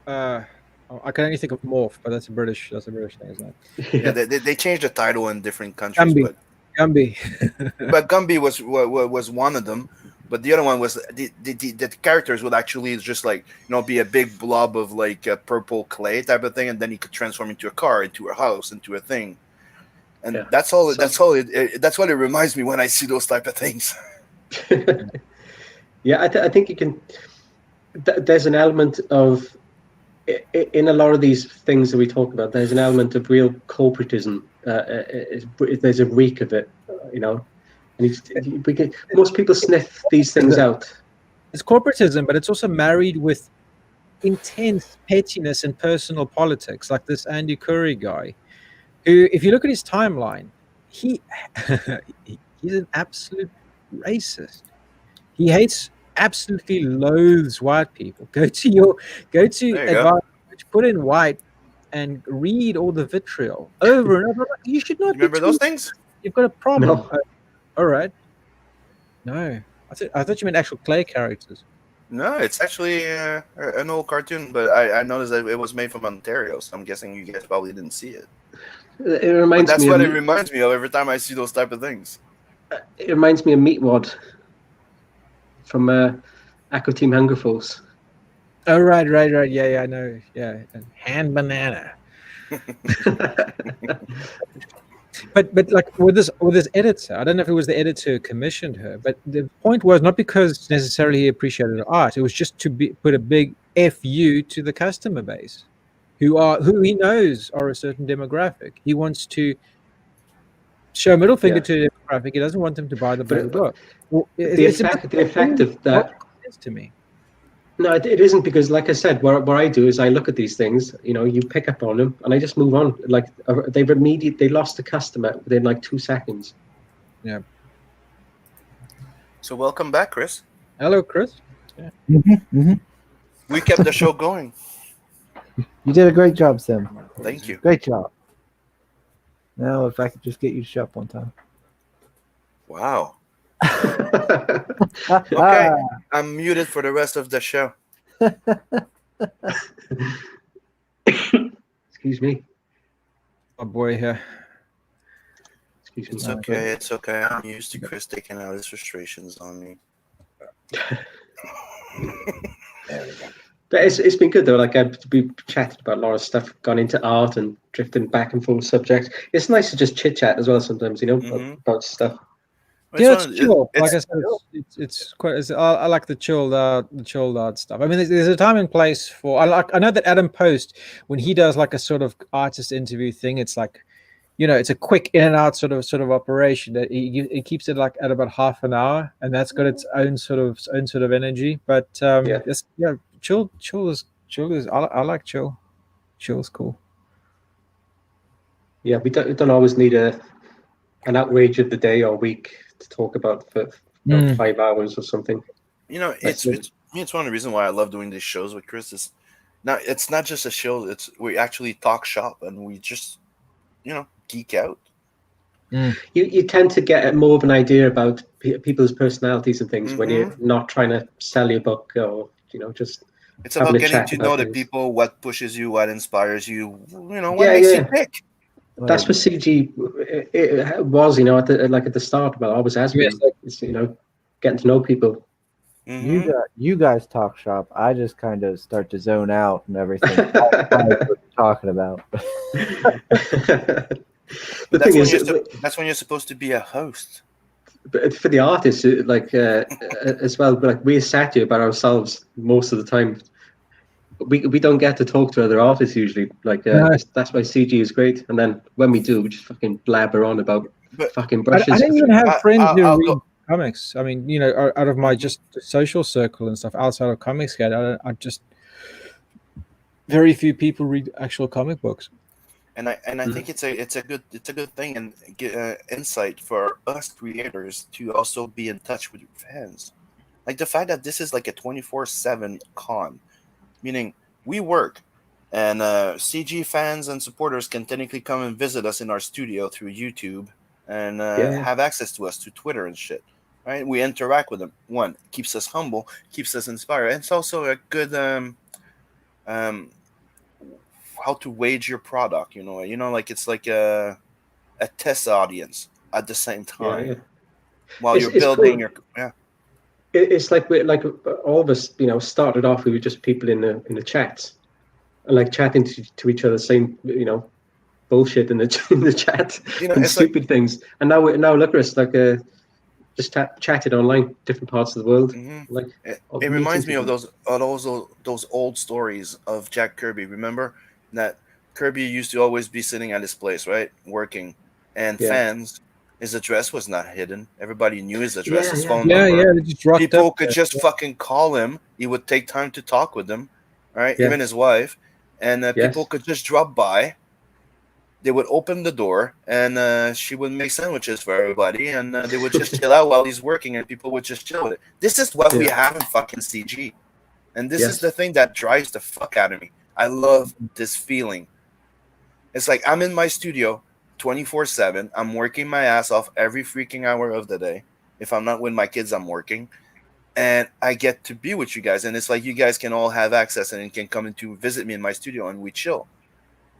I can only think of Morph, but that's a British thing, isn't it? Yeah, they changed the title in different countries. Gumby. But Gumby was one of them. But the other one was the characters would actually just like be a big blob of like purple clay type of thing, and then he could transform into a car, into a house, into a thing. And that's all. That's what it reminds me when I see those type of things. Yeah, I think you can. There's an element of in a lot of these things that we talk about. There's an element of real corporatism. There's a reek of it, And most people sniff these things out. It's corporatism, but it's also married with intense pettiness and personal politics, like this Andy Curry guy, who, if you look at his timeline, he's an absolute racist. He absolutely loathes white people. Go to advantage, put in white, and read all the vitriol over and over. You should not remember those things. You've got a problem. No. All right. No, I thought you meant actual clay characters. No, it's actually an old cartoon, but I noticed that it was made from Ontario, so I'm guessing you guys probably didn't see it. It reminds That's me. What it reminds me of every time I see those type of things. It reminds me of Meatwad from Aqua Team Hunger Force. Oh, right. Yeah, I know. Yeah, hand banana. But like with this editor, I don't know if it was the editor who commissioned her, but the point was not because necessarily he appreciated the art. It was just to put a big FU to the customer base, who he knows are a certain demographic. He wants to show middle finger to the demographic. He doesn't want them to buy the book. Well, the effect of that to me. No, it isn't, because, like I said, what I do is I look at these things. You pick up on them, and I just move on. Like they lost the customer within like 2 seconds. Yeah. So welcome back, Chris. Hello, Chris. Yeah. We kept the show going. You did a great job, Sim. Thank you. Great job. Now, if I could just get you to shut up one time. Wow. Okay, I'm muted for the rest of the show. Excuse me. Oh boy, here. Excuse me. It's okay. I'm used to Chris taking out his frustrations on me. There we go. But it's been good though. Like we chatted about a lot of stuff, gone into art and drifting back and forth subjects. It's nice to just chit chat as well sometimes, about stuff. Yeah, it's chill. Like I said, it's quite. I like the chilled out stuff. I mean, there's a time and place for. I know that Adam Post, when he does like a sort of artist interview thing, it's like, it's a quick in and out sort of operation. That he keeps it like at about half an hour, and that's got its own sort of energy. But chill is. I like chill. Chill's cool. Yeah, we don't always need an outrage of the day or week to talk about for 5 hours or something. It's one of the reasons why I love doing these shows with Chris. It's not just a show. We actually talk shop and we just geek out. You tend to get more of an idea about people's personalities and things when you're not trying to sell your book or just It's about having a getting chat to about know the things. people, what pushes you, what inspires you, what Yeah, makes yeah. you tick. That's what CG it was, at the start. Well, always has Yes, been. It's getting to know people. Hmm You guys talk shop. I just kind of start to zone out and everything. What you're talking about. The But thing is, that's when you're supposed to be a host. but for the artists, as well, like we're sat here by ourselves most of the time. We don't get to talk to other artists usually. No, That's why CG is great. And then when we do, we just fucking blabber on about But fucking I brushes. don't even have friends who I'll read go. comics. I mean, out of my Mhm. just social circle and stuff outside of Comics Gate, I just very few people read actual comic books. And I think it's a good thing and insight for us creators to also be in touch with your fans. Like the fact that this is like a 24/7 con, meaning we work, and CG fans and supporters can technically come and visit us in our studio through YouTube and Yeah. have access to us through Twitter and shit. Right? We interact with them. One, keeps us humble, keeps us inspired, and it's also a good um how to wage your product. Like it's like a test audience at the same Yeah, time yeah. while It's you're it's building cool. your It's like all of us, started off. We were just people in the chats, and like chatting to each other, saying bullshit in the in the chat and it's like stupid things. And now look at us, just chatted online, different parts of the world, mhm. like It meeting reminds me of people. those old stories of Jack Kirby. Remember that Kirby used to always be sitting at his place, right, working, and Yeah, fans. His address was not hidden. Everybody knew his address, yeah, his yeah, phone Yeah, number. yeah, they just rocked up People could there. just fucking call him. He would take time to talk with them, right? yeah, Even his wife, and people yes, could just drop by. They would open the door, and she would make sandwiches for everybody, and they would just chill out while he's working, and people would just chill with it. This is what we yeah, have in fucking CG. And this is the yes, thing that drives the fuck out of me. I love this feeling. It's like I'm in my studio 24/7. I'm working my ass off every freaking hour of the day. If I'm not with my kids, I'm working. And I get to be with you guys. And it's like you guys can all have access and can come in to visit me in my studio and we chill.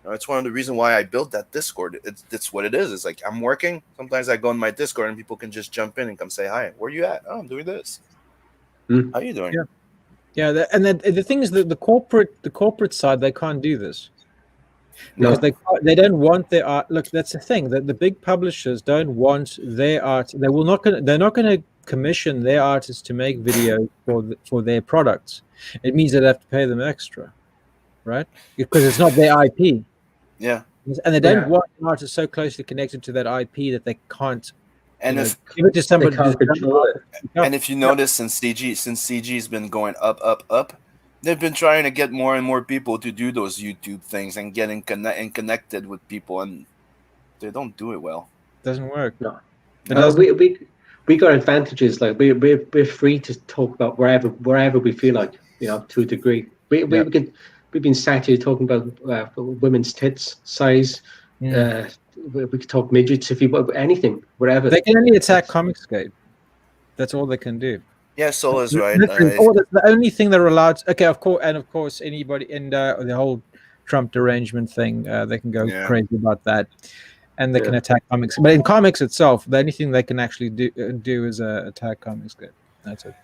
It's one of the reasons why I built that Discord. It's what it is. It's like I'm working. Sometimes I go in my Discord and people can just jump in and come say hi. Where you at? Oh, I'm doing this. Mm. How you doing? Yeah. Yeah, the thing is that the corporate side, they can't do this because no, they don't want their art. Look, that's the thing, that the big publishers don't want their art. They're not going to commission their artists to make videos for their products. It means they'd have to pay them extra, right? Because it's not their IP, Yeah. and they don't yeah. want an artist so closely connected to that IP that they can't, And if give it to They somebody. can't control it. And if you notice, since CG's been going up, they've been trying to get more and more people to do those YouTube things and getting connected with people, and they don't do it well. Doesn't work. No, It doesn't. we got advantages. Like we're free to talk about wherever we feel like, to a degree. Yeah. We've been sat here talking about women's tits size. Mm. We could talk midgets if you want, anything, wherever. They can only attack Comicsgate. That's all they can do. Yeah, Soul is right. Literally, that's the only thing they're allowed. Okay, of course, anybody in the whole Trump derangement thing, they can go Yeah. crazy about that, and they can Yeah. attack comics. But in comics itself, the only thing they can actually do is attack Comicsgate. That's it.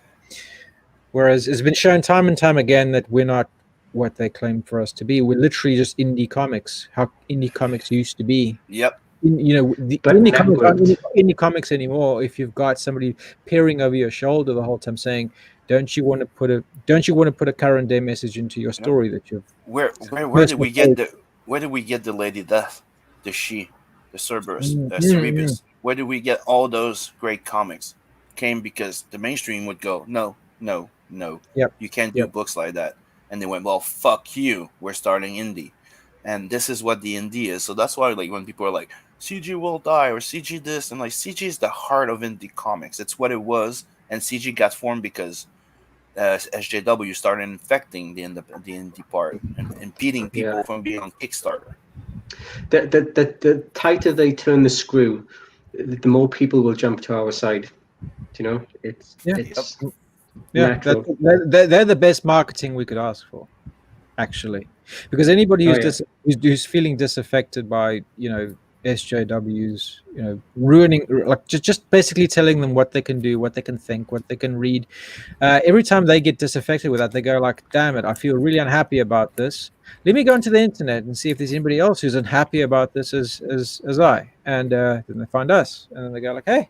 Whereas it's been shown time and time again that we're not what they claim for us to be. We're literally just indie comics. How indie comics used to be. Yep. The But indie comics aren't networked. indie comics anymore. If you've got somebody peering over your shoulder the whole time saying, "Don't you want to put a current day message into your story that you've?" Where did we get the Lady Death, the Cerberus, Cerebrus? Where did we get all those great comics? Came because the mainstream would go, no, Yep. you can't do books like that, and they went, well, fuck you, we're starting indie, and this is what the indie is. So that's why, like, when people are like, CG will die or CG this, and like, CG is the heart of indie comics. It's what it was, and CG got formed because SJW started infecting the indie part and impeding people from being on Kickstarter. The tighter they turn the screw, the more people will jump to our side. It's Yeah, natural. they're the best marketing we could ask for, actually, because anybody who's feeling disaffected by SJWs, ruining, like just basically telling them what they can do, what they can think, what they can read. Every time they get disaffected with that, they go like, "Damn it, I feel really unhappy about this. Let me go into the internet and see if there's anybody else who's unhappy about this as I." And then they find us, and then they go like, "Hey,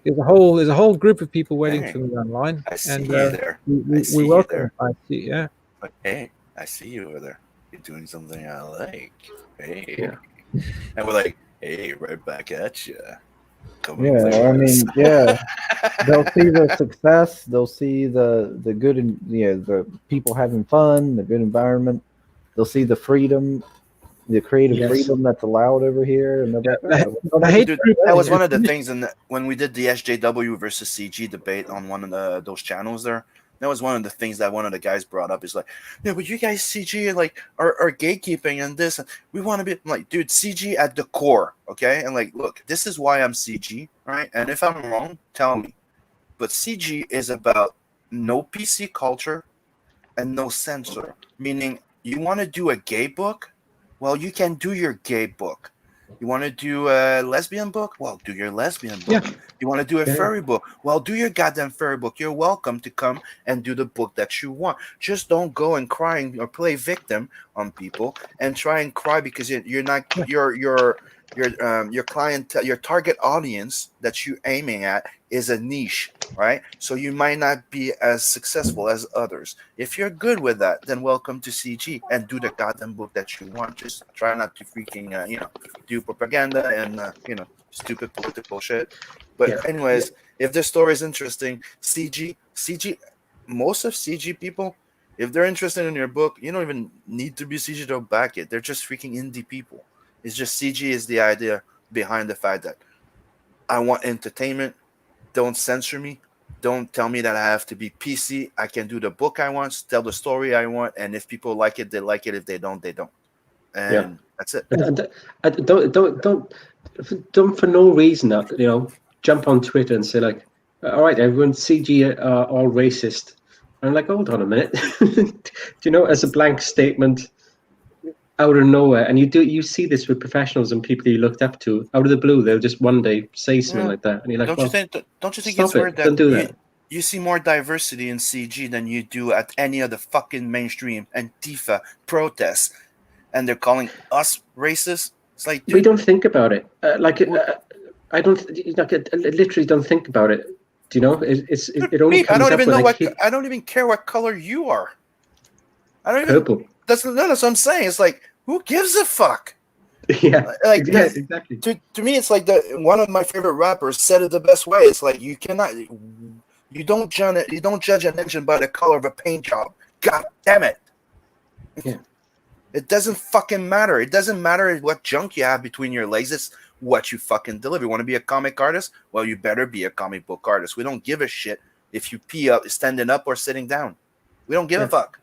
there's a whole group of people waiting Hey, for me online, I see and you there. I we see you welcome there. them." I see, yeah. Like, hey, I see you over there. You're doing something I like. Hey. Yeah. And we're like, hey, right back at you. Come Yeah, and play I with us. mean, yeah, they'll see the success, they'll see the good, and the people having fun, the good environment. They'll see the freedom, the creative Yes. freedom that's allowed over here, and they're like, I hate Dude, that was one of the things when we did the SJW versus CG debate on one of those channels there. That was one of the things that one of the guys brought up. Is like, yeah, but you guys CG like are gatekeeping and this, and we want to be. I'm like, dude, CG at the core, okay? And like, look, this is why I'm CG, right? And if I'm wrong, tell me. But CG is about no PC culture and no censor. Meaning, you want to do a gay book? Well, you can do your gay book. You want to do a lesbian book? Well, do your lesbian book. Yeah. You want to do a Yeah. furry book? Well, do your goddamn furry book. You're welcome to come and do the book that you want. Just don't go and crying or play victim on people and try and cry because you're not your client, your target audience that you're aiming at is a niche, right? So you might not be as successful as others. If you're good with that, then welcome to CG and do the goddamn book that you want. Just try not to freaking do propaganda and stupid political shit. But Yeah. anyways, if the story is interesting, CG, most of CG people, if they're interested in your book, you don't even need to be CG to back it. They're just freaking indie people. It's just CG is the idea behind the fact that I want entertainment. Don't censor me. Don't tell me that I have to be PC. I can do the book I want, tell the story I want, and if people like it, they like it. If they don't, they don't. And that's it. And don't for no reason jump on Twitter and say like, all right, everyone, CG are all racist. I'm like, hold on a minute. As a blank statement out of nowhere, and you see this with professionals and people you looked up to, out of the blue, they'll just one day say something like that, and you're like, Don't you think stop it's weird Don't do that. you see more diversity in CG than you do at any of the fucking mainstream Antifa protests, and they're calling us racist? It's like, dude, we don't think about it. I literally don't think about it. Do you know? It only comes up when I don't even care what color you are. I don't even. Purple. That's what I'm saying. It's like, who gives a fuck? Yeah, like exactly. To me, it's like one of my favorite rappers said it the best way. It's like you don't judge an engine by the color of a paint job. God damn it! Yeah. It doesn't fucking matter. It doesn't matter what junk you have between your legs. It's what you fucking deliver. You want to be a comic artist? Well, you better be a comic book artist. We don't give a shit if you pee up standing up or sitting down. We don't give a fuck.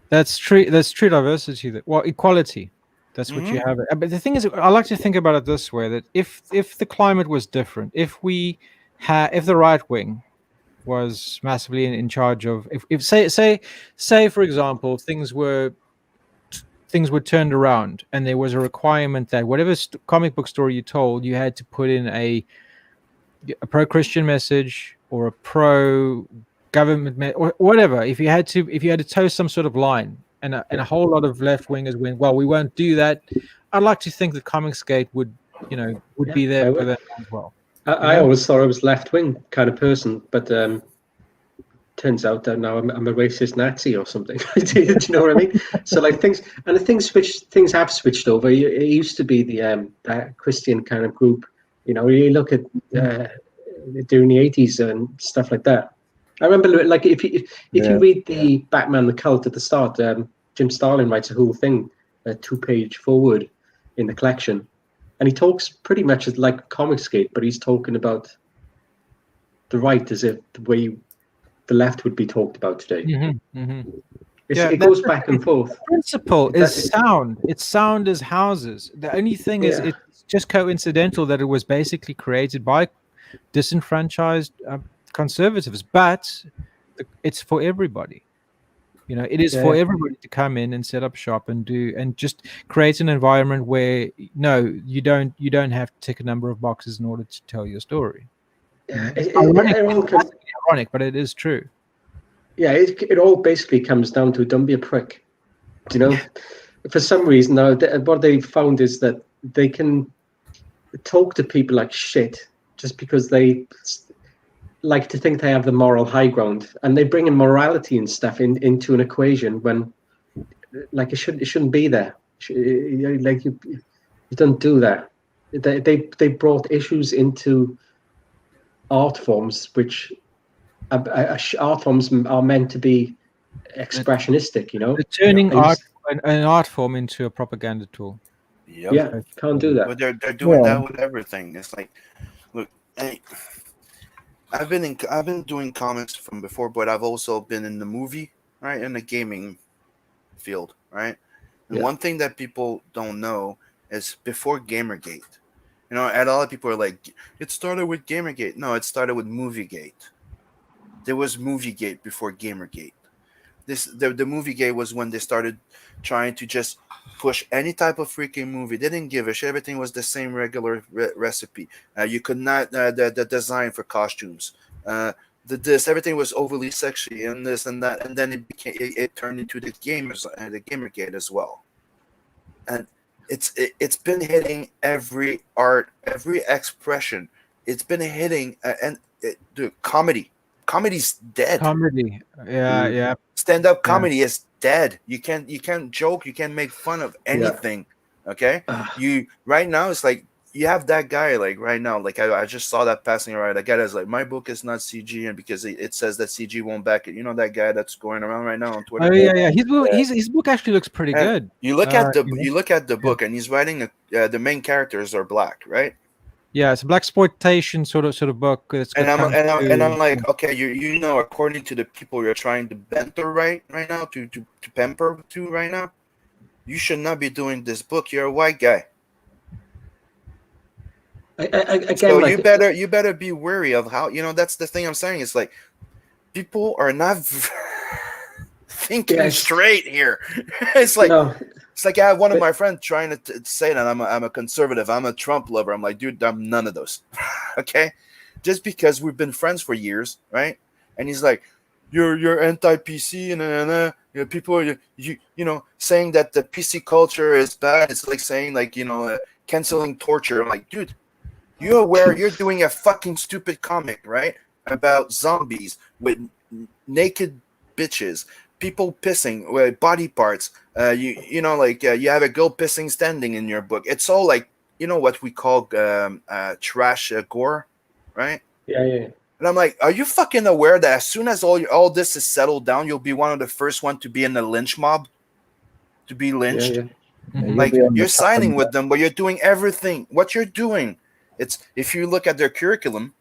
That's true diversity. Well, equality. That's what you have. But the thing is, I like to think about it this way: that if the climate was different, if the right wing was massively in charge of, if say for example, things were turned around, and there was a requirement that whatever comic book story you told, you had to put in a pro-Christian message or a pro-government or whatever. If you had to toe some sort of line, and a whole lot of left-wingers went, well, we won't do that. I'd like to think that Comicsgate would be there for that as well. I always thought I was left-wing kind of person, but turns out that now I'm a racist Nazi or something. Do you know what I mean? So like things have switched over. It used to be that Christian kind of group. You look at during the 80s and stuff like that. I remember, like, if you read the Batman the Cult at the start, Jim Starlin writes a whole thing, a 2-page forward in the collection, and he talks pretty much like Comicsgate, but he's talking about the right as if the way the left would be talked about today. It goes back and forth. The principle is sound. It's sound as houses. The only thing is, it's just coincidental that it was basically created by disenfranchised conservatives, but it's for everybody. It is for everybody to come in and set up shop and just create an environment where you don't have to tick a number of boxes in order to tell your story. Ironic, but it is true. Yeah, it all basically comes down to don't be a prick. For some reason now, what they found is that they can talk to people like shit just because they like to think they have the moral high ground, and they bring in morality and stuff into an equation when, like, it shouldn't be there. Like you don't do that. They brought issues into art forms, which art forms are meant to be expressionistic. They're turning an art form into a propaganda tool. Yep. Yeah, can't do that. But they're doing that with everything. It's like, look, hey, I've been doing comics from before, but I've also been in the movie, right, in the gaming field, right. And one thing that people don't know is before Gamergate, and a lot of people are like, it started with Gamergate. No, it started with Moviegate. There was Moviegate before Gamergate. The Moviegate was when they started trying to just push any type of freaking movie. They didn't give a shit. Everything was the same regular recipe. You could not the design for costumes. Everything was overly sexy and this and that, and then it turned into the Gamergate as well. And it's been hitting every art, every expression. It's been hitting the comedy. Comedy's dead. Comedy, yeah. Stand-up comedy is dead. You can't joke. You can't make fun of anything. Yeah. Okay. You right now it's like you have that guy like right now. Like I just saw that passing around. That guy that's like, my book is not CG, and because it says that CG won't back it. You know that guy that's going around right now on Twitter. Oh yeah. His book actually looks pretty good. You look at the book, and he's writing the main characters are black, right? Yeah, it's a blaxploitation sort of book. And I'm like, okay, you know, according to the people you're trying to banter right now, to pamper to right now, you should not be doing this book. You're a white guy. Again, so you better be wary of how, that's the thing I'm saying. It's like people are not thinking straight here. It's like It's like I have one of my friends trying to say that I'm a conservative, I'm a Trump lover. I'm like, dude, I'm none of those. Okay, just because we've been friends for years, right? And he's like, you're anti-PC and people are saying that the PC culture is bad. It's like saying like canceling torture. I'm like, dude, you're aware you're doing a fucking stupid comic, right? About zombies with naked bitches, people pissing with body parts. You have a girl pissing standing in your book. It's all like what we call trash gore, right? Yeah. And I'm like, are you fucking aware that as soon as all this is settled down, you'll be one of the first one to be in the lynch mob, to be lynched? Yeah. Like you're signing with them, but you're doing everything. What you're doing, it's if you look at their curriculum,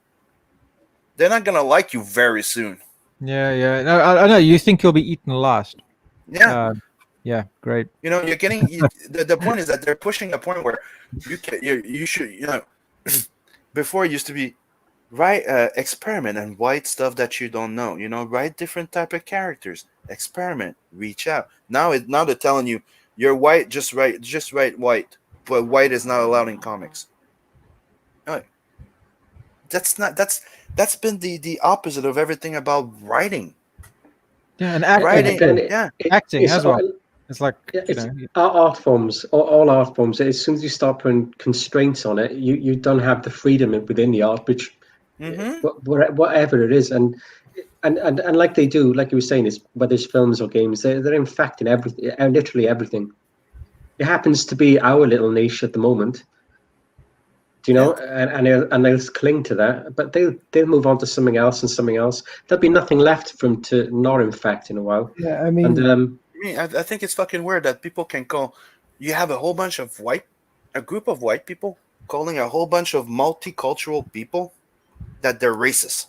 they're not gonna like you very soon. Yeah. No, I know you think you'll be eaten last. Yeah. Yeah, great. You're getting the point is that they're pushing a point where you should before it used to be write experiment and write stuff that you don't know. Write different type of characters, experiment, reach out. Now they're telling you you're white, just write white, but white is not allowed in comics. That's been the opposite of everything about writing. Yeah, and acting. Acting as well. It's like art forms, all art forms. As soon as you start putting constraints on it, you don't have the freedom within the art, which whatever it is, and like they do, like you were saying, is whether it's films or games, they're infecting everything, literally everything. It happens to be our little niche at the moment. Do you know? And they'll cling to that, but they'll move on to something else and something else. There'll be nothing left for them to not infect in a while. Yeah, I mean, I think it's fucking weird that people can call. You have a whole bunch of a group of white people calling a whole bunch of multicultural people that they're racist.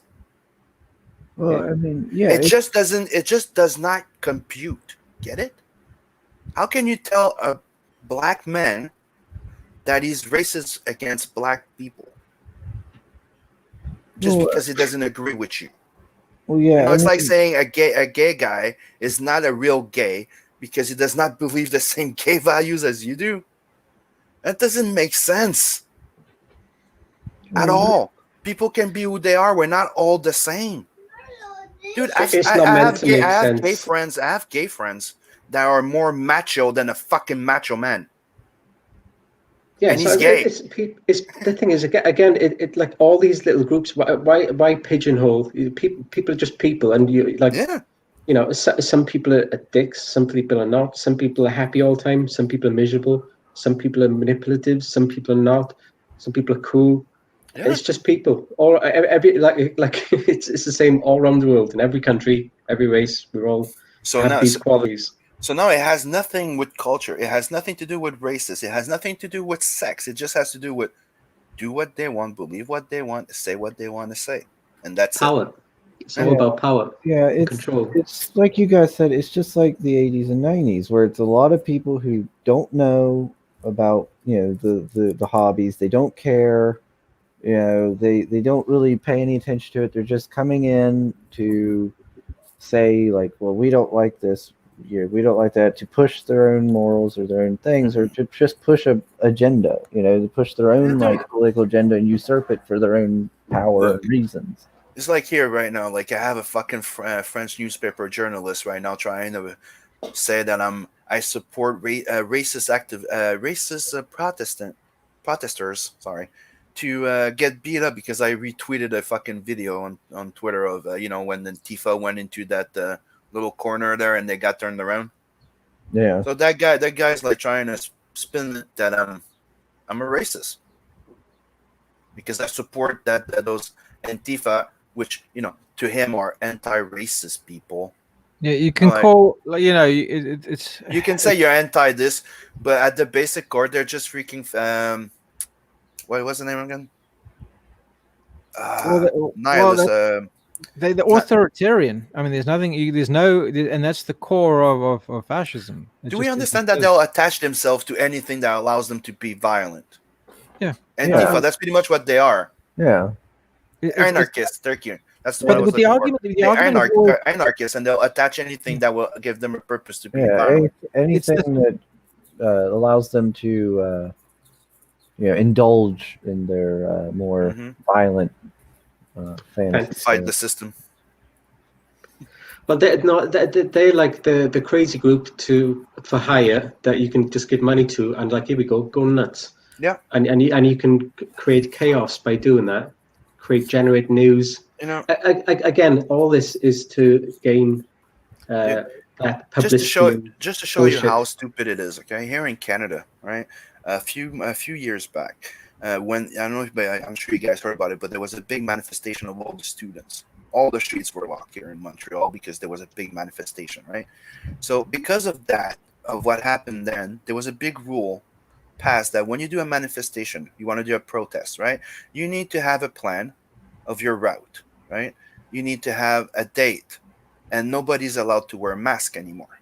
Well, I mean, it just does not compute. Get it? How can you tell a black man that he's racist against black people? just because he doesn't agree with you. Well, yeah, You know, it's like mean, saying a gay guy is not a real gay because he does not believe the same gay values as you do. That doesn't make sense at all. People can be who they are. We're not all the same. Dude, It's not meant to make I have sense. gay friends that are more macho than a fucking macho man. Yeah, and so he's gay. It's the thing is again, it like all these little groups. Why pigeonhole people? People are just people, and you like. Yeah. You know, some people are dicks. Some people are not. Some people are happy all the time. Some people are miserable. Some people are manipulative. Some people are not. Some people are cool. Yeah. It's just people. All every like it's the same all around the world in every country, every race. We're all have these qualities. So now it has nothing with culture. It has nothing to do with races. It has nothing to do with sex. It just has to do with do what they want, believe what they want, say what they want to say, and that's power. it. It's all about power. Yeah, it's control. It's like you guys said. It's just like the 80s and 90s, where it's a lot of people who don't know about the hobbies. They don't care. They don't really pay any attention to it. They're just coming in to say like, well, we don't like this. We don't like that, to push their own morals or their own things, or to just push a agenda. To push their own like political agenda and usurp it for their own power and reasons. It's like here right now. Like I have a fucking French newspaper journalist right now trying to say that I support racist protesters. Sorry. To get beat up because I retweeted a fucking video on Twitter of when the Antifa went into that little corner there and they got turned around. Yeah. So that guy's like trying to spin it that I'm a racist because I support those Antifa, which to him are anti-racist people. Yeah, you can call it's. You can say you're anti this, but at the basic core, they're just freaking. What was the name again? Nihilist. They're authoritarian. I mean, there's nothing. And that's the core of fascism. Do we understand that they'll attach themselves to anything that allows them to be violent? Yeah. Antifa, that's pretty much what they are. Yeah. Anarchists, Turkey. That's what I was looking for. They're anarchists, and they'll attach anything that will give them a purpose to be violent. Anything that allows them to indulge in their more violent fantasy. Fight the system. But they're like the crazy group for hire that you can just give money to, and like, here we go nuts. Yeah. And you can create chaos by doing that. Generate news. Again, all this is to gain that publicity. Just to show you how stupid it is. Okay, here in Canada, right? A few years back, when I don't know if I'm sure you guys heard about it, but there was a big manifestation of all the students. All the streets were locked here in Montreal because there was a big manifestation, right? So because of that, of what happened then, there was a big rule passed that when you do a manifestation, you want to do a protest, right? You need to have a plan of your route, right? You need to have a date, and nobody's allowed to wear a mask anymore.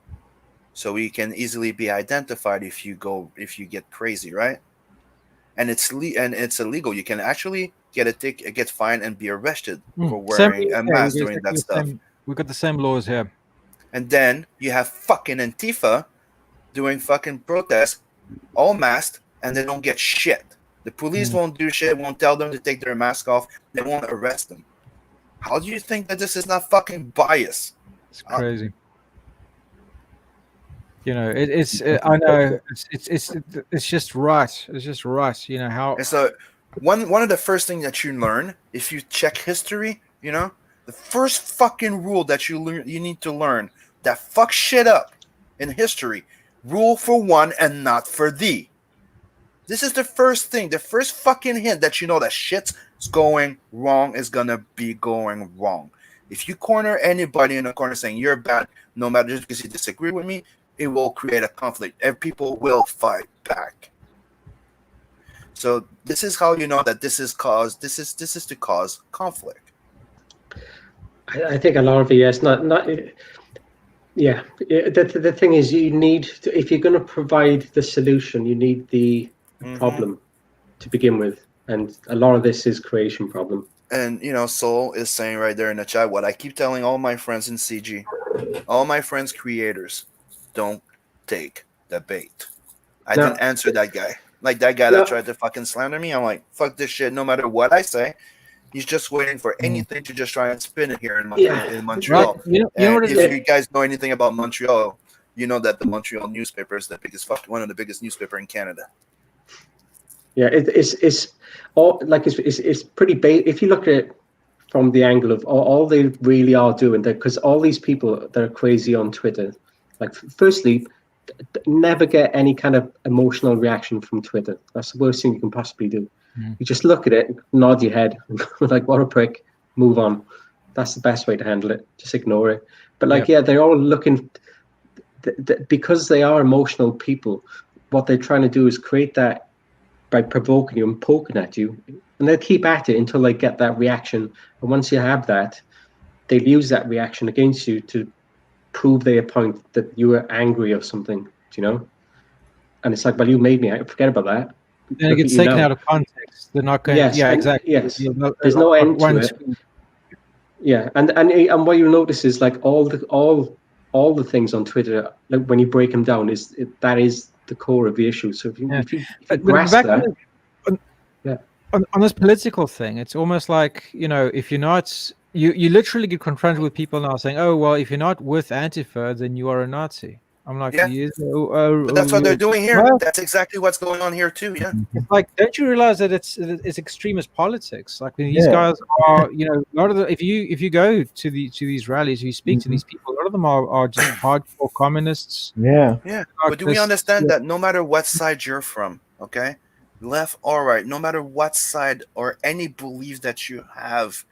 So you can easily be identified if you get crazy, right? And it's illegal. You can actually get fined and be arrested for wearing a mask doing that stuff. We've got the same laws here. And then you have fucking Antifa doing fucking protests, all masked, and they don't get shit. The police won't do shit, won't tell them to take their mask off. They won't arrest them. How do you think that this is not fucking bias? It's crazy. I know it's just right. It's just right. How. And so one of the first things that you learn if you check history, the first fucking rule that you need to learn that fucks shit up in history: rule for one and not for thee. This is the first thing, the first fucking hint that that shit's going wrong is gonna be going wrong. If you corner anybody in a corner saying you're bad, no matter just because you disagree with me, it will create a conflict, and people will fight back. So this is how you know that this is to cause conflict. I think a lot of it, yes, not. Yeah, the thing is, you need to, if you're going to provide the solution, you need the problem to begin with, and a lot of this is creation problem. And Soul is saying right there in the chat what I keep telling all my friends in CG, all my friends creators, don't take the bait. I No. didn't answer that guy. Like that guy that tried to fucking slander me. I'm like, fuck this shit. No matter what I say, he's just waiting for anything to just try and spin it here in Montreal. Right. You know And what if it is? you guys know anything about Montreal, you know that the Montreal newspaper is one of the biggest newspaper in Canada. Yeah, it's all like it's pretty if you look at it from the angle of all they really are doing, because all these people that are crazy on Twitter, like firstly, never get any kind of emotional reaction from Twitter. That's the worst thing you can possibly do. You just look at it, nod your head, like what a prick, move on. That's the best way to handle it. Just ignore it. But like, yeah, they're all looking because they are emotional people. What they're trying to do is create that by provoking you and poking at you, and they'll keep at it until they get that reaction. And once you have that, they'll use that reaction against you to prove their point that you were angry or something, And it's like, well, you made me. Forget about that. Then it gets taken out of context. They're not going. Yes, yeah, exactly. Yes, there's no end to it. Yeah, and what you'll notice is like all the things on Twitter, like when you break them down, that is the core of the issue. So if you grasp that, on this political thing, it's almost like if you're not, you literally get confronted with people now saying, "Oh well, if you're not with Antifa, then you are a Nazi." I'm like, but that's what they're doing here. Well, that's exactly what's going on here too. Yeah, it's like, don't you realize that it's extremist politics? Like when these guys are, a lot of the if you go to these rallies, you speak to these people, a lot of them are just hardcore communists. Yeah. But do we understand that no matter what side you're from, okay, left or right, no matter what side or any belief that you have,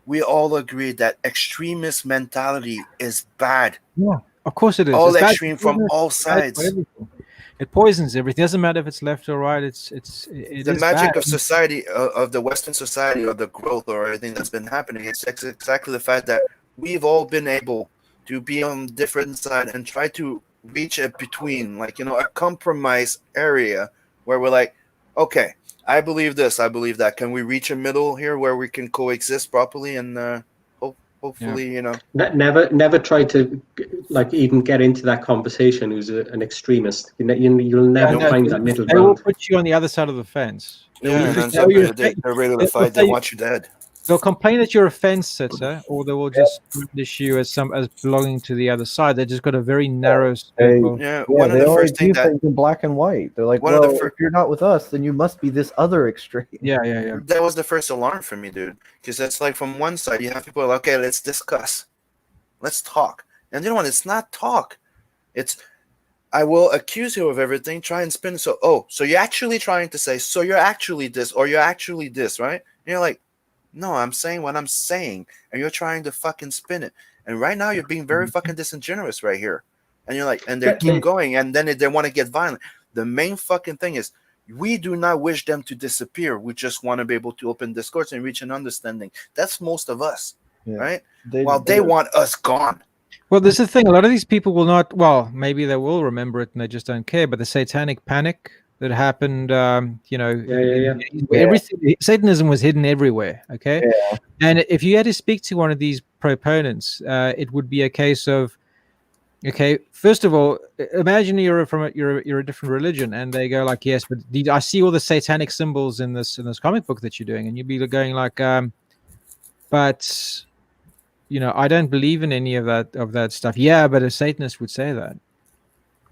we all agree that extremist mentality is bad. Yeah. Of course it is. All extreme from all sides. It poisons everything. It doesn't matter if it's left or right. It the magic of society, of the Western society, of the growth or everything that's been happening. It's exactly the fact that we've all been able to be on different side and try to reach a between, like a compromise area where we're like, okay, I believe this, I believe that. Can we reach a middle here where we can coexist properly and hopefully, Never try to even get into that conversation who's an extremist. You'll never find that middle ground. They will put you on the other side of the fence. They're ready to fight. They want you dead. They'll complain that you're a fence sitter, or they will just brand you as belonging to the other side. They just got a very narrow circle. One of the first things in black and white. They're like, if you're not with us, then you must be this other extreme. Yeah. That was the first alarm for me, dude. Because that's like from one side, you have people like, okay, let's discuss, let's talk, and you know what? It's not talk. It's I will accuse you of everything, try and spin. So you're actually trying to say, so you're actually this, or you're actually this, right? And you're like, no, I'm saying what I'm saying, and you're trying to fucking spin it. And right now, you're being very fucking disingenuous right here. And you're like, and they keep going, and then they want to get violent. The main fucking thing is, we do not wish them to disappear. We just want to be able to open discourse and reach an understanding. That's most of us, right? While they want us gone. Well, this is the thing. A lot of these people will not. Well, maybe they will remember it and they just don't care. But the satanic panic that happened, everything, Satanism was hidden everywhere. Okay, and if you had to speak to one of these proponents, it would be a case of, okay, first of all, imagine you're a different religion, and they go like, yes, but I see all the satanic symbols in this comic book that you're doing, and you'd be going like, but I don't believe in any of that stuff. Yeah, but a Satanist would say that.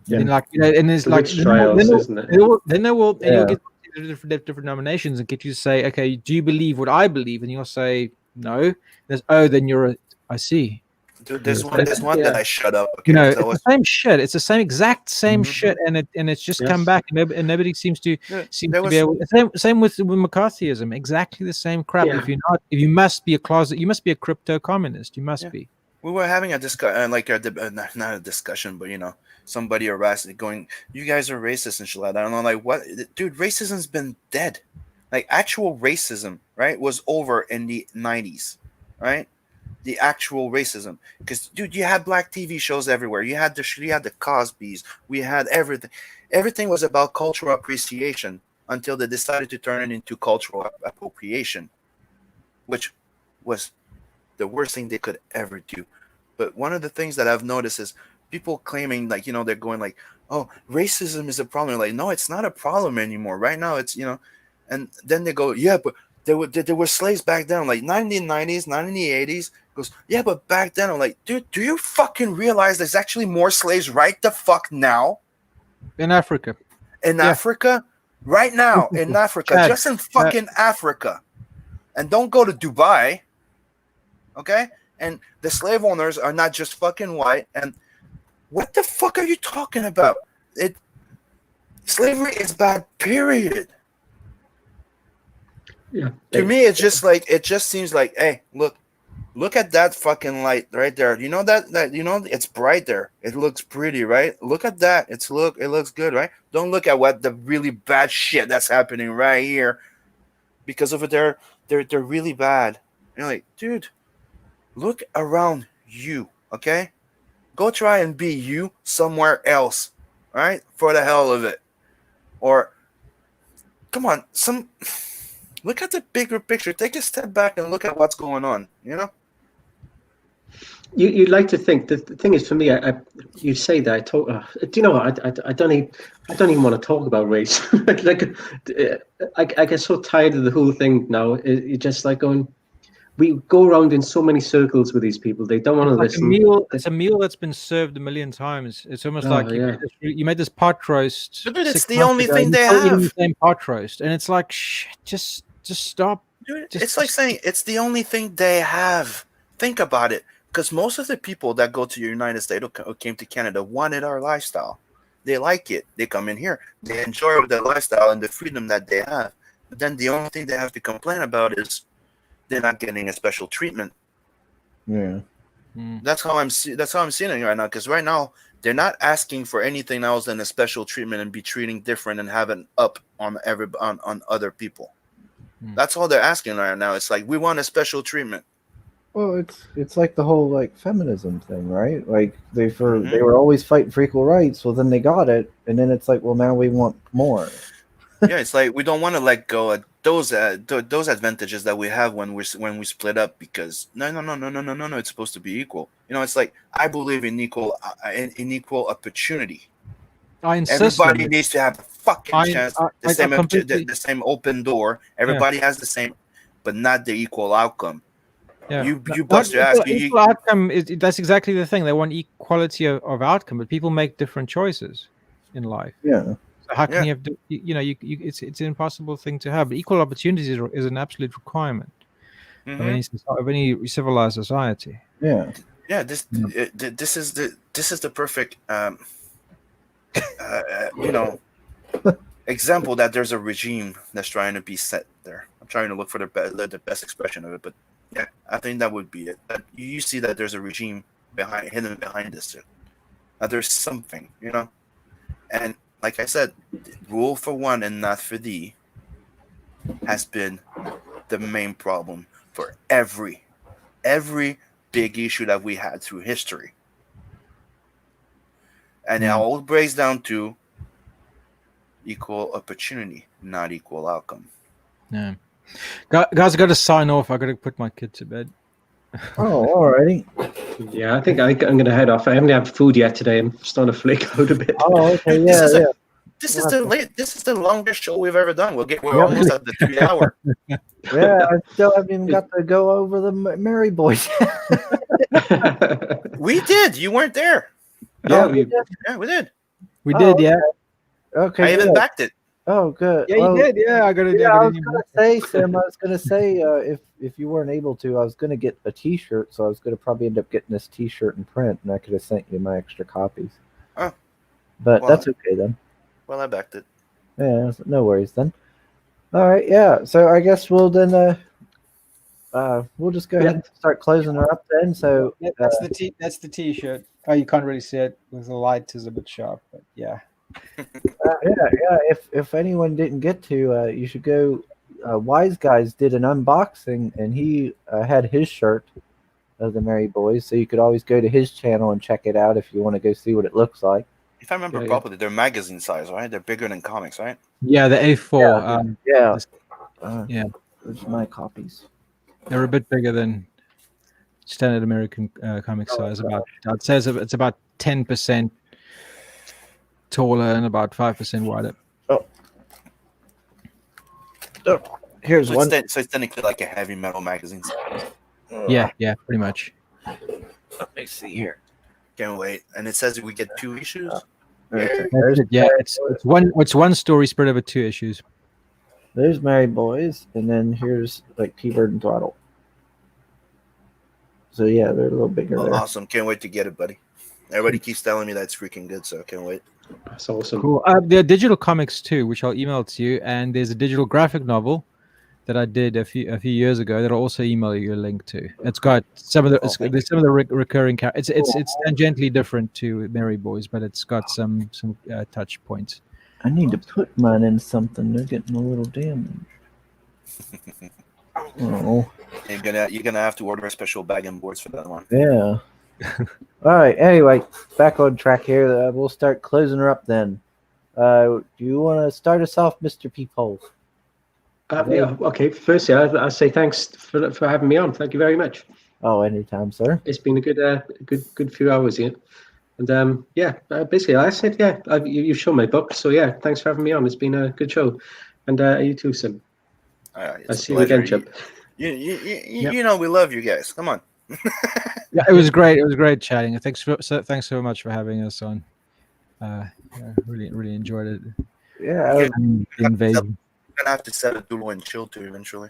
Yeah. And and it's like trials, isn't it? Then they will, and you'll get different denominations and get you to say, okay, do you believe what I believe? And you'll say no. Then I see. Dude, there's one that I shut up. Okay, it's the same shit. It's the exact same shit, and it's just come back, and nobody seems to be able. Same with McCarthyism. Exactly the same crap. Yeah. If you must be a closet, you must be a crypto communist. You must be. We were having a discussion, not a discussion, but somebody harassed it, going, "You guys are racist and shit like that." I don't know, like what, dude? Racism's been dead. Like actual racism, right, was over in the 90s, right? The actual racism, because dude, you had black TV shows everywhere. You had the Cosbys. We had everything. Everything was about cultural appreciation until they decided to turn it into cultural appropriation. which was the worst thing they could ever do. But one of the things that I've noticed is people claiming, like, they're going like, oh, racism is a problem. Like, no, it's not a problem anymore. Right now, it's, and then they go, yeah, but there were slaves back then, like 1990s, 1980s. Goes, yeah, but back then, I'm like, dude, do you fucking realize there's actually more slaves right the fuck now? In Africa. In Africa? Right now, in Africa. Chad. Just in fucking Africa. And don't go to Dubai. Okay? And the slave owners are not just fucking white. And what the fuck are you talking about? Slavery is bad, period. Yeah. To me, it's just like, it just seems like, hey, look at that fucking light right there. You know that it's bright there. It looks pretty, right? Look at that. It looks good, right? Don't look at what the really bad shit that's happening right here, because over there they're really bad. You're like, dude, look around you, okay? Go try and be you somewhere else, right? For the hell of it. Or come on, look at the bigger picture. Take a step back and look at what's going on, You'd like to think the thing is, for me, you say that do you know what? I don't even want to talk about race. Like, I get so tired of the whole thing now. It's just like going, we go around in so many circles with these people. They don't want to listen. It's a meal that's been served a million times. It's almost like you made this pot roast. But dude, it's the only thing they have. The same pot roast, and it's like, shit, just stop. Dude, it's like saying it's the only thing they have. Think about it. Because most of the people that go to the United States or came to Canada wanted our lifestyle. They like it. They come in here. They enjoy the lifestyle and the freedom that they have. But then the only thing they have to complain about is they're not getting a special treatment. Yeah. That's how I'm seeing it right now. Because right now they're not asking for anything else than a special treatment and be treating different and have an up on on other people. That's all they're asking right now. It's like, we want a special treatment. Well, it's like the whole like feminism thing, right? Like they were always fighting for equal rights. Well, then they got it, and then it's like, well, now we want more. Yeah, it's like we don't want to let go of those advantages that we have when we split up, because no, it's supposed to be equal. It's like, I believe in equal opportunity. I insist. Everybody needs to have a fucking chance. The same open door. Everybody has the same, but not the equal outcome. Yeah. You bust your ass. Equal outcome that's exactly the thing. They want equality of outcome, but people make different choices in life. Yeah. So how can you have? It's an impossible thing to have. But equal opportunities is an absolute requirement of any civilized society. Yeah. Yeah. This is the perfect example that there's a regime that's trying to be set there. I'm trying to look for the best expression of it, but. Yeah, I think that would be it. You see that there's a regime hidden behind this. There's something, And like I said, rule for one and not for thee has been the main problem for every big issue that we had through history. And it all breaks down to equal opportunity, not equal outcome. Yeah. Guys, I got to sign off. I got to put my kid to bed. Oh, alrighty. Yeah, I think I'm going to head off. I haven't had food yet today. I'm starting to flake out a bit. Oh, okay. Yeah, This is the longest show we've ever done. We're almost at the 3 hour. Yeah, I still haven't even got to go over the Mary Boys. We did. You weren't there. Yeah, we did. We did, yeah. Okay. I even backed it. Oh, good. Yeah, you did. Yeah, I got to do it. I was gonna say, Sam. I was gonna say, if you weren't able to, I was gonna get a T-shirt. So I was gonna probably end up getting this T-shirt in print, and I could have sent you my extra copies. Oh, but that's okay then. Well, I backed it. Yeah, no worries then. All right, yeah. So I guess we'll then we'll just go ahead and start closing her up then. So that's the T-shirt. Oh, you can't really see it because the light is a bit sharp, but yeah. Yeah. If anyone didn't get to, you should go. Wise Guys did an unboxing, and he had his shirt of the Merry Boys, so you could always go to his channel and check it out if you want to go see what it looks like. If I remember properly, they're magazine size, right? They're bigger than comics, right? Yeah, the A4. Yeah. There's my copies. They're a bit bigger than standard American comic size. I'd say it's about 10% taller and about 5% wider. Oh, here's So one. it's technically like a heavy metal magazine. Yeah, pretty much. Let me see here. Can't wait. And it says we get 2 issues. That's it. Yeah, it's one story spread over 2 issues. There's Mary Boys, and then here's like T-Bird and Throttle. So yeah, they're a little bigger there. Awesome. Can't wait to get it, buddy. Everybody keeps telling me that's freaking good, so I can't wait. That's awesome. Cool. There are digital comics too, which I'll email to you, and there's a digital graphic novel that I did a few years ago that I'll also email you a link to. It's got some of the there's some of the recurring characters. It's tangentially different to Mary Boys, but it's got some touch points. I need to put mine in something. They're getting a little damaged. Oh. You're gonna have to order a special bag and boards for that one. Yeah. All right. Anyway, back on track here. We'll start closing her up then. Do you want to start us off, Mr. Peephole? Yeah. Okay. Firstly, I'll say thanks for having me on. Thank you very much. Oh, anytime, sir. It's been a good few hours here. And basically, I said, you've shown my book, so yeah, thanks for having me on. It's been a good show, and you too, Sim. I'll see you again, Chip. You know we love you guys. Come on. Yeah, it was great. It was great chatting. Thanks so much for having us on. Really enjoyed it. Yeah. Invasion. We're gonna have to set a duel and chill too eventually.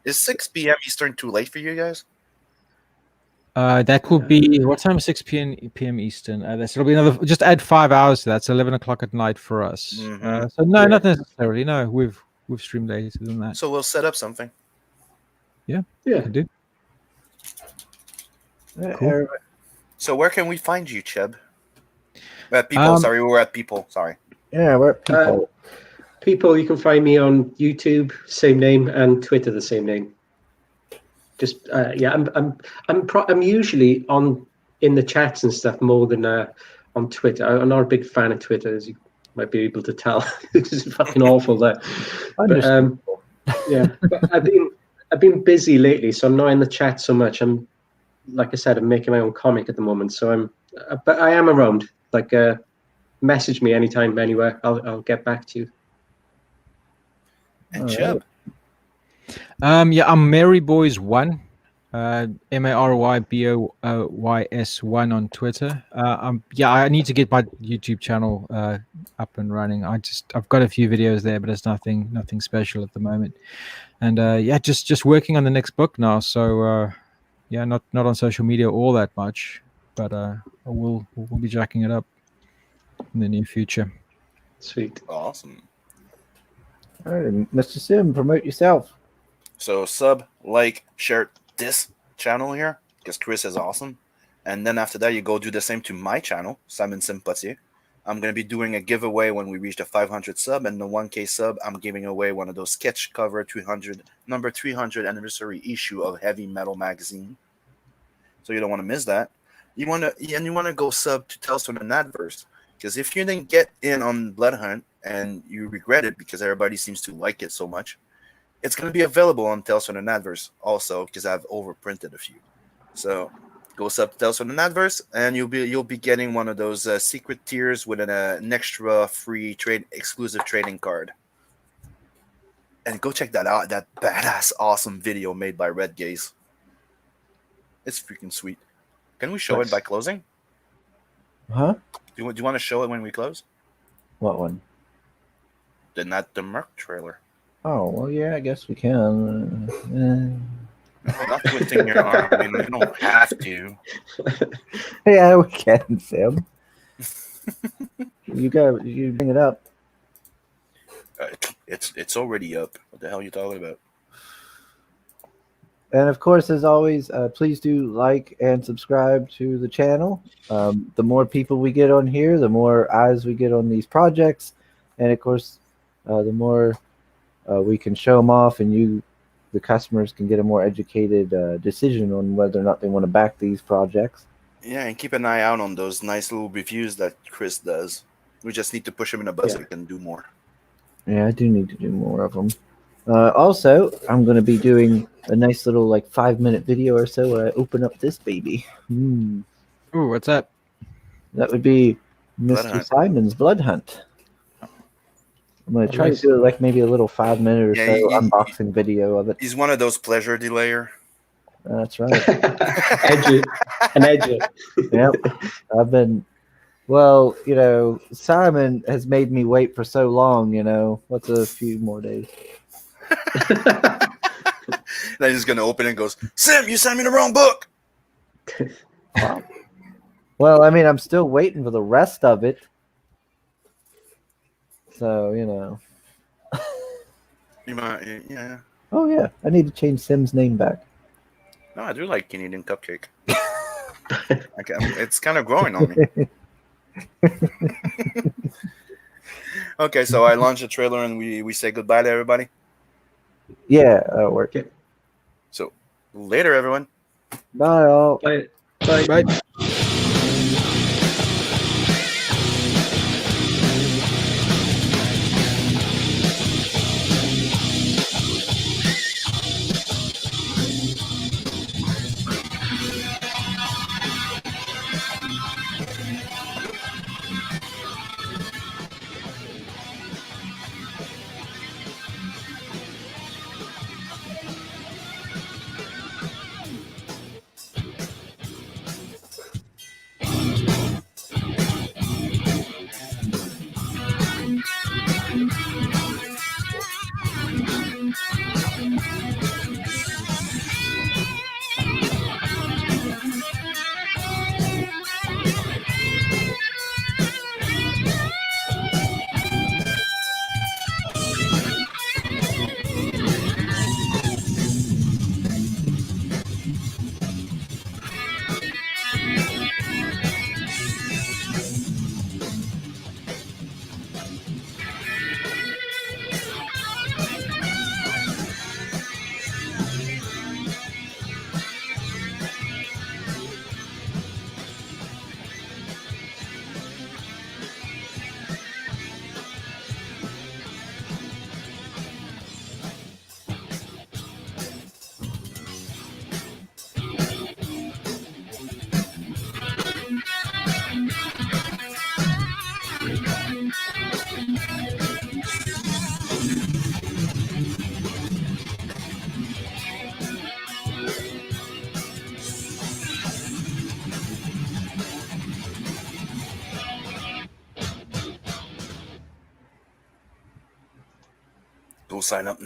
Is 6 p.m. Eastern too late for you guys? That could be what time? 6 p.m. Eastern. It'll be another. Just add 5 hours to that. It's 11 o'clock at night for us. Mm-hmm. So no, not necessarily. No, we've streamed later than that. So we'll set up something. Yeah. Could do. Cool. So where can we find you, Cheb? People. Sorry, we're at People. Sorry. Yeah, we're at People. People, you can find me on YouTube, same name, and Twitter, the same name. Just I'm usually in the chats and stuff more than on Twitter. I'm not a big fan of Twitter, as you might be able to tell. It's fucking awful there. But, but I've been busy lately, so I'm not in the chat so much. Like I said, I'm making my own comic at the moment, so but I am around. Like, message me anytime, anywhere. I'll get back to you. And Cheb. I'm Maryboys1, MARYBOYS1 on Twitter. I need to get my YouTube channel up and running. I've got a few videos there, but it's nothing special at the moment. And just working on the next book now. So not on social media all that much, but we'll be jacking it up in the near future. Sweet, awesome. All right, Mr. Sim, promote yourself. So share this channel here because Chris is awesome, and then after that you go do the same to my channel, Simon Sympathy. I'm gonna be doing a giveaway when we reach the 500 sub, and the 1K sub. I'm giving away one of those sketch cover number 300 anniversary issue of Heavy Metal magazine. So you don't want to miss that. You want to go sub to Tales from the Nadverse, because if you didn't get in on Blood Hunt and you regret it because everybody seems to like it so much, it's going to be available on Tales from the Nadverse also, because I've overprinted a few. So go sub to Tales from the Nadverse, and you'll be getting one of those secret tiers with an extra free exclusive trading card. And go check that out. That badass, awesome video made by Red Gaze. It's freaking sweet. Can we show it by closing? Huh? Do you want to show it when we close? What one? The Merc trailer. Oh, well, yeah, I guess we can. Not twisting your arm. I mean, you don't have to. Yeah, we can, Sam. You bring it up. It's already up. What the hell are you talking about? And of course, as always, please do like and subscribe to the channel. The more people we get on here, the more eyes we get on these projects, and of course, the more we can show them off, and the customers can get a more educated decision on whether or not they want to back these projects. Yeah, and keep an eye out on those nice little reviews that Chris does. We just need to push him in a buzzer and do more. Yeah, I do need to do more of them. Also, I'm going to be doing a nice little 5-minute video or so where I open up this baby. Ooh, what's that? That would be Blood Mr. Hunt. Simon's Blood Hunt. I'm going to try to do maybe a little 5-minute or so unboxing video of it. He's one of those pleasure delayer. That's right. An edger. Yep. I've been, well, Simon has made me wait for so long, What's a few more days? Then he's going to open it and goes, Sim, you sent me the wrong book. Wow. Well, I mean, I'm still waiting for the rest of it. So, You might, yeah. Oh, yeah. I need to change Sim's name back. No, I do like Canadian Cupcake. It's kind of growing on me. Okay, so I launch the trailer and we say goodbye to everybody. Yeah, that'll work. Okay. So later, everyone. Bye, all. Bye. Bye. Bye. Go sign up now.